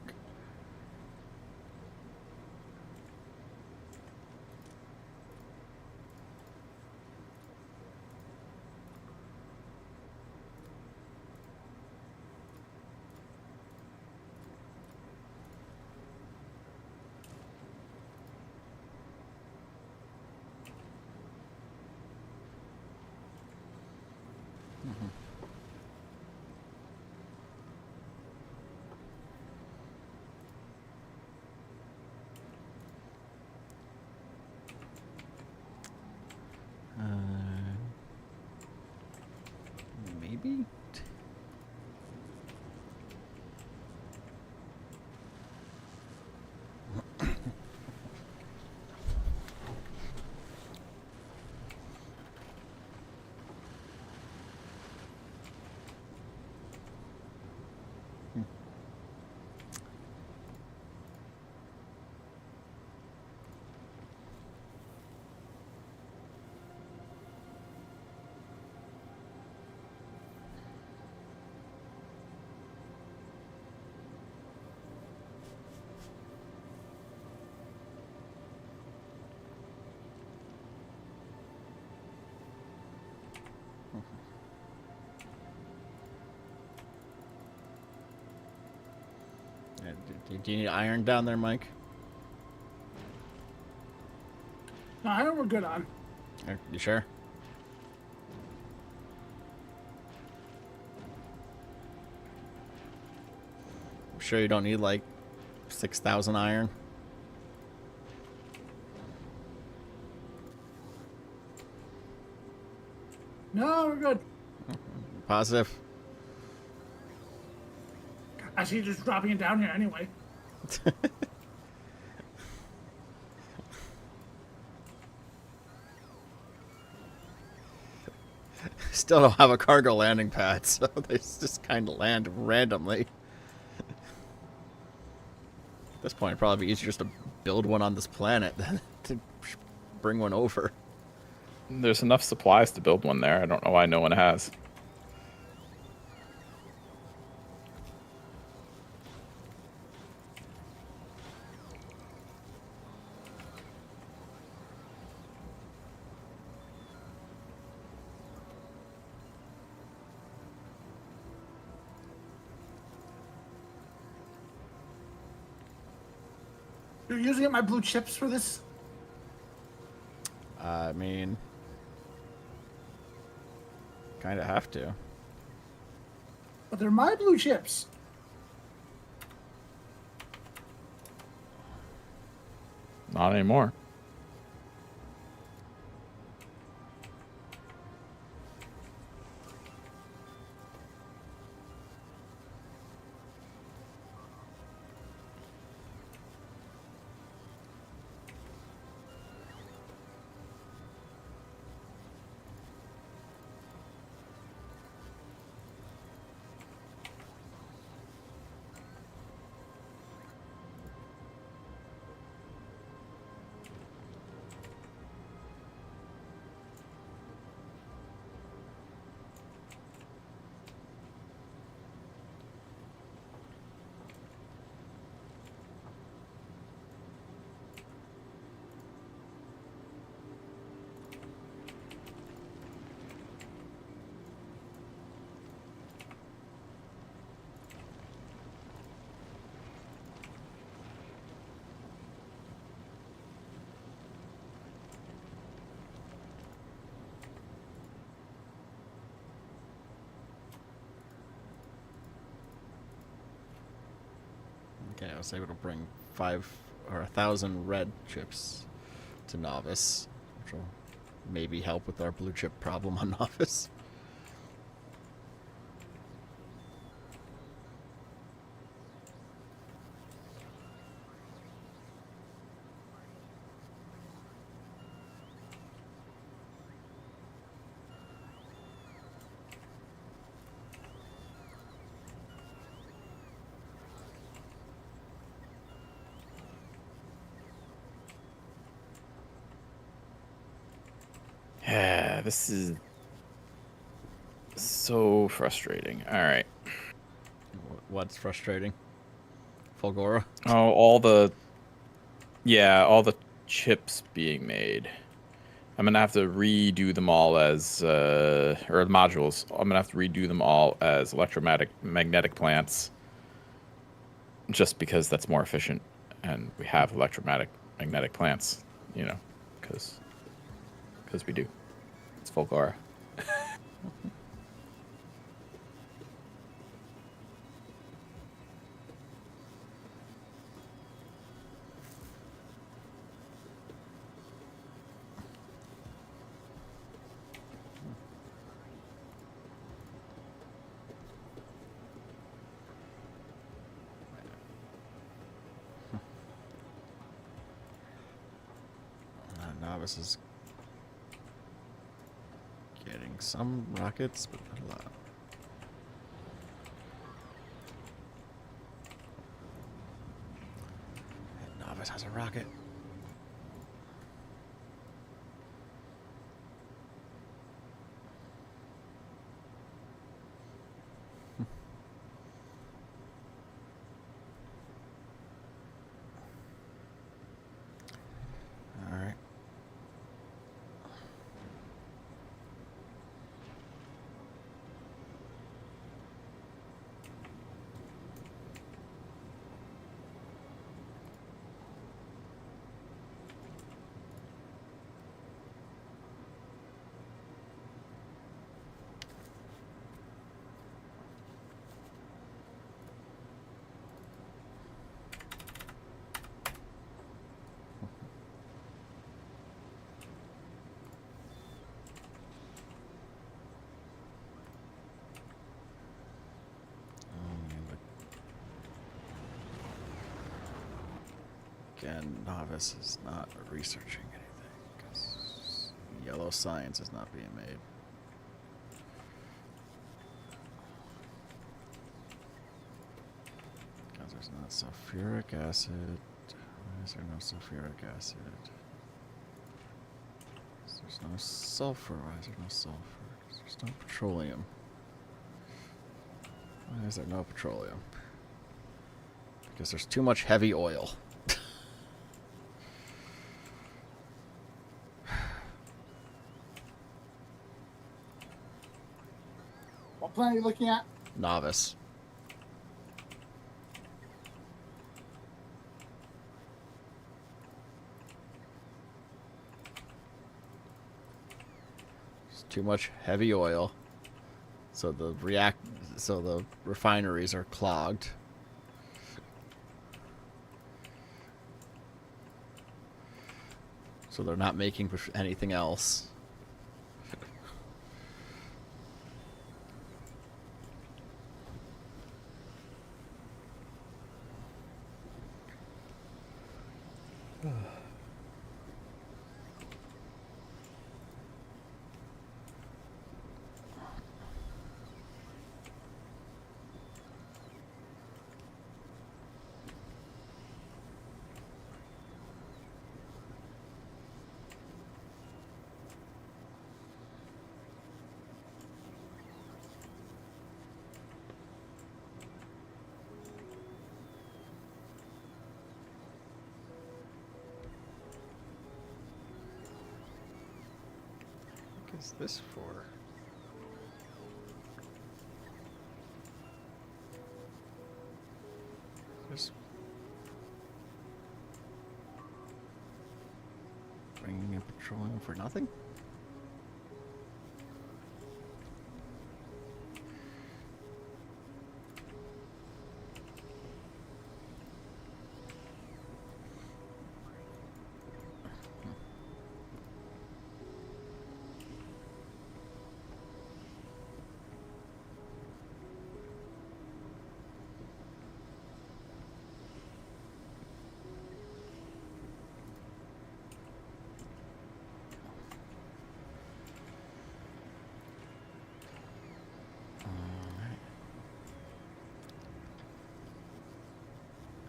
Maybe. Do you need iron down there, Mike? No, I know we're good on. You sure? Sure you don't need like 6,000 iron? No, we're good. Positive? I see you just dropping it down here anyway. Still don't have a cargo landing pad, so they just kind of land randomly. At this point, it'd probably be easier just to build one on this planet than to bring one over. There's enough supplies to build one there. I don't know why no one has. You're using up my blue chips for this? I mean, kind of have to. But they're my blue chips. Not anymore. Okay, I was able to bring 1,000 red chips to Novice, which will maybe help with our blue chip problem on Novice. Yeah, this is so frustrating. All right. What's frustrating? Fulgora? Oh, all the chips being made. I'm gonna have to redo them all as or modules. I'm gonna have to redo them all as magnetic plants, just because that's more efficient, and we have magnetic plants, you know, because we do. It's Fulgora. Novice is getting some rockets, but not a lot. And Novice has a rocket. All right. Again, Novice is not researching anything because yellow science is not being made. Because there's not sulfuric acid. Why is there no sulfuric acid? There's no sulfur. Why is there no sulfur? There's no petroleum. Why is there no petroleum? Because there's too much heavy oil. What planet are you looking at? Novice. There's too much heavy oil. So the refineries are clogged. So they're not making anything else. What is this for? Just bringing in petroleum for nothing?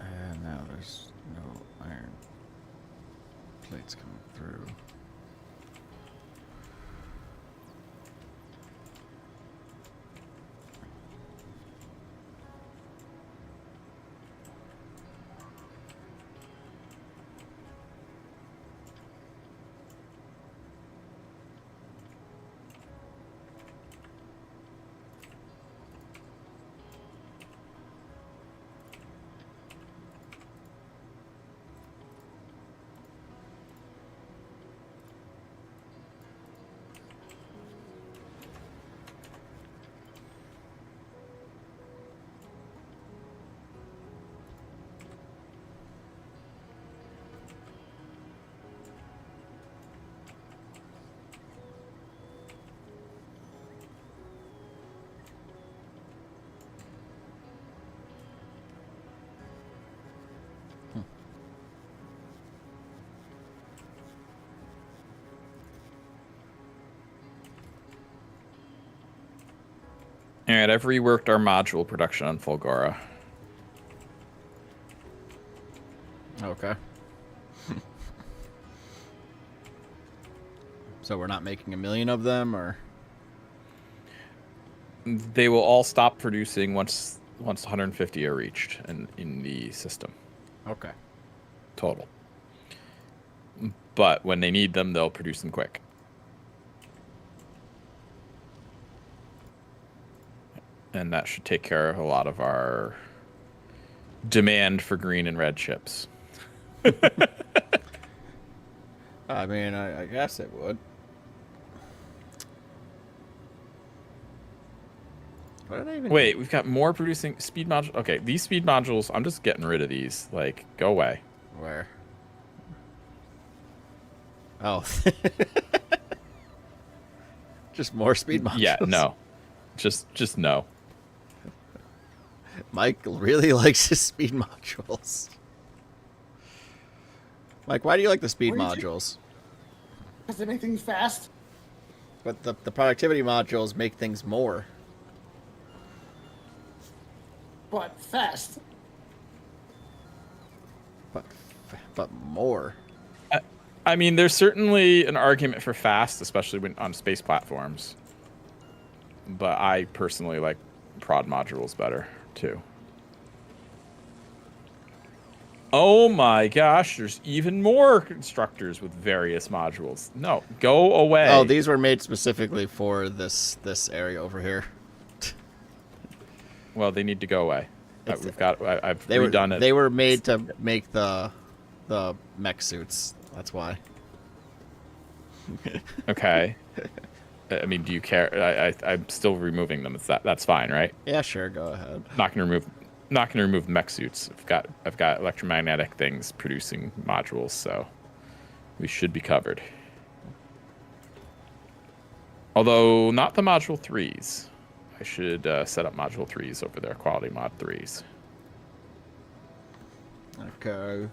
And now there's no iron plates coming through. All right, I've reworked our module production on Fulgora. Okay. So we're not making 1 million of them, or? They will all stop producing once 150 are reached in the system. Okay. Total. But when they need them, they'll produce them quick. And that should take care of a lot of our demand for green and red chips. I mean, I guess it would. What did I even... Wait, we've got more producing speed modules. Okay, these speed modules, I'm just getting rid of these. Like, go away. Where? Oh. Just more speed modules? Yeah, no. Just no. Mike really likes his speed modules. Mike, why do you like the speed modules? Because they make things fast. But the productivity modules make things more. But fast. But more. I mean, there's certainly an argument for fast, especially when on space platforms. But I personally like prod modules better, too. Oh my gosh, there's even more constructors with various modules. No, go away. Oh, these were made specifically for this area over here. Well, they need to go away. I've redone it. They were made to make the mech suits. That's why. Okay. I mean, do you care? I'm still removing them. That's fine, right? Yeah, sure. Go ahead. Not gonna remove mech suits. I've got electromagnetic things producing modules, so we should be covered. Although not the module 3s. I should set up module 3s over there. Quality mod 3s. Okay.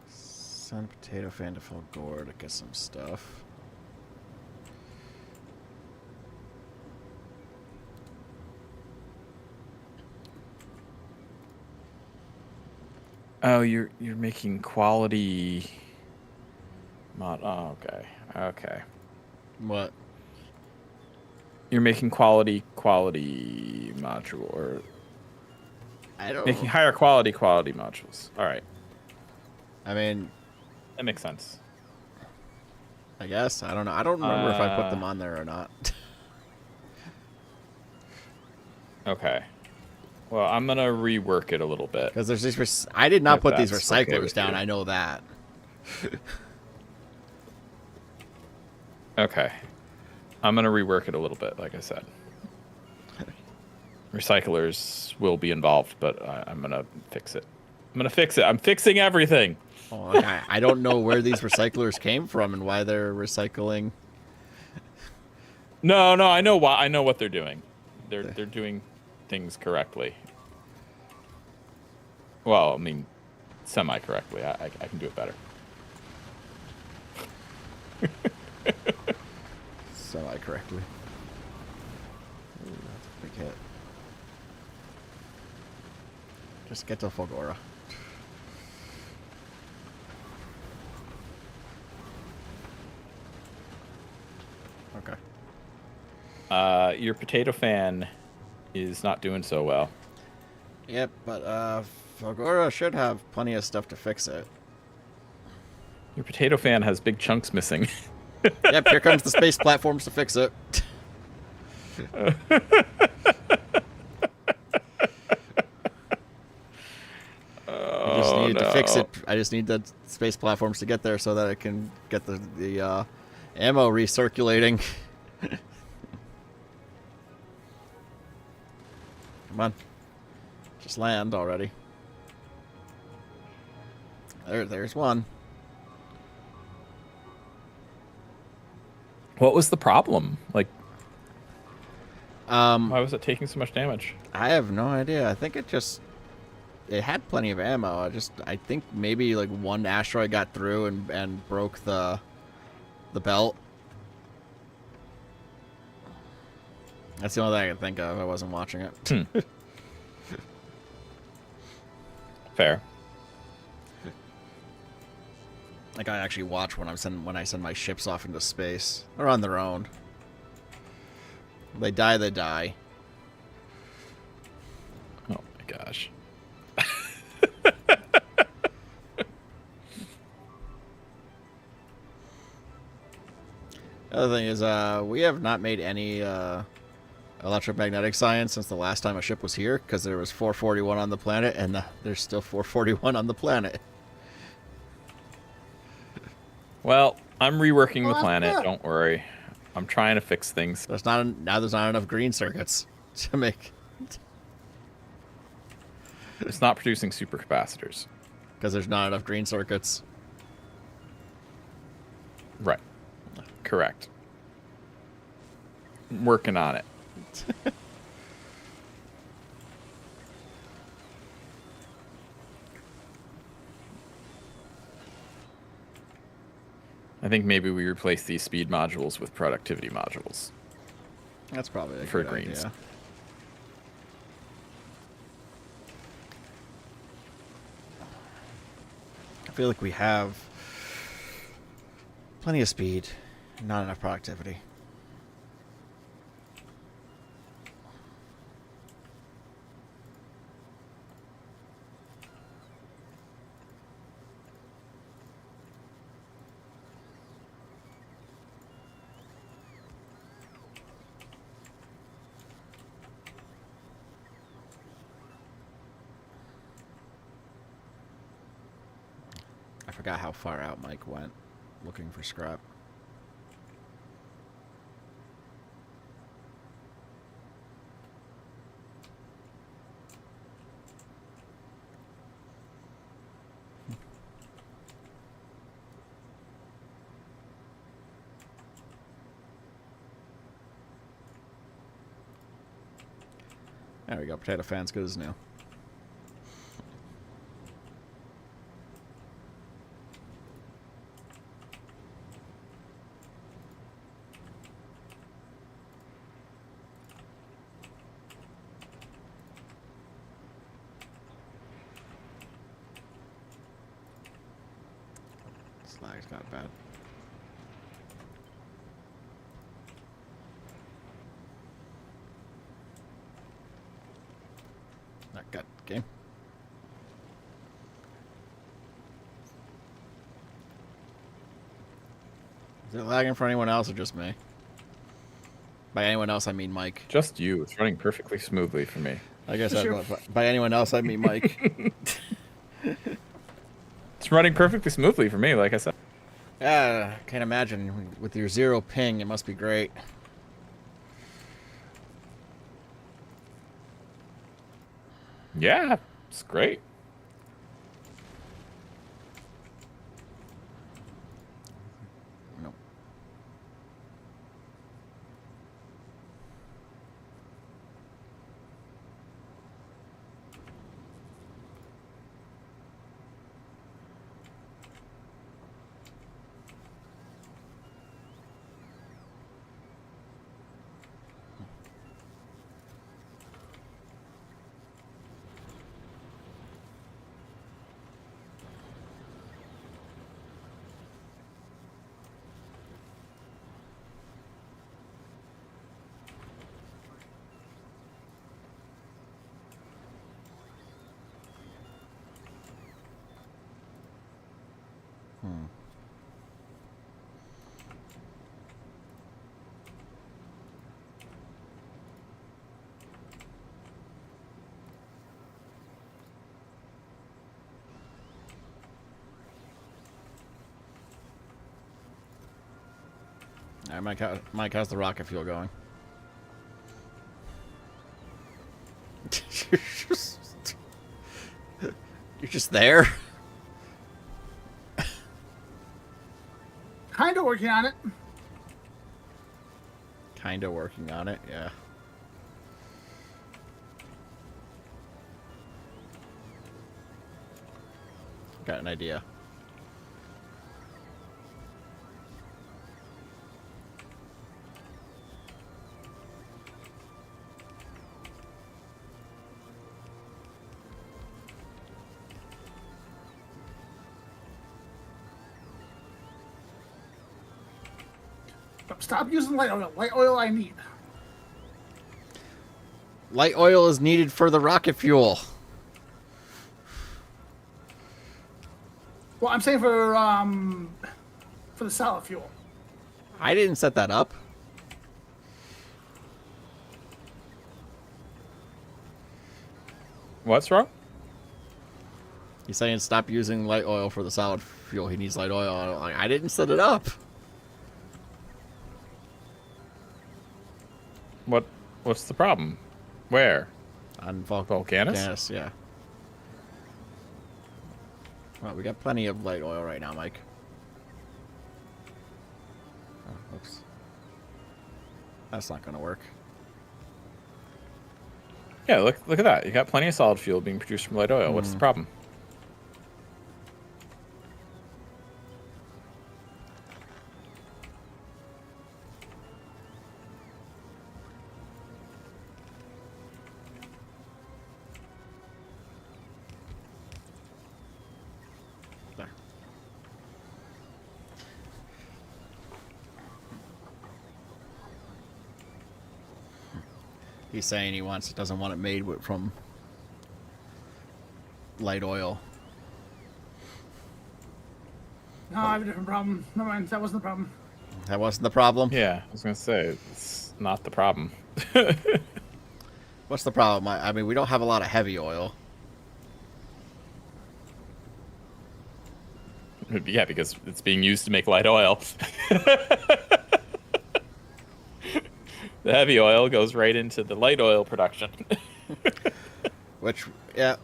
Send potato fan to Fulgora to get some stuff. Oh, you're making quality mod. Oh, okay. What? You're making quality module, or I don't. making higher quality modules. All right, I mean, that makes sense. I guess I don't know. I don't remember if I put them on there or not. Okay. Well, I'm gonna rework it a little bit. Because there's these. I did not If put these that's okay recyclers with down. you. I know that. Okay. I'm gonna rework it a little bit, like I said. Recyclers will be involved, but I'm gonna fix it. I'm fixing everything. Oh, I don't know where these recyclers came from and why they're recycling. No, I know why. I know what they're doing. They're doing things correctly. Well, I mean, semi-correctly. I can do it better. Semi-correctly. Ooh, that's a big hit. Just get to Fulgora. Okay. Your potato fan is not doing so well. Yep, but Fulgora should have plenty of stuff to fix it. Your potato fan has big chunks missing. Yep, here comes the space platforms to fix it. I just needed to fix it. I just need the space platforms to get there so that I can get the ammo recirculating. Come on. Just land already. There's one. What was the problem? Like, why was it taking so much damage? I have no idea. I think it had plenty of ammo. I think maybe like one asteroid got through and broke the belt, That's the only thing I could think of. I wasn't watching it. Fair. Like I actually watch when I send my ships off into space. They're on their own. They die, they die. Oh my gosh. The other thing is, we have not made any electromagnetic science since the last time a ship was here, because there was 441 on the planet, and there's still 441 on the planet. Well, I'm reworking the Well, planet. yeah. Don't worry. I'm trying to fix things. There's there's not enough green circuits to make, It's not producing supercapacitors. because there's not enough green circuits. Right. Correct. I'm working on it. I think maybe we replace these speed modules with productivity modules. That's probably a For good greens. idea. I feel like we have plenty of speed, not enough productivity. I forgot how far out Mike went looking for scrap. There we go. Potato fan's good as new. This lag's got bad. That got game. Is it lagging for anyone else or just me? By anyone else, I mean Mike. Just you. It's running perfectly smoothly for me. I guess Sure. by anyone else, I mean Mike. It's running perfectly smoothly for me, like I said. Yeah, can't imagine. With your 0 ping, it must be great. Yeah, it's great. No. Hmm. All right, Mike, how's the rocket fuel going? You're just there? Kind of working on it. Kinda working on it, yeah. Got an idea. Stop using light oil. Light oil I need. Light oil is needed for the rocket fuel. Well, I'm saying for the solid fuel. I didn't set that up. What's wrong? He's saying stop using light oil for the solid fuel. He needs light oil. Like, I didn't set it up. What's the problem? Where? On Volcanus? Volcanus, yeah. Well, we got plenty of light oil right now, Mike. Oh, oops. That's not going to work. Yeah, look at that. You got plenty of solid fuel being produced from light oil. What's the problem? There. He's saying he doesn't want it made from light oil. No, I have a different problem. No mind, that wasn't the problem. That wasn't the problem? Yeah, I was gonna say it's not the problem. What's the problem? I mean, we don't have a lot of heavy oil. Yeah, because it's being used to make light oil. The heavy oil goes right into the light oil production. Which, yeah.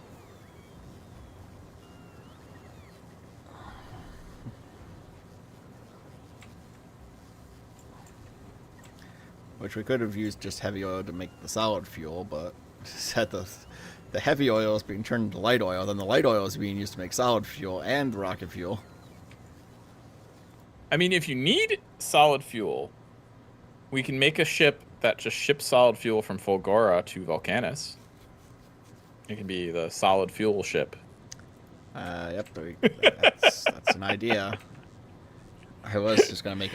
Which we could have used just heavy oil to make the solid fuel, but said the heavy oil is being turned into light oil, then the light oil is being used to make solid fuel and rocket fuel. I mean, if you need solid fuel, we can make a ship that just ships solid fuel from Fulgora to Volcanus. It can be the solid fuel ship. Yep, that's an idea. I was just gonna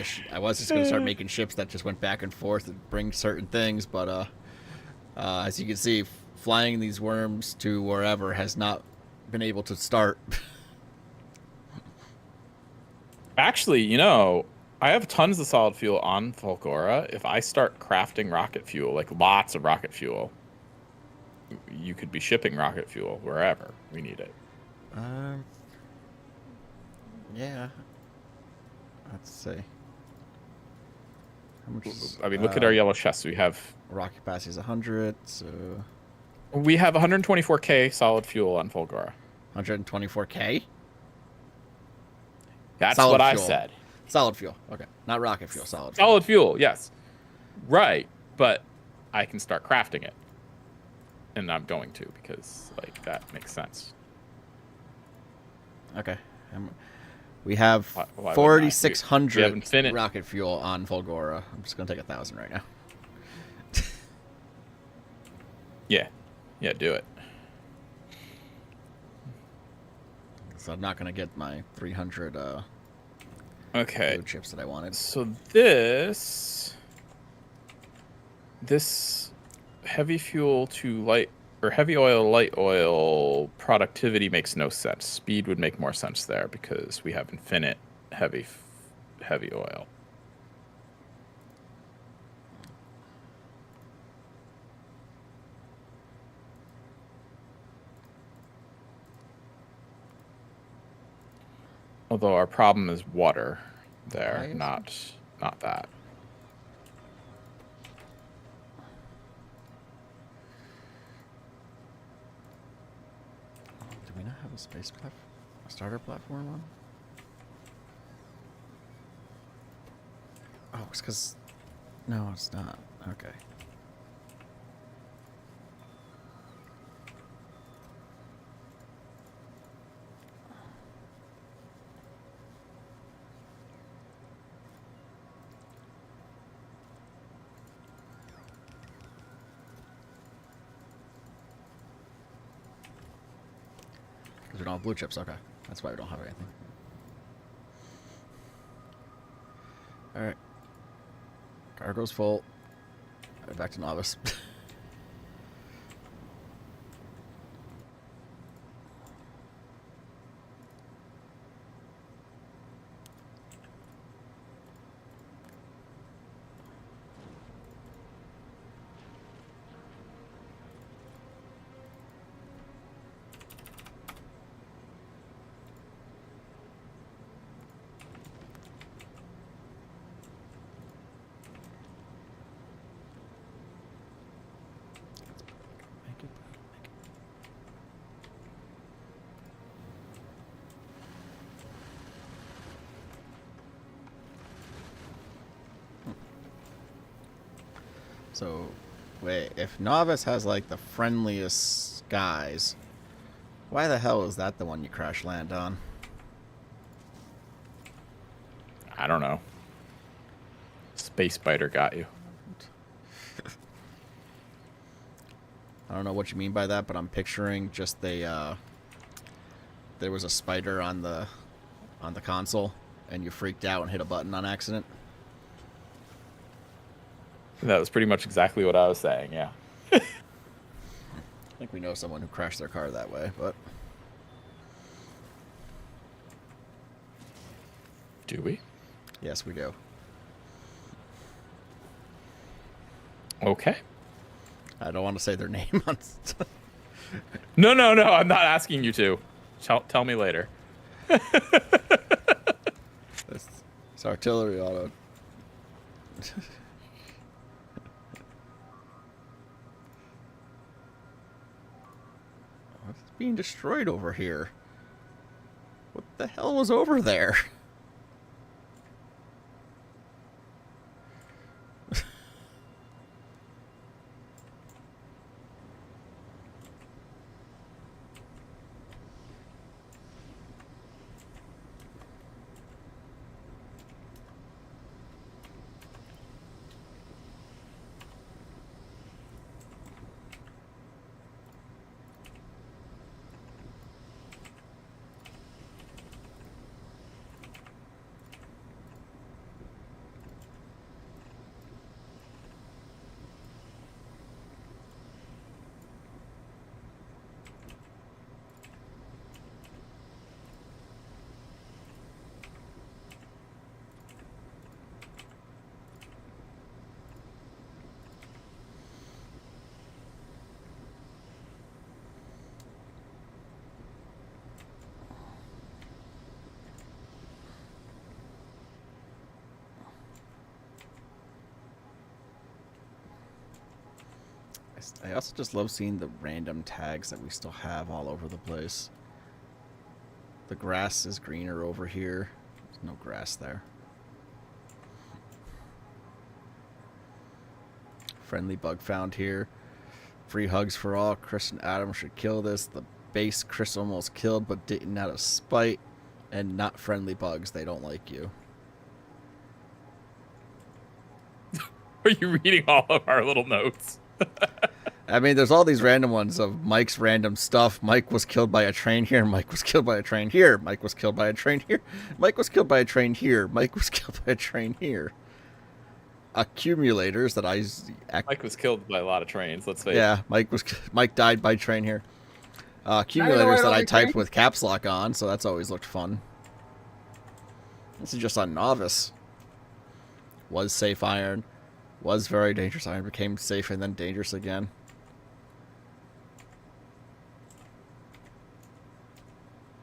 start making ships that just went back and forth and bring certain things, but as you can see, flying these worms to wherever has not been able to start. Actually, I have tons of solid fuel on Fulgora. If I start crafting rocket fuel, like lots of rocket fuel, you could be shipping rocket fuel wherever we need it. Yeah. Let's see. How much I mean, look at our yellow chests. We have rocket capacity is 100, so we have 124k solid fuel on Fulgora. 124k. That's Solid what I fuel. said. Solid fuel. Okay, not rocket fuel. Solid fuel. Solid fuel, yes. Right, but I can start crafting it. And I'm going to, because that makes sense. Okay. We have Why wouldn't I? 4,600 We have infinite. rocket fuel on Fulgora. I'm just gonna take 1,000 right now. Yeah, do it. So I'm not gonna get my 300 Okay. blue chips that I wanted. So this heavy fuel to light, or heavy oil, light oil productivity makes no sense. Speed would make more sense there because we have infinite heavy oil. Although our problem is water there, Why is not that. Do we not have a starter platform on? Oh, it's because... No, it's not. Okay. Because we don't have blue chips. Okay. That's why we don't have anything. Alright. Cargo's full. Right, back to novice. So, wait, if Novice has, like, the friendliest guys, why the hell is that the one you crash land on? I don't know. Space Spider got you. I don't know what you mean by that, but I'm picturing just there was a spider on the console, and you freaked out and hit a button on accident. That was pretty much exactly what I was saying, yeah. I think we know someone who crashed their car that way, but... Do we? Yes, we do. Okay. I don't want to say their name on... No, I'm not asking you to. Tell me later. It's artillery auto. What's being destroyed over here? What the hell was over there? I also just love seeing the random tags that we still have all over the place. The grass is greener over here. There's no grass there. Friendly bug found here. Free hugs for all. Chris and Adam should kill this. The base Chris almost killed but didn't out of spite. And not friendly bugs. They don't like you. Are you reading all of our little notes? I mean, there's all these random ones of Mike's random stuff. Mike was killed by a train here. Mike was killed by a train here. Mike was killed by a train here. Mike was killed by a train here. Mike was killed by a train here. Accumulators that Mike was killed by a lot of trains, let's face it. Yeah, Mike died by train here. Accumulators that I typed with caps lock on, so that's always looked fun. This is just on novice. Was safe iron. Was very dangerous iron. Became safe and then dangerous again.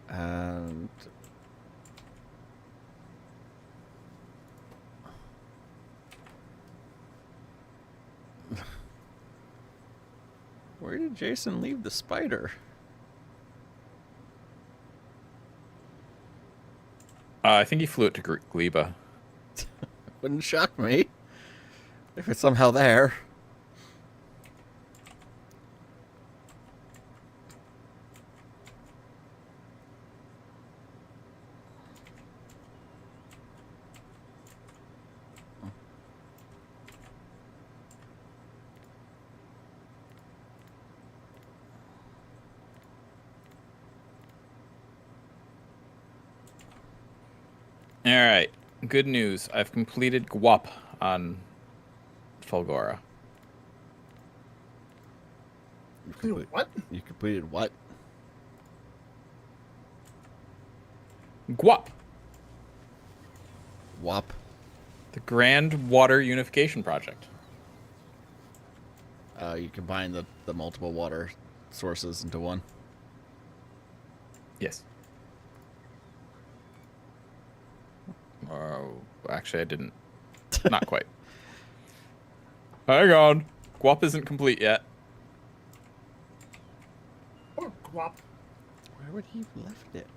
And... where did Jason leave the spider? I think he flew it to Gleba. Wouldn't shock me if it's somehow there. All right. Good news. I've completed GWAP on Fulgora. What? You completed what? GWAP. WAP. The Grand Water Unification Project. You combine the multiple water sources into one. Yes. Oh, actually, I didn't. Not quite. Hang on. GWAP isn't complete yet. Or guap. Where would he have left it?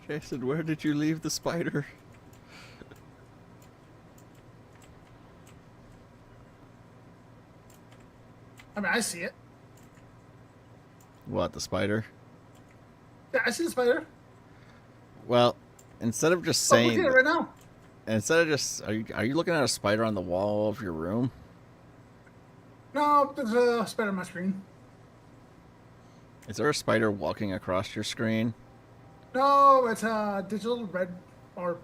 Jason, where did you leave the spider? I mean, I see it. What, the spider? Yeah, I see the spider. Well, instead of just Oh, saying, look at it right now. instead of just, are you looking at a spider on the wall of your room? No, there's a spider on my screen. Is there a spider walking across your screen? No, it's a digital red or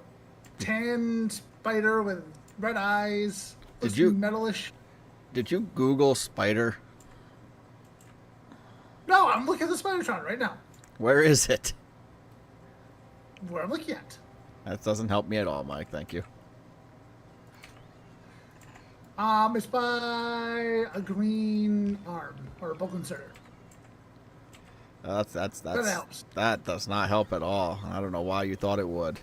tan spider with red eyes. Did Looks you- metalish? Did you Google spider? No, I'm looking at the Spidertron right now. Where is it? Where I'm looking at. That doesn't help me at all, Mike. Thank you. It's by a green arm or a book inserter. That helps. That does not help at all. I don't know why you thought it would.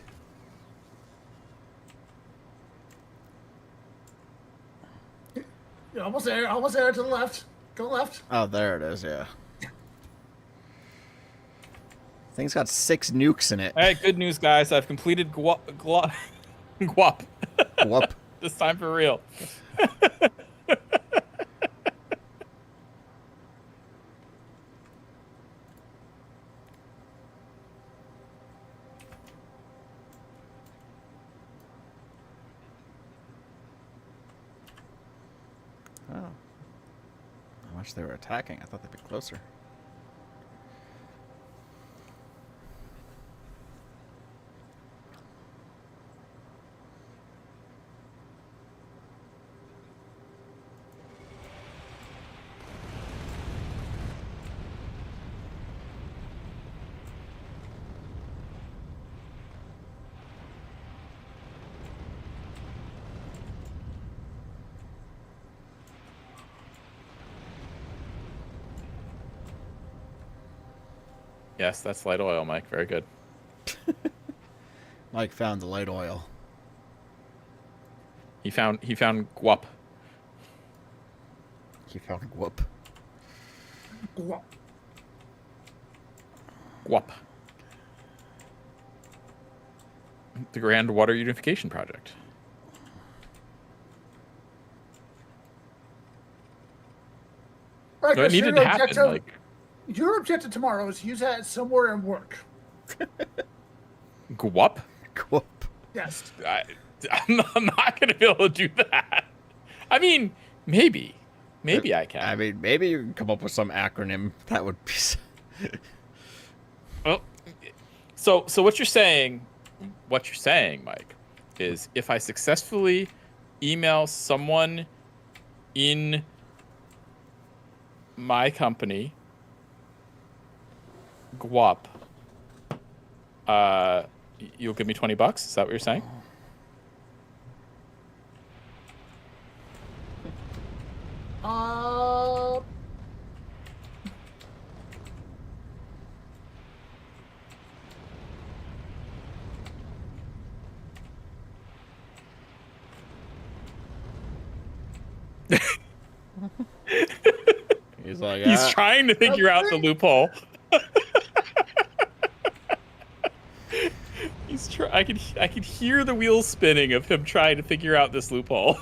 You're almost there to the left. Go left. Oh, there it is. Yeah. Thing's got 6 nukes in it. All right, good news, guys. I've completed GWAP. Whoop. This time for real. Oh. How much they were attacking. I thought they'd be closer. Yes, that's light oil, Mike. Very good. Mike found the light oil. He found GWAP. He found whoop. Guap. GWAP. The Grand Water Unification Project. Right, No, it Chris, needed your to happen. objective- Like, Your objective tomorrow is to use that somewhere and work. GWAP? Whoop. Yes. I'm not going to be able to do that. I mean, maybe. Maybe I can. I mean, maybe you can come up with some acronym that would be. Well, so what you're saying, Mike, is if I successfully email someone in my company GWAP, you'll give me $20? Is that what you're saying? He's like, He's "Ah." trying to figure out the loophole. I could hear the wheels spinning of him trying to figure out this loophole.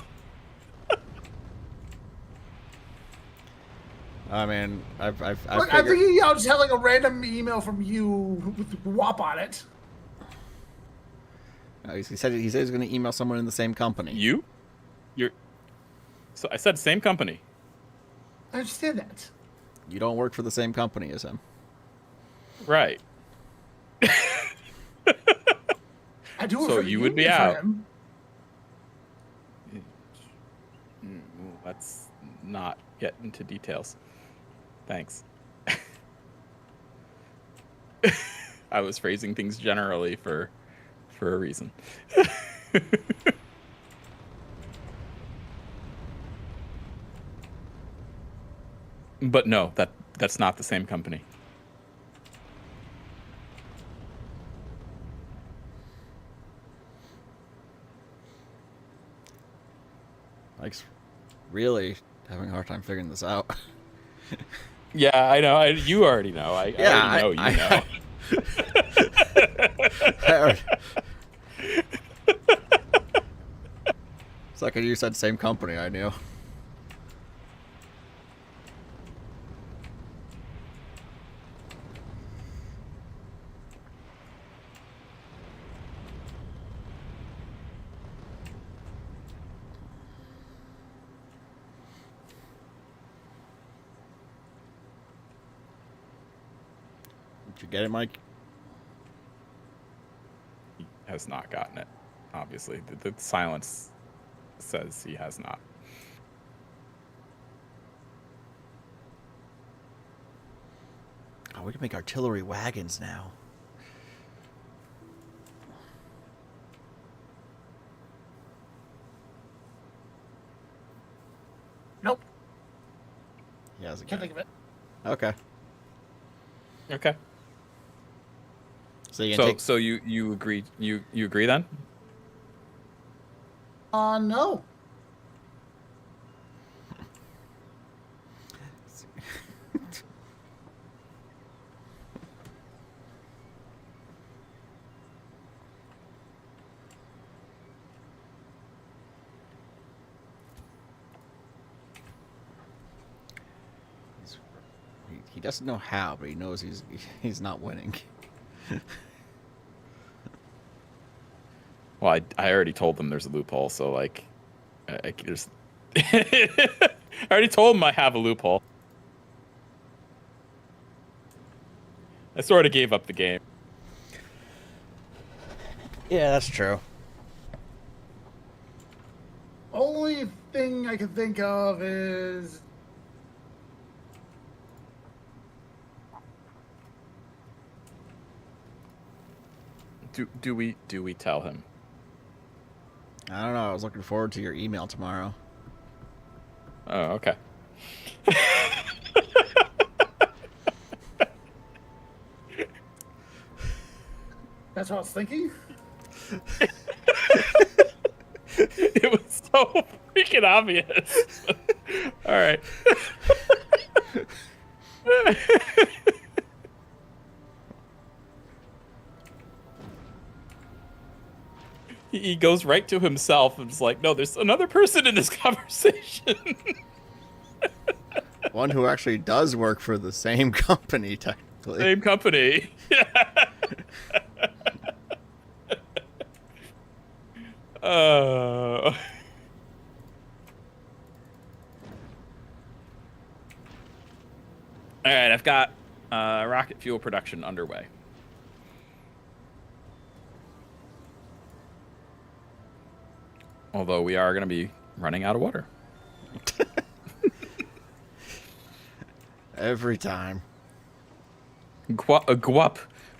I mean, I've I figured. think I'll just have like a random email from you with WAP on it. He said he's going to email someone in the same company. You're. So I said same company. I understand that. You don't work for the same company as him. Right. I I do it So for the you would be union for out. him. Let's not get into details. Thanks. I was phrasing things generally for a reason. But no, that's not the same company. Mike's really having a hard time figuring this out. Yeah, I know. You already know. I already know. You know. It's like you said same company, I knew. Did you get it, Mike? He has not gotten it. Obviously, the silence says he has not. Oh, we can make artillery wagons now. Nope. He hasn't Can't got think of it. Okay. Okay. So you can take... So you agree? You agree then? No. He doesn't know how, but he knows he's not winning. Well, I already told them there's a loophole, so like, there's. I already told them I have a loophole. I sort of gave up the game. Yeah, that's true. Only thing I can think of is Do we tell him? I don't know. I was looking forward to your email tomorrow. Oh, okay. that's what I was thinking. It was so freaking obvious. All right. He goes right to himself and is like, no, there's another person in this conversation. One who actually does work for the same company, technically. Same company. All right, I've got rocket fuel production underway. Although we are going to be running out of water. Every time. Guap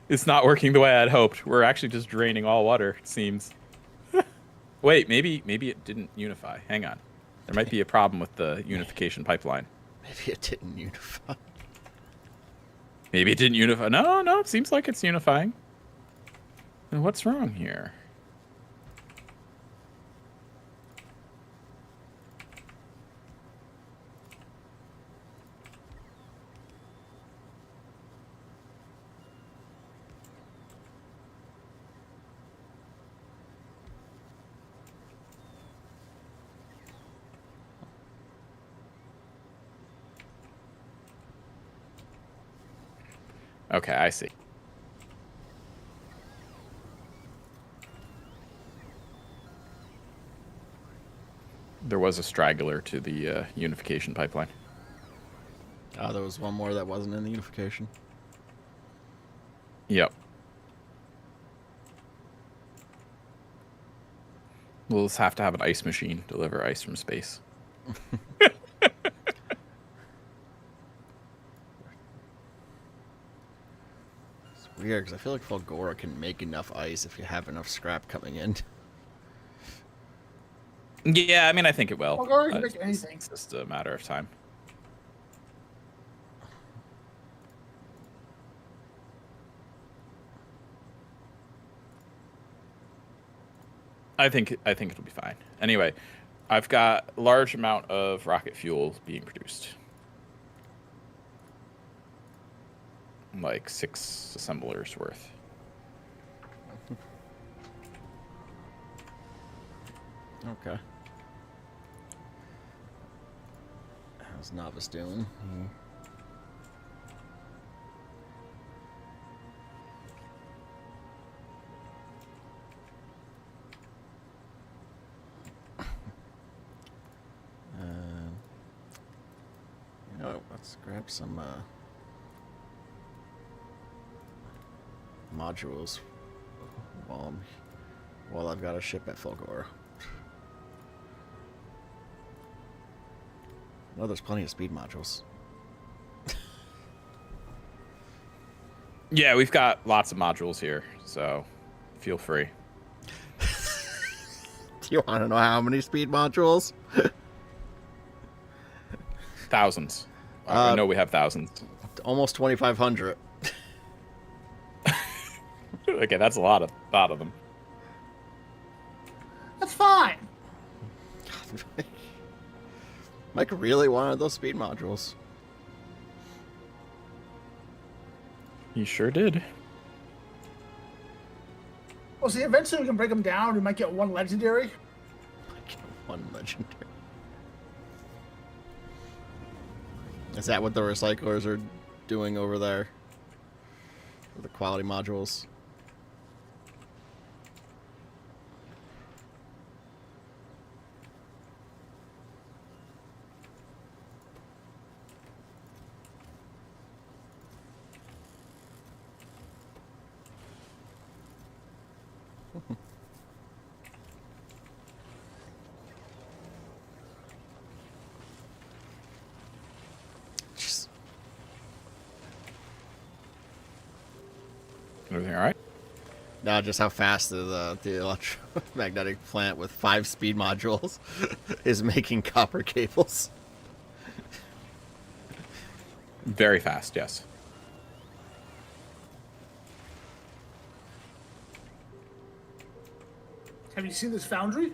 is not working the way I'd hoped. We're actually just draining all water, it seems. Wait, maybe it didn't unify. Hang on. There might be a problem with the unification pipeline. Maybe it didn't unify. Maybe it didn't unify. No, it seems like it's unifying. And what's wrong here? Okay, I see. There was a straggler to the unification pipeline. Oh, there was one more that wasn't in the unification. Yep. We'll just have to have an ice machine deliver ice from space. It's weird, because I feel like Fulgora can make enough ice if you have enough scrap coming in. Yeah, I mean, I think it will. Fulgora can make anything. It's just a matter of time. I think it'll be fine. Anyway, I've got a large amount of rocket fuel being produced. Like 6 assemblers worth. Okay. How's Novice doing? You know, let's grab some modules while I've got a ship at Fulgora. No, there's plenty of speed modules. Yeah, we've got lots of modules here, so feel free. Do you want to know how many speed modules? Thousands. I know we have thousands. Almost 2,500. Okay, that's a lot of them. That's fine. Mike really wanted those speed modules. He sure did. Well, see, eventually we can break them down. We might get one legendary. I get one legendary. Is that what the recyclers are doing over there? With the quality modules? Jeez. Everything all right? Now, just how fast the electromagnetic plant with 5 speed modules is making copper cables. Very fast, yes. Have you seen this foundry?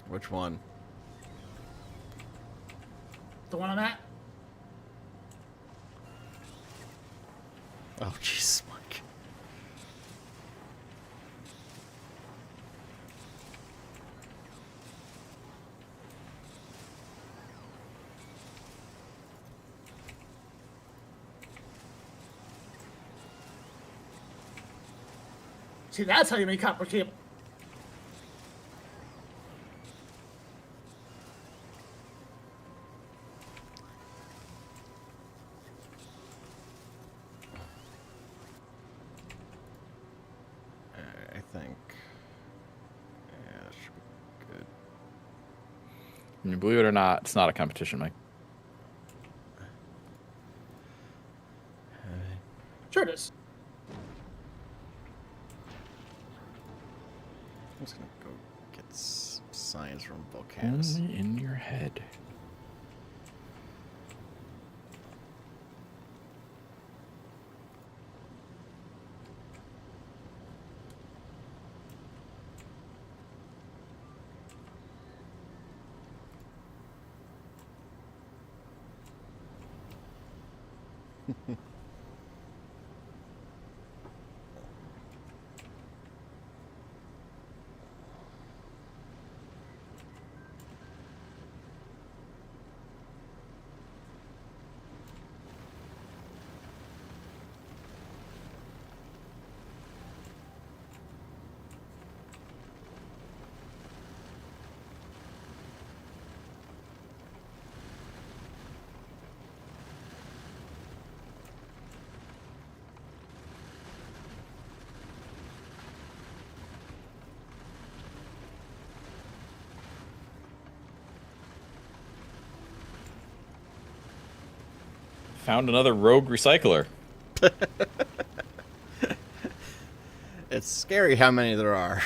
Which one? The one I'm at? Oh, jeez, Mike. See, that's how you make copper cable. I think. Yeah, that should be good. I mean, believe it or not, it's not a competition, Mike. Sure it is. I'm just gonna go get some science from volcanoes. Only in your head. Found another rogue recycler. It's scary how many there are.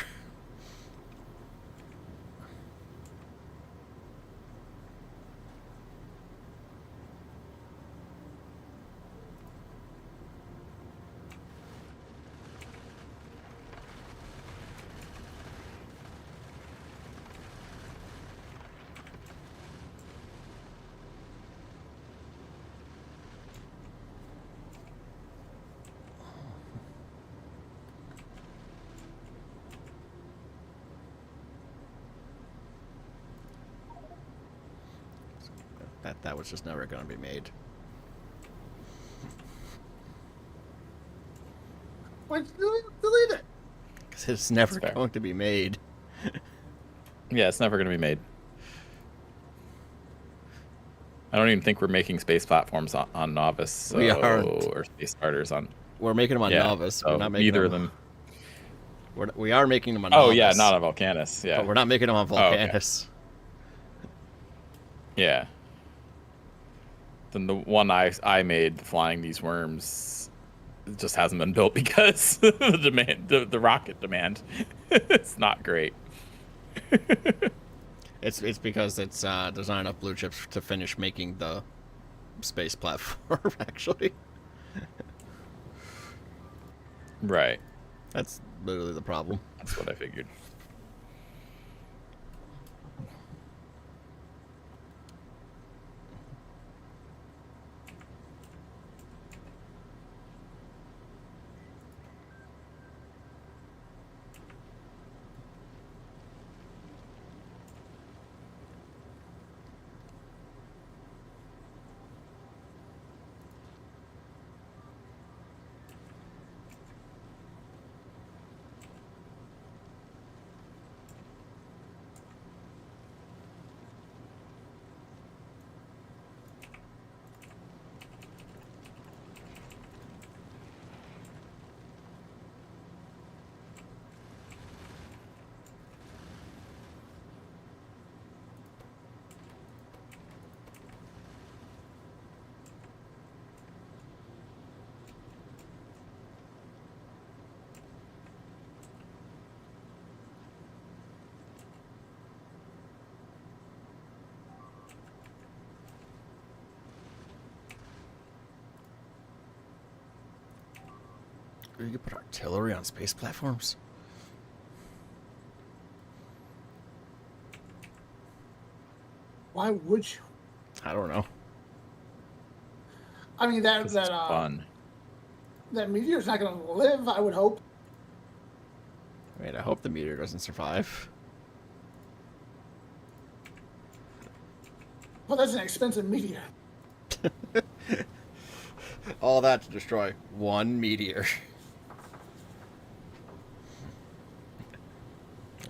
That was just never going to be made. Why'd you delete it? Because it's never That's fair. going to be made. Yeah, it's never going to be made. I don't even think we're making space platforms on Novice. So, We aren't. Or space starters on. We're making them on Yeah, Novice. so We're not making neither them. of them. We are making them on Oh Novice. yeah, not on Volcanus. Yeah. But we're not making them on okay. Volcanus. Yeah. Then the one I made, flying these worms, just hasn't been built because the demand, the rocket demand, it's not great. It's because it's there's not enough blue chips to finish making the space platform. Actually, Right. that's literally the problem. That's what I figured. You could put artillery on space platforms. Why would you? I don't know. I mean, that 'Cause it's that fun. that meteor's not going to live. I would hope. Wait, I hope the meteor doesn't survive. Well, that's an expensive meteor. All that to destroy one meteor.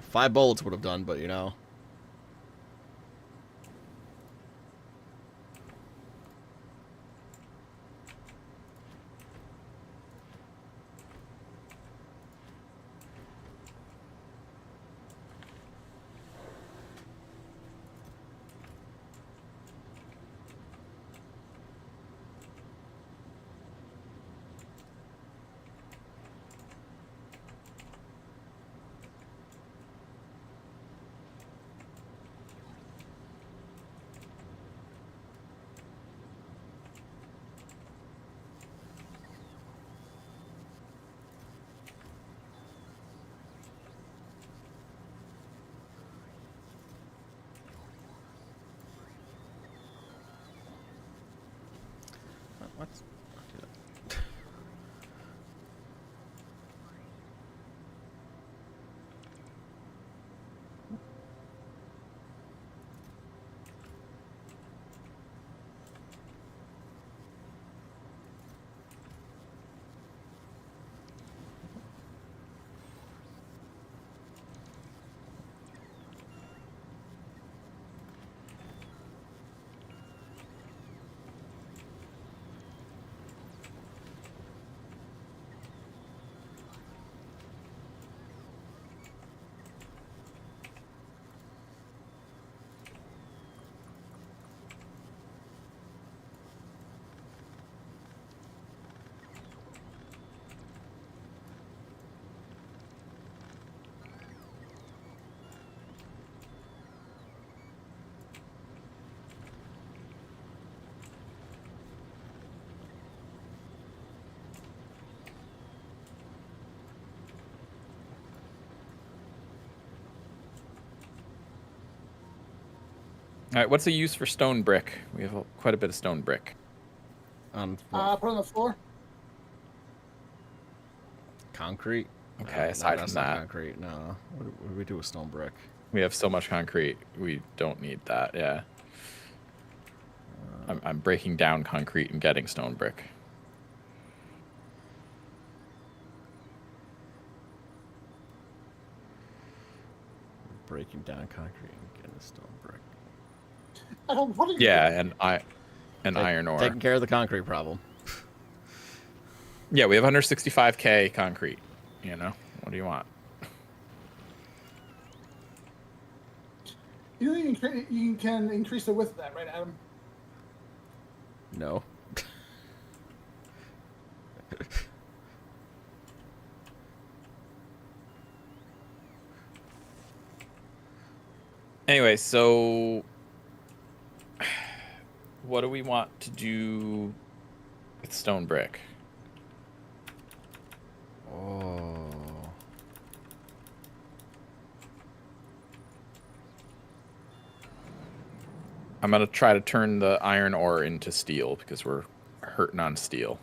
5 bullets would have done, but you know. All right, what's the use for stone brick? We have quite a bit of stone brick. Put on the floor. Concrete? Okay, No, aside that's from not that, concrete. No. What do we do with stone brick? we have so much concrete. We don't need that. Yeah. I'm breaking down concrete and getting stone brick. Breaking down concrete and getting stone brick. What are you Yeah, doing? and iron ore. Taking care of the concrete problem. Yeah, we have 165K concrete. You know, what do you want? You can increase the width of that, right, Adam? No. Anyway, so what do we want to do with stone brick? Oh. I'm going to try to turn the iron ore into steel because we're hurting on steel.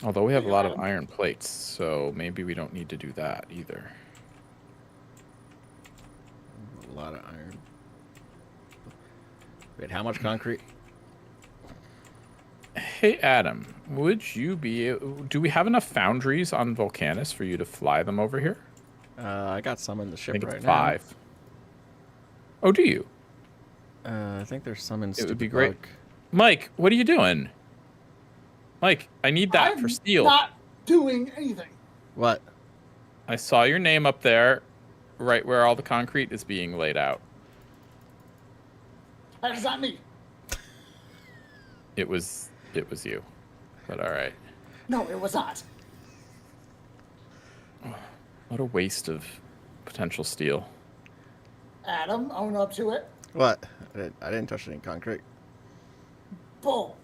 Although we have a lot of iron plates, so maybe we don't need to do that either. A lot of iron. Wait, how much concrete? Hey, Adam, would you be... Do we have enough foundries on Volcanus for you to fly them over here? I got some in the I ship think right it's now. 5. Oh, do you? I think there's some in It would be Stupid great. Bug. Mike, what are you doing? Mike, I need that I'm for steel. not doing anything. What? I saw your name up there, right where all the concrete is being laid out. That is not me. It was you, but all right. No, it was not. What a waste of potential steel. Adam, own up to it. What? I didn't touch any concrete. Bull.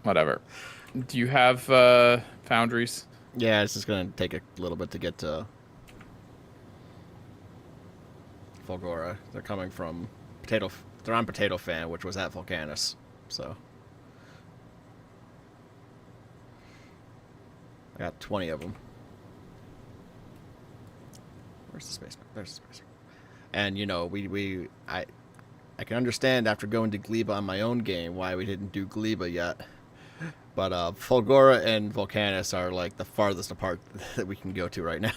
Whatever. Do you have foundries? Yeah, it's just gonna take a little bit to get to Fulgora. They're coming from They're on Potato Fan, which was at Volcanus. So I got 20 of them. Where's the spaceman? There's the spaceman. And you know, I can understand after going to Gleba on my own game why we didn't do Gleba yet. But Fulgora and Volcanus are like the farthest apart that we can go to right now.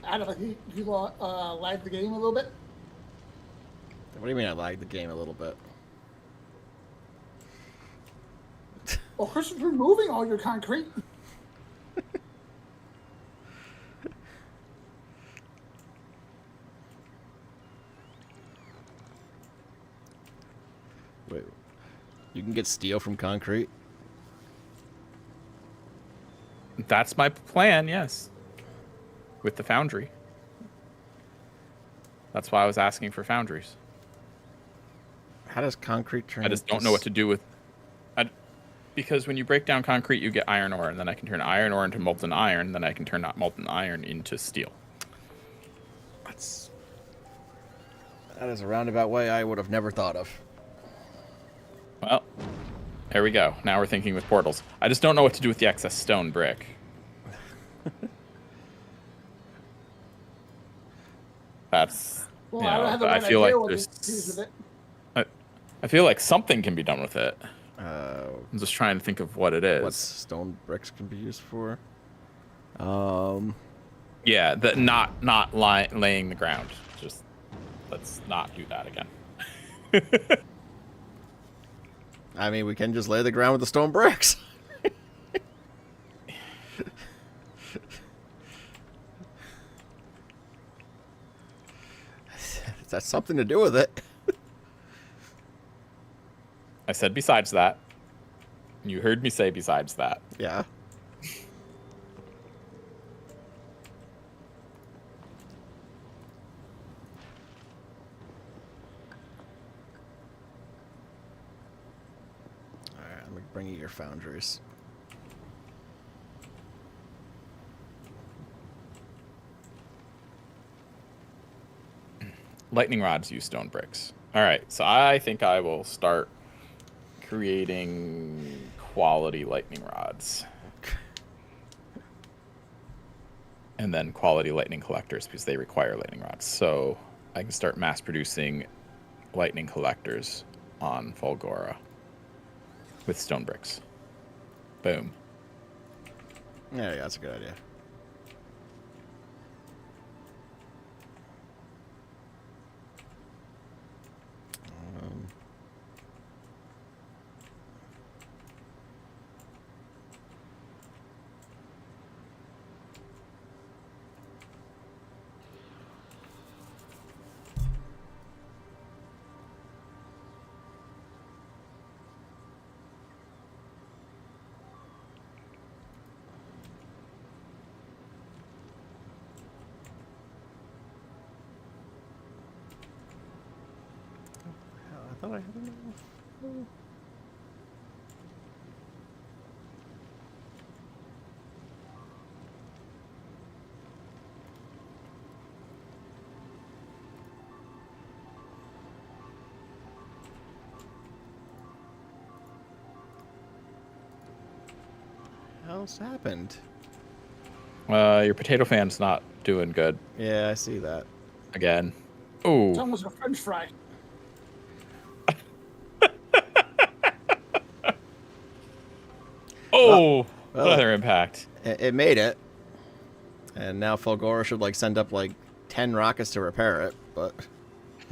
Adam, you lagged the game a little bit? What do you mean I lagged the game a little bit? Well, Chris is removing all your concrete. Wait, you can get steel from concrete? That's my plan, yes. With the foundry. That's why I was asking for foundries. How does concrete turn? I just don't know what to do with... because when you break down concrete, you get iron ore, and then I can turn iron ore into molten iron, then I can turn that molten iron into steel. That is a roundabout way I would have never thought of. Well, there we go. Now we're thinking with portals. I just don't know what to do with the excess stone brick. That's... Well, you I don't know, have the I right feel idea like what there's... to do with it. I feel like something can be done with it. Uh, I'm just trying to think of what it is. what stone bricks can be used for? Yeah, not laying the ground. Just let's not do that again. I mean, we can just lay the ground with the stone bricks. That's something to do with it. I said besides that. You heard me say besides that. Yeah. Alright, I'm gonna bring you your foundries. Lightning rods use stone bricks. All right, so I think I will start creating quality lightning rods. And then quality lightning collectors because they require lightning rods. So I can start mass producing lightning collectors on Fulgora with stone bricks. Boom. Yeah, that's a good idea. I thought I had enough. What else happened? Your potato fan's not doing good Yeah, I see that. again. It's Ooh. almost a French fry. Oh, well, another impact. It made it. And now Fulgora should like send up like 10 rockets to repair it, but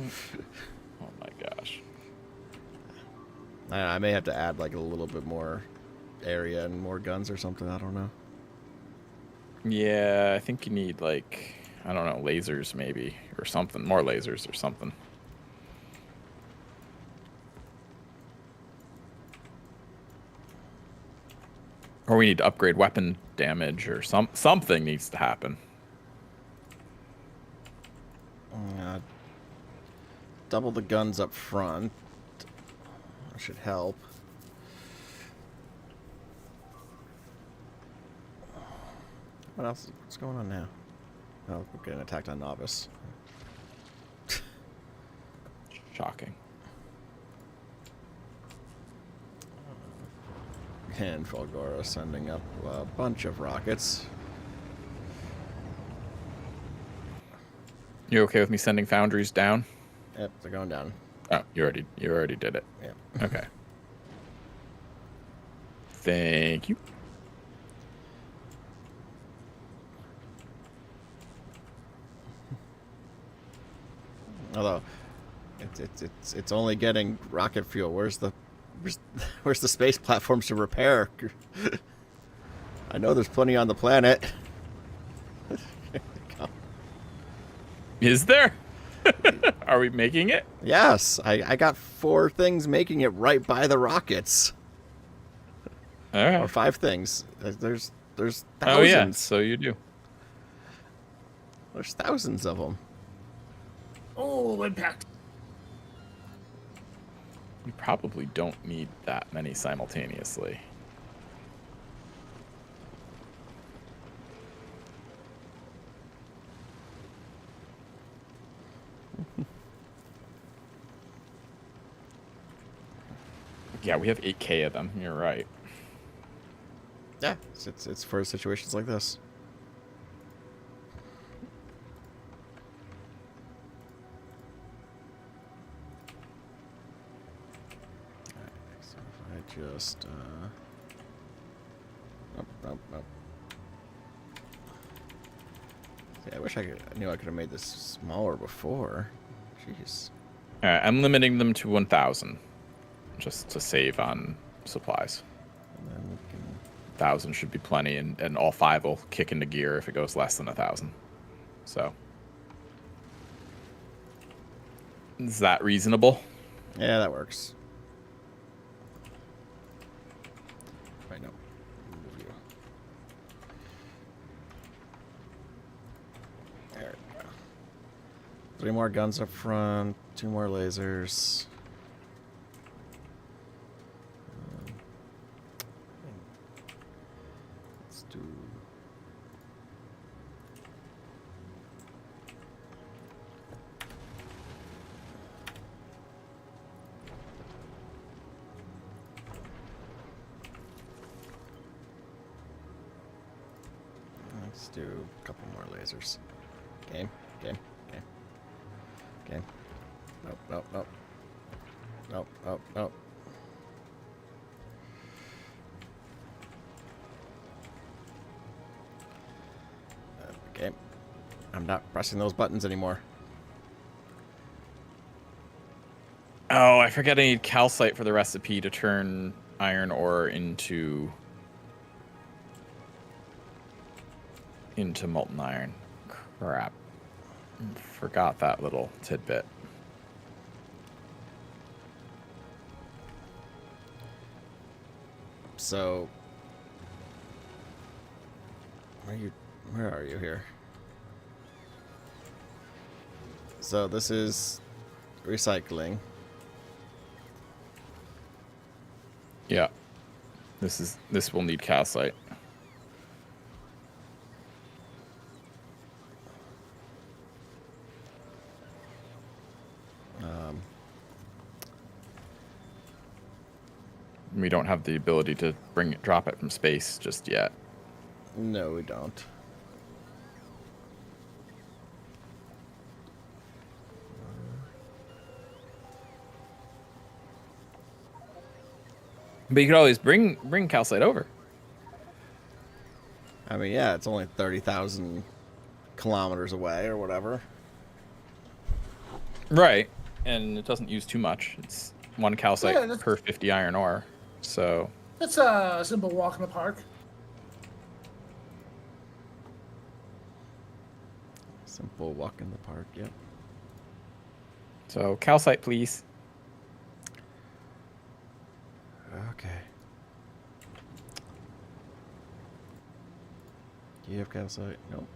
Oh my gosh. I may have to add like a little bit more area and more guns or something. I don't know. Yeah, I think you need like, I don't know, lasers maybe or something. More lasers or something. Or we need to upgrade weapon damage or something needs to happen. Double the guns up front. That should help. What else? What's going on now? Oh, we're getting attacked on Novice. Shocking. And Fulgora sending up a bunch of rockets. You okay with me sending foundries down? Yep, they're going down. Oh, you already did it. Yeah. Okay. Thank you. Although, it's only getting rocket fuel. Where's the space platforms to repair? I know there's plenty on the planet. Is there? Are we making it? Yes, I got 4 things making it right by the rockets. All right. Or 5 things. There's thousands. Oh yeah, so you do. There's thousands of them. Oh, impact. You probably don't need that many simultaneously. Yeah, we have 8K of them. You're right. Yeah, it's for situations like this. Alright, so if I just nope. See, I wish I knew I could have made this smaller before. Jeez. All right, I'm limiting them to 1,000, just to save on supplies. And then we can 1,000 should be plenty, and all 5 will kick into gear if it goes less than 1,000. So, is that reasonable? yeah, that works. 3 more guns up front, 2 more lasers. Let's do. Let's do a couple more lasers. Game. Nope. Okay. I'm not pressing those buttons anymore. Oh, I forget I need calcite for the recipe to turn iron ore into molten iron. Crap. Forgot that little tidbit. So, where are you here? So this is recycling. Yeah. This will need calcite. We don't have the ability to drop it from space just yet. No, we don't. But you could always bring calcite over. I mean, yeah, it's only 30,000 kilometers away or whatever. Right. And it doesn't use too much. It's 1 calcite per 50 iron ore. So That's a simple walk in the park. Simple walk in the park, yep. So calcite, please. Okay. Do you have calcite? Nope.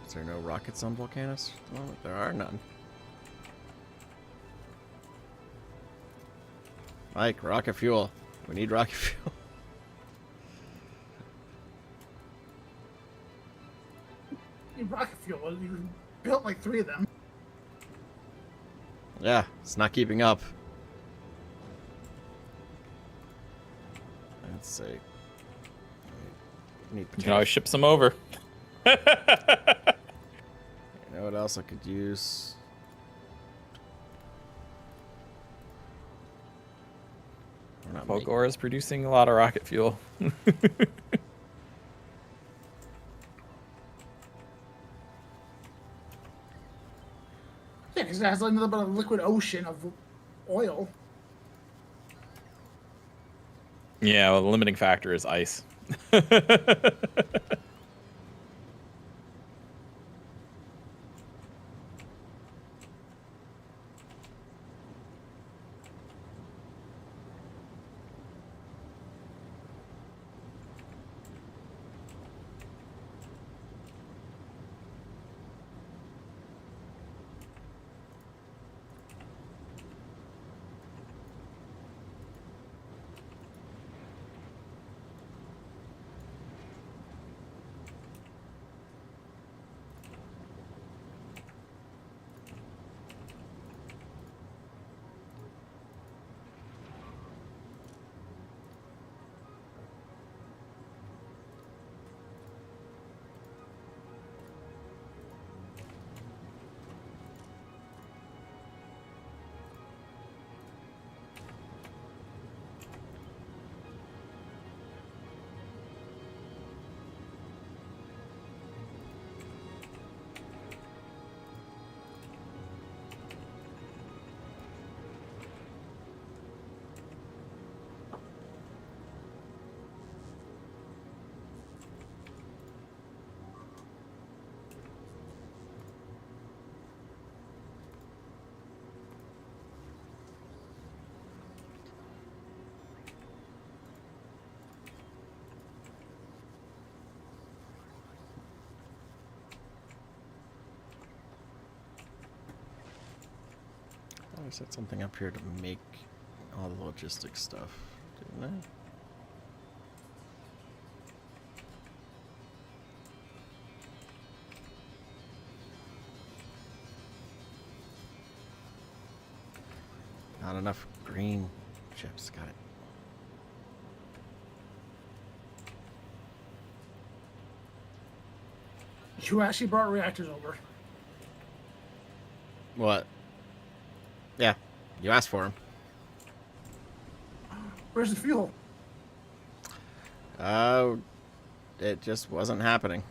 Is there no rockets on Volcanus at the moment? There are none. Mike, rocket fuel. We need rocket fuel. Rocket fuel. You built like 3 of them. Yeah, it's not keeping up. Let's see. Need You can always ship some over. You know what else I could use? We're not making- Volgor is producing a lot of rocket fuel. Yeah, because it has like a little bit of liquid ocean of oil. Yeah, well, the limiting factor is ice. set something up here to make all the logistics stuff, didn't I? Not enough green chips. Got it. You actually brought reactors over. What? Yeah, you asked for them. Where's the fuel? It just wasn't happening.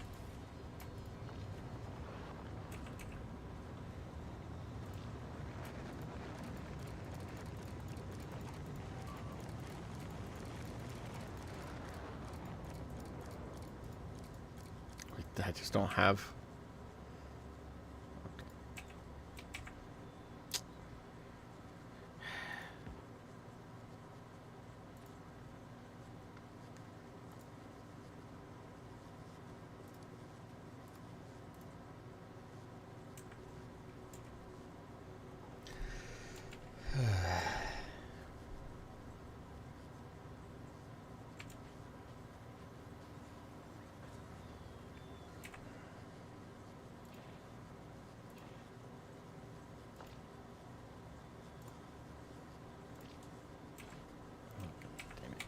I just don't have. Damn it.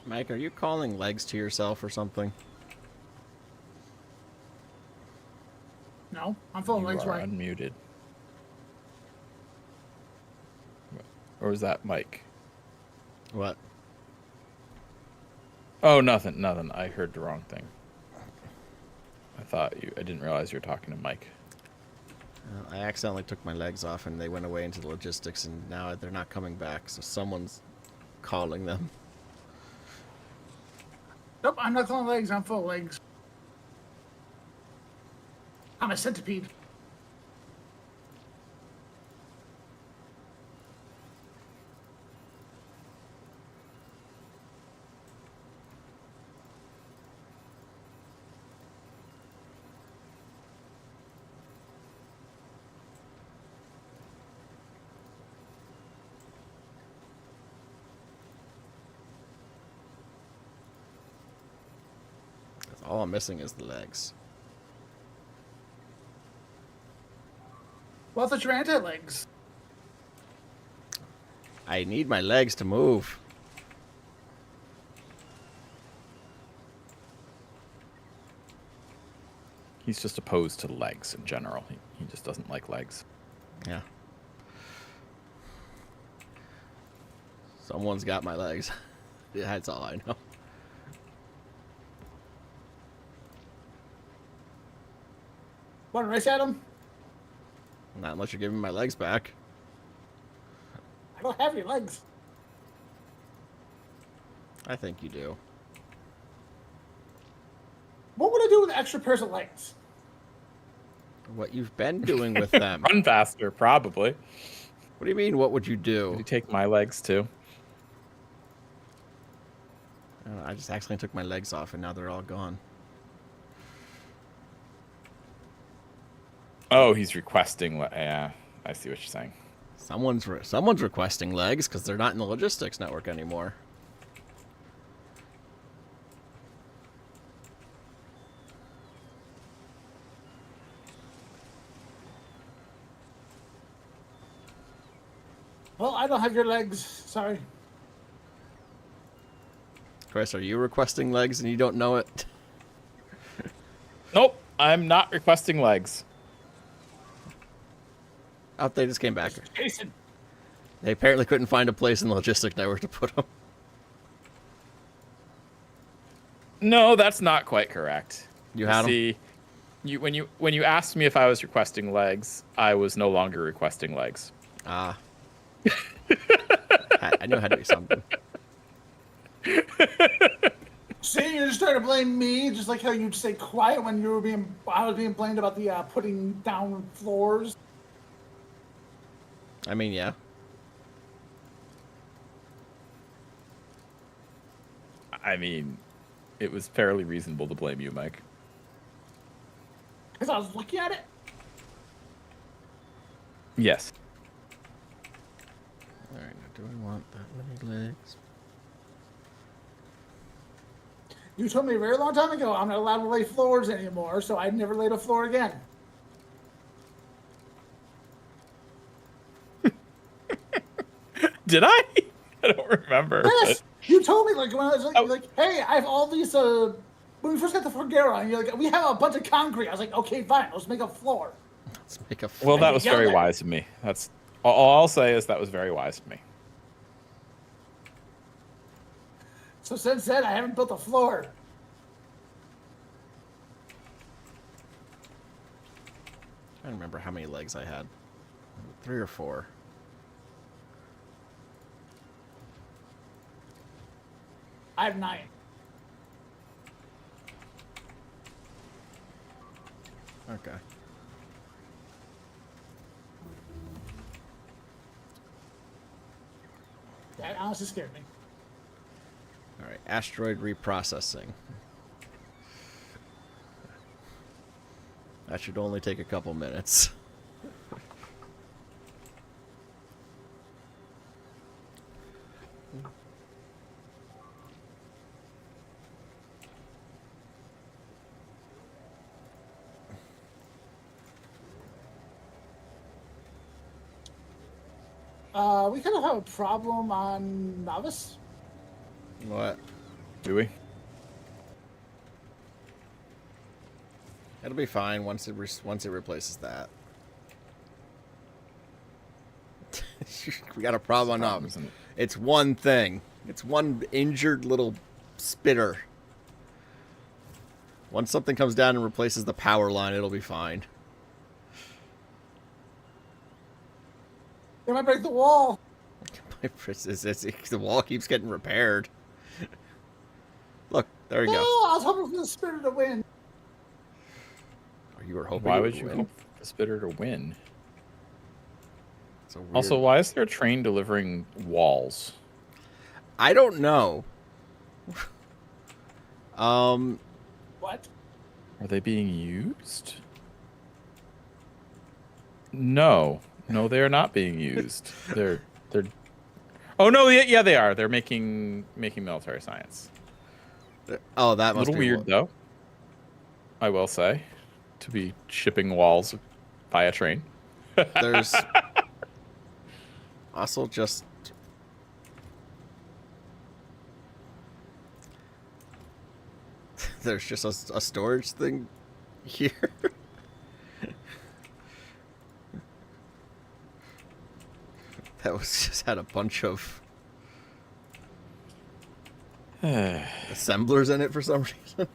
Mike, are you calling legs to yourself or something? No, I'm full of You legs are right. unmuted. Or was that Mike? What? Oh, nothing. I heard the wrong thing. I didn't realize you were talking to Mike. I accidentally took my legs off and they went away into the logistics and now they're not coming back, so someone's calling them. Nope, I'm not calling legs. I'm full of legs. I'm a centipede. All I'm missing is the legs. Well, I thought you were anti-legs. I need my legs to move. He's just opposed to legs in general. He just doesn't like legs. Yeah. Someone's got my legs. That's all I know. Want to race at him? Not unless you're giving me my legs back. I don't have your legs. I think you do. What would I do with an extra pairs of legs? What you've been doing with them. Run faster, probably. What do you mean, what would you Did do? you take my legs too? I don't know, I just accidentally took my legs off and now they're all gone. Oh, he's requesting. Yeah, I see what you're saying. Someone's requesting legs because they're not in the logistics network anymore. Well, I don't have your legs. Sorry. Chris, are you requesting legs and you don't know it? Nope, I'm not requesting legs. Oh, they just came back. Jason. They apparently couldn't find a place in the logistic network to put them. No, that's not quite correct. You had them? See, when you asked me if I was requesting legs, I was no longer requesting legs. Ah. I knew it had to be something. See, you're just trying to blame me, just like how you'd stay quiet when I was being blamed about the putting down floors. I mean, yeah. I mean, it was fairly reasonable to blame you, Mike. Because I was looking at it. Yes. Alright, now do I want that many legs? You told me a very long time ago I'm not allowed to lay floors anymore, so I never laid a floor again. Did I? I don't remember. Yes, you told me like when I was like, hey, I have all these. When we first got the Factorio, and you're like, we have a bunch of concrete. I was like, okay, fine, let's make a floor. Let's make a Well, that I was yelled very at wise of me. That's all I'll say is that was very wise of me. So since then, I haven't built a floor. I don't remember how many legs I had. 3 or 4. I have 9. Okay. That honestly scared me. Alright, asteroid reprocessing. That should only take a couple minutes. We kind of have a problem on Novice. What? Do we? It'll be fine once it replaces that. We got a problem on Isn't it? It's one thing. It's one injured little spitter. Once something comes down and replaces the power line, it'll be fine. They might break the wall. The wall keeps getting repaired. Look, there you No, go. I was hoping for the spirit to win. You were hoping. Why it would you win. hope for the spitter to win? It's a weird... Also, why is there a train delivering walls? I don't know. What? Are they being used? No, they are not being used. They're. Oh no, yeah, they are. They're making military science. Oh, that A must little be weird though. I will say, to be shipping walls by a train. There's also just there's just a storage thing here. That was just had a bunch of assemblers in it for some reason.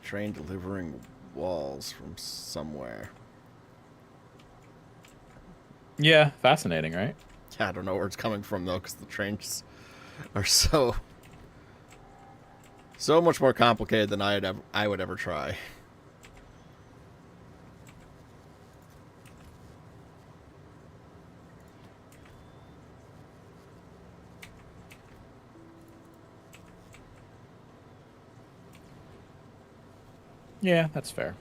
train delivering walls from somewhere. Yeah, fascinating, right? Yeah, I don't know where it's coming from though, because the trains are so much more complicated than I would ever try. Yeah, that's fair.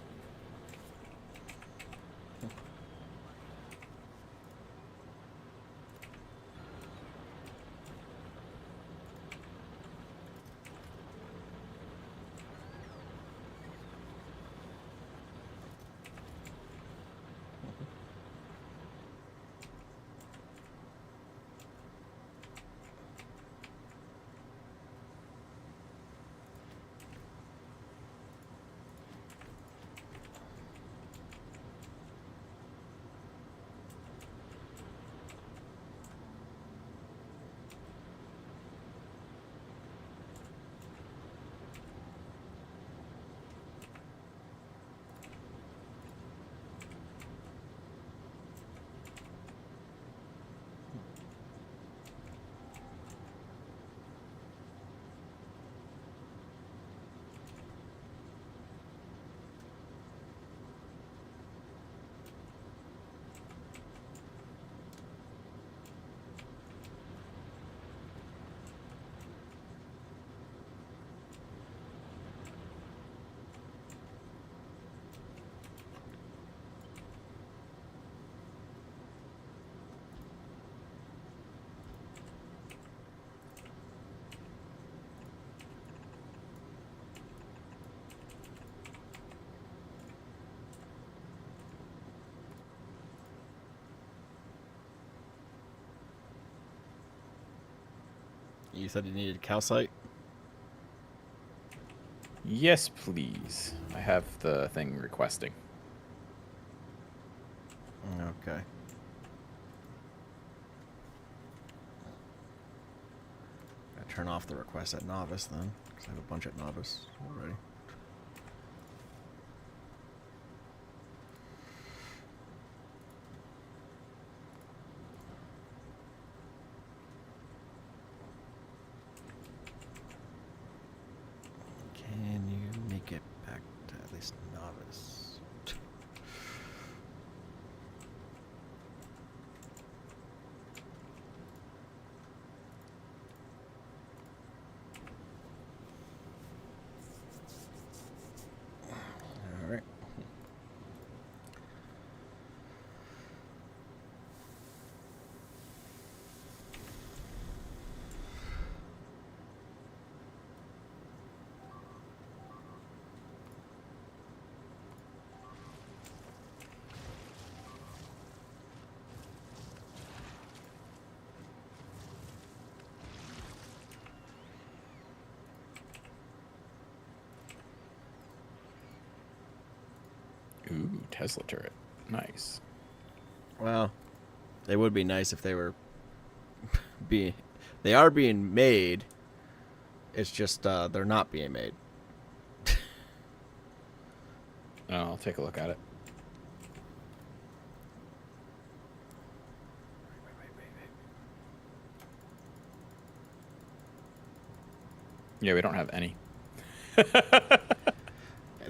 You said you needed calcite? Yes, please. I have the thing requesting. Okay. I turn off the request at novice then, because I have a bunch at novice already. Can you make it back to at least novice? All right. Ooh, Tesla turret. Nice. Well, they would be nice if they were they are being made. It's just they're not being made. Oh, I'll take a look at it. Yeah, we don't have any.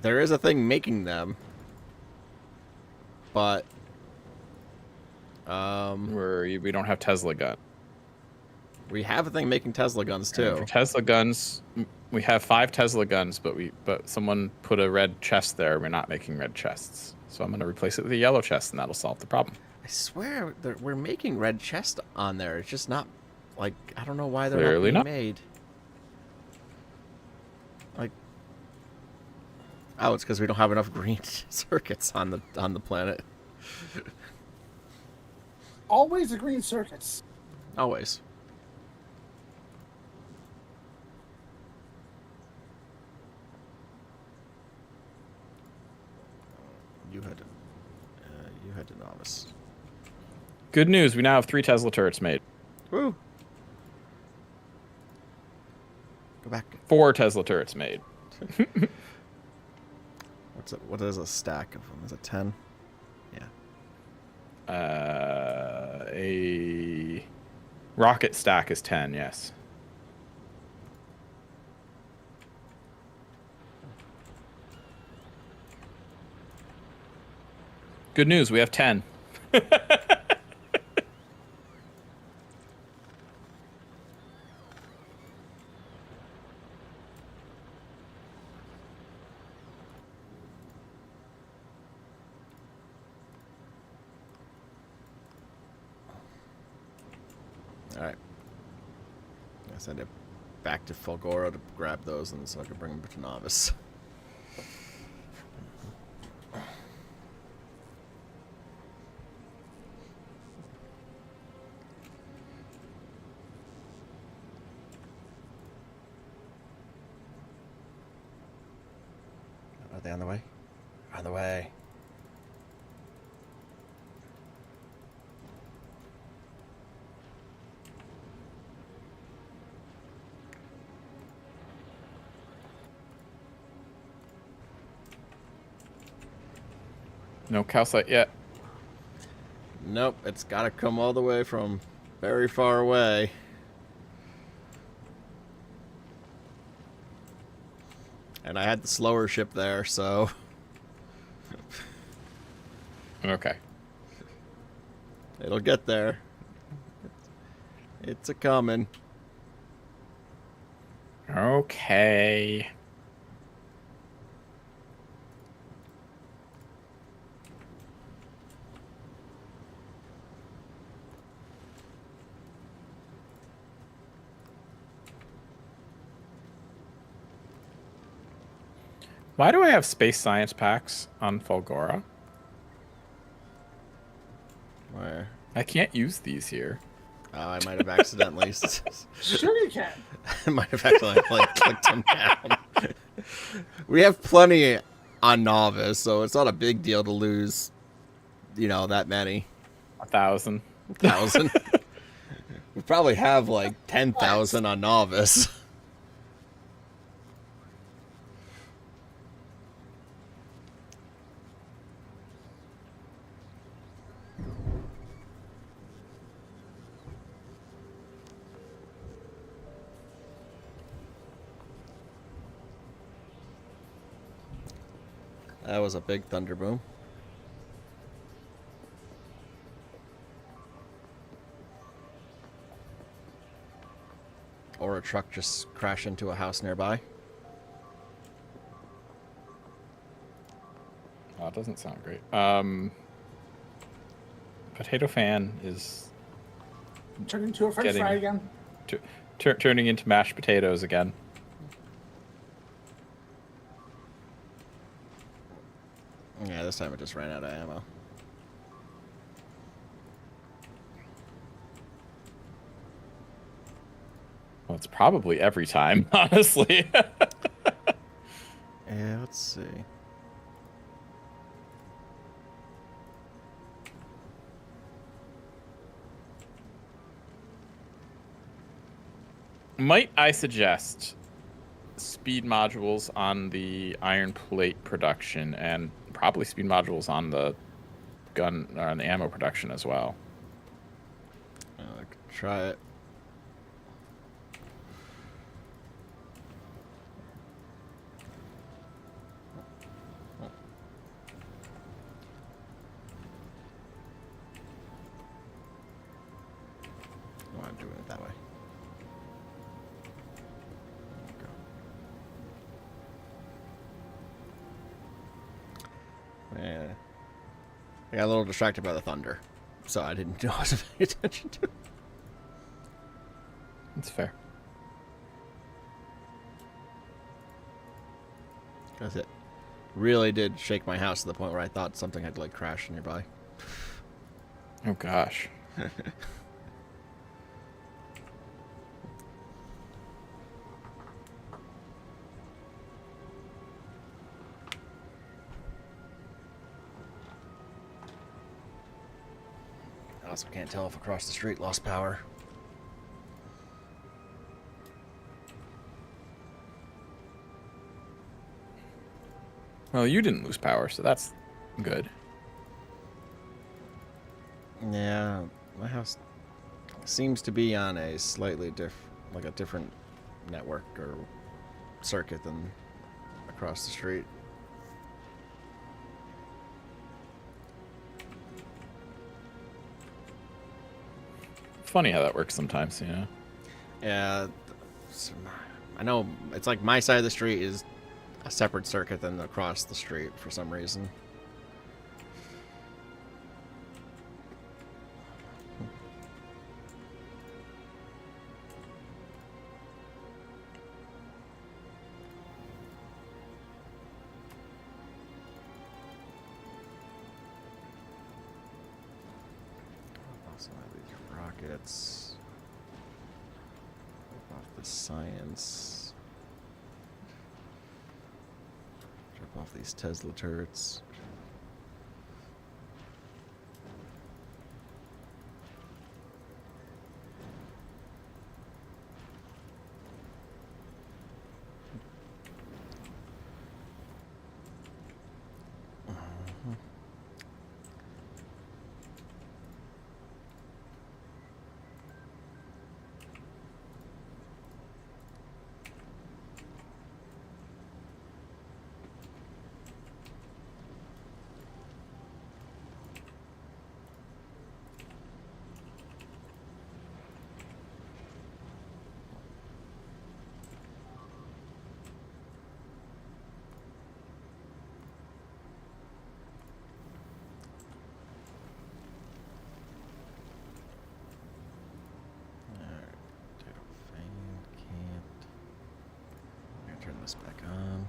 There is a thing making them, but We don't have Tesla gun. we have a thing making Tesla guns too. For Tesla guns, we have 5 Tesla guns, but someone put a red chest there. We're not making red chests, so I'm gonna replace it with a yellow chest, and that'll solve the problem. I swear we're making red chest on there. It's just not like I don't know why they're Clearly not not. being made. Like, oh, it's because we don't have enough green circuits on the planet. Always the green circuits. Always. You had to novice. Good news, we now have 3 Tesla turrets made. Woo. Go back. 4 Tesla turrets made. What's it? What is a stack of them? Is it 10? Yeah. A rocket stack is 10, yes. Good news, we have 10. Alright. I send it back to Fulgora to grab those and so I can bring them to Novice. Are they on the way? On the way. No calcite yet. Nope, it's gotta come all the way from very far away. And I had the slower ship there, so... Okay. It'll get there. It's a-coming. Okay. Why do I have space science packs on Fulgora? Where? I can't use these here. Oh, I might have accidentally... Sure you can. I might have accidentally clicked them down. We have plenty on Novice, so it's not a big deal to lose, you know, that many. 1,000. 1,000. We probably have like 10,000 on Novice. That was a big thunder boom. Or a truck just crash into a house nearby. Oh, it doesn't sound great. Potato fan is Turn into a French Getting- fry again. turning into mashed potatoes again. Yeah, this time it just ran out of ammo. Well, it's probably every time, honestly. Yeah, let's see. Might I suggest speed modules on the iron plate production and probably speed modules on the gun or on the ammo production as well? I could try it. Oh, I'm doing it that way. Yeah. I got a little distracted by the thunder, so I didn't know I was paying attention to it. That's fair. Because it really did shake my house to the point where I thought something had like crashed nearby. Oh gosh. I also can't tell if across the street lost power. Well, you didn't lose power, so that's good. Yeah, my house seems to be on a slightly different network or circuit than across the street. Funny how that works sometimes, you know. Yeah, I know it's like my side of the street is a separate circuit than across the street for some reason. Also have these rockets. Off the science. Drop off these Tesla turrets. Turn this back on.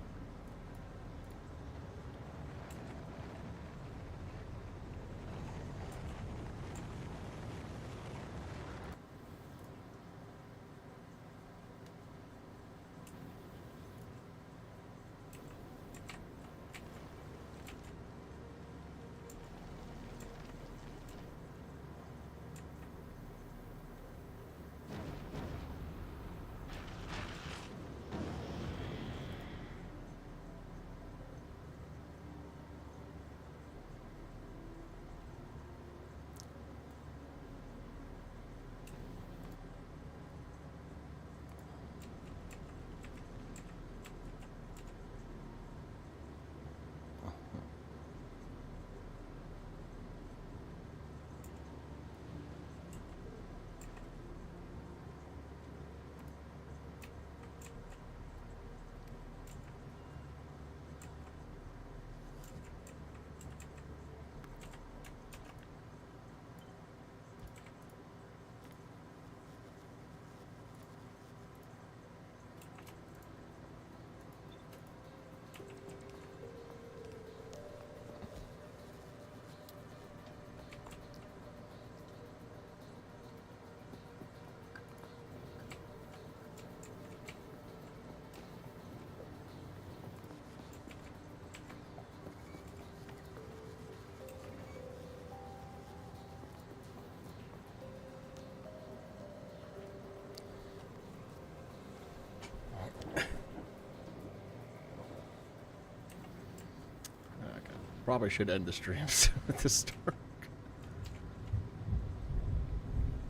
Probably should end the streams at this start.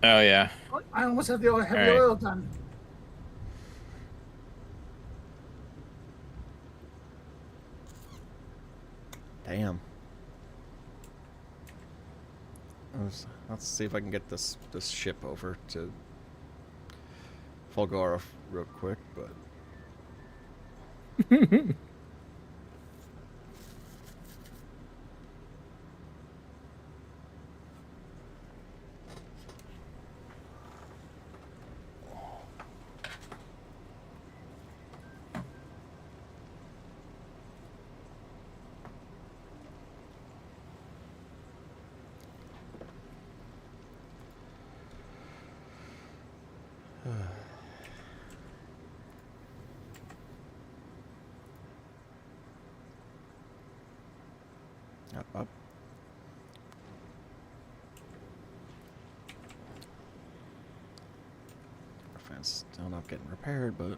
Oh yeah. I almost have the oil, All right. oil done. Damn. Let's see if I can get this ship over to Fulgora real quick, but up. Our fence still not getting repaired, but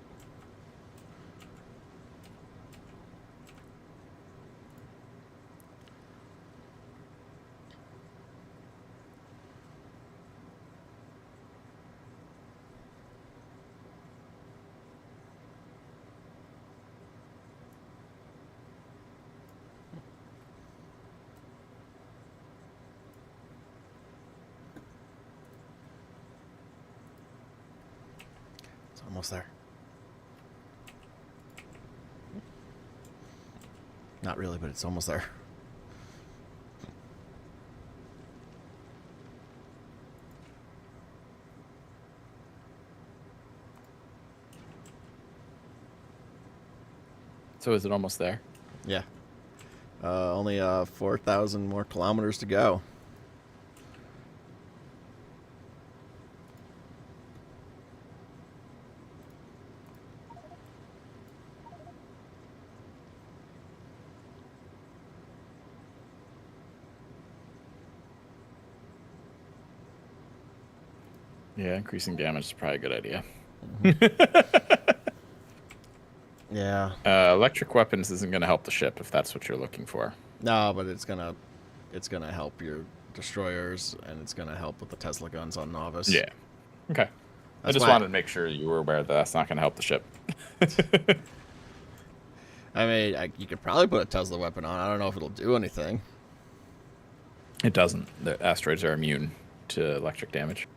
Almost there. Not really, but it's almost there. So is it almost there? Yeah. Only 4,000 more kilometers to go. Yeah, increasing damage is probably a good idea. Yeah. Electric weapons isn't going to help the ship if that's what you're looking for. No, but it's gonna help your destroyers, and it's gonna help with the Tesla guns on Novice. Yeah. Okay. I just wanted to make sure you were aware that that's not going to help the ship. I mean, you could probably put a Tesla weapon on. I don't know if it'll do anything. It doesn't. The asteroids are immune to electric damage.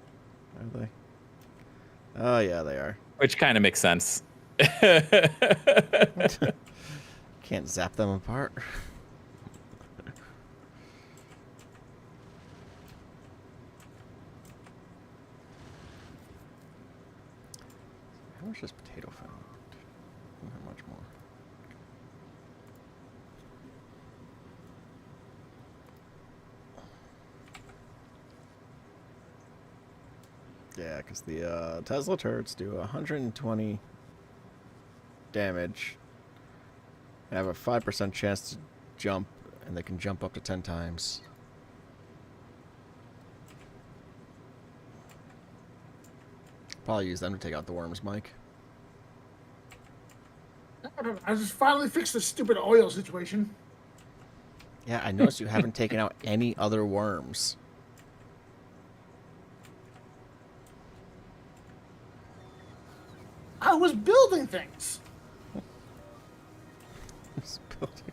Are they? Oh, yeah, they are. Which kind of makes sense. Can't zap them apart. How much is potato found? Not much more. Yeah, because the Tesla turrets do 120 damage, have a 5% chance to jump, and they can jump up to 10 times. Probably use them to take out the worms, Mike. I just finally fixed the stupid oil situation. Yeah, I noticed you haven't taken out any other worms. I was building things. Just building.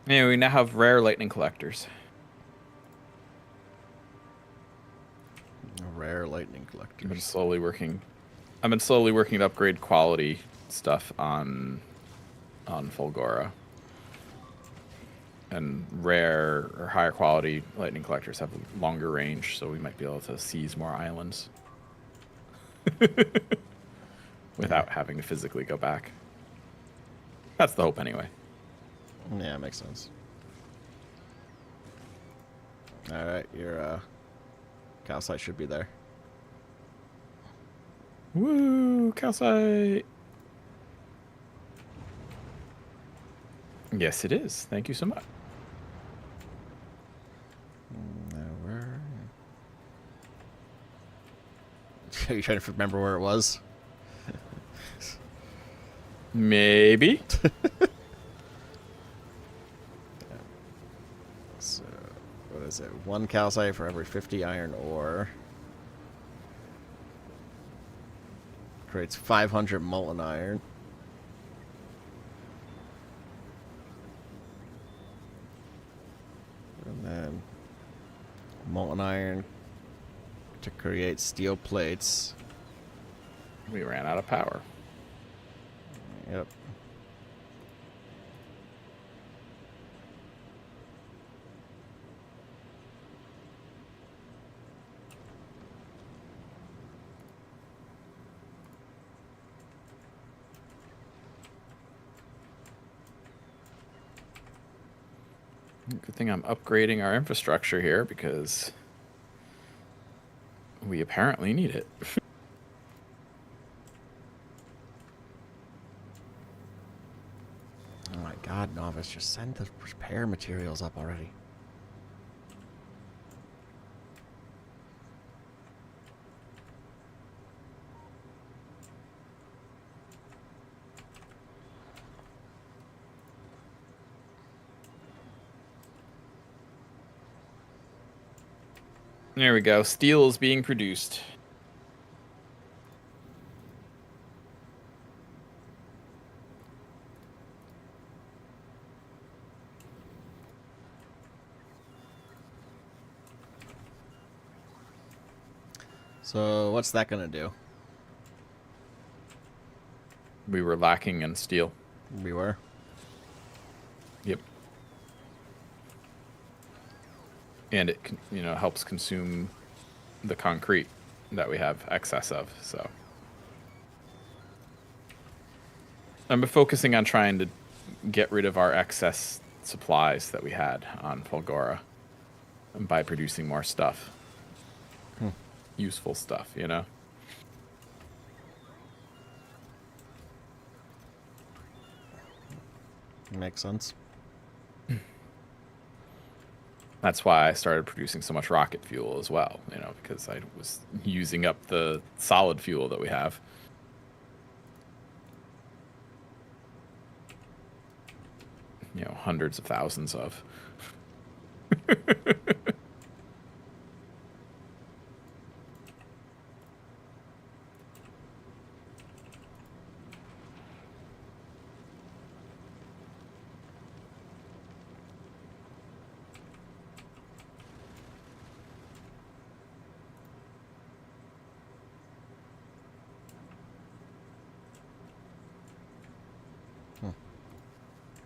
Yeah, we now have rare lightning collectors. Rare lightning collectors. I've been slowly working to upgrade quality stuff on Fulgora. And rare or higher quality lightning collectors have longer range, so we might be able to seize more islands without having to physically go back. That's the hope, anyway. Yeah, makes sense. All right, your calcite should be there. Woo, calcite! Yes, it is. Thank you so much. Where? Are you trying to remember where it was? Maybe. So, what is it? 1 calcite for every 50 iron ore. Creates 500 molten iron. And then molten iron to create steel plates. We ran out of power. Yep. Good thing I'm upgrading our infrastructure here because we apparently need it. Oh my god, Novice, just send the repair materials up already. There we go. Steel is being produced. So what's that gonna do? We were lacking in steel. We were. Yep. And it, helps consume the concrete that we have excess of. So I'm focusing on trying to get rid of our excess supplies that we had on Fulgora by producing more stuff. Useful stuff, Makes sense. That's why I started producing so much rocket fuel as well, because I was using up the solid fuel that we have. Hundreds of thousands of.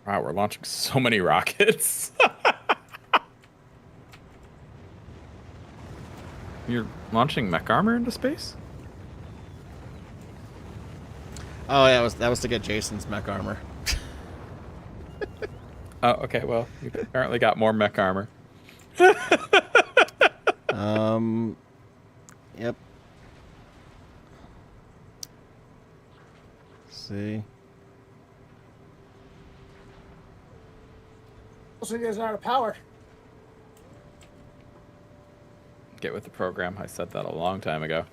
Wow, we're launching so many rockets. You're launching mech armor into space? Oh yeah, that was to get Jason's mech armor. Oh, okay. Well, you apparently got more mech armor. Yep. See. So you guys are out of power. Get with the program. I said that a long time ago.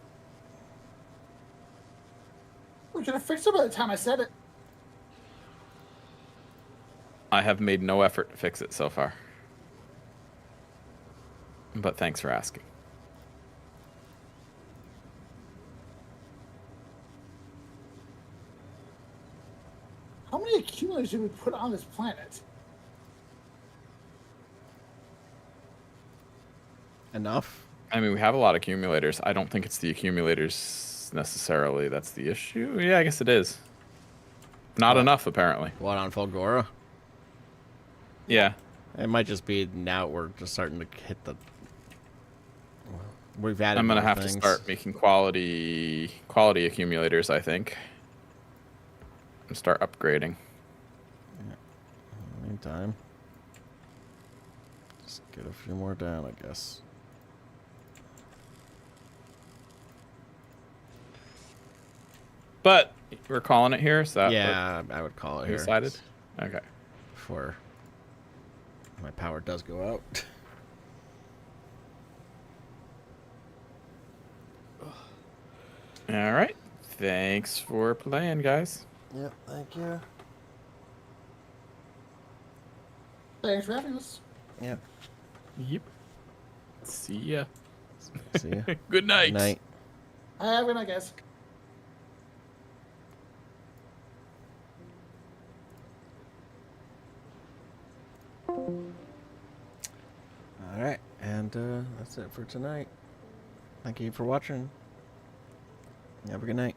We could have fixed it by the time I said it. I have made no effort to fix it so far. But thanks for asking. How many accumulators did we put on this planet? Enough? I mean, we have a lot of accumulators. I don't think it's the accumulators necessarily that's the issue. Yeah, I guess it is. Not enough, apparently. What, on Fulgora? Yeah. It might just be now we're just starting to hit the... We've added I'm going to more have things. to start making quality accumulators, I think. And start upgrading. Yeah. In the meantime, just get a few more down, I guess. But we're calling it here, so Yeah, I would call it here. decided. Okay. Before my power does go out. All right. Thanks for playing, guys. Yep, thank you. Thanks for having us. Yep. Yep. See ya. See ya. Good night. Good night. Have a good night, guys. Alright, and that's it for tonight. Thank you for watching. Have a good night.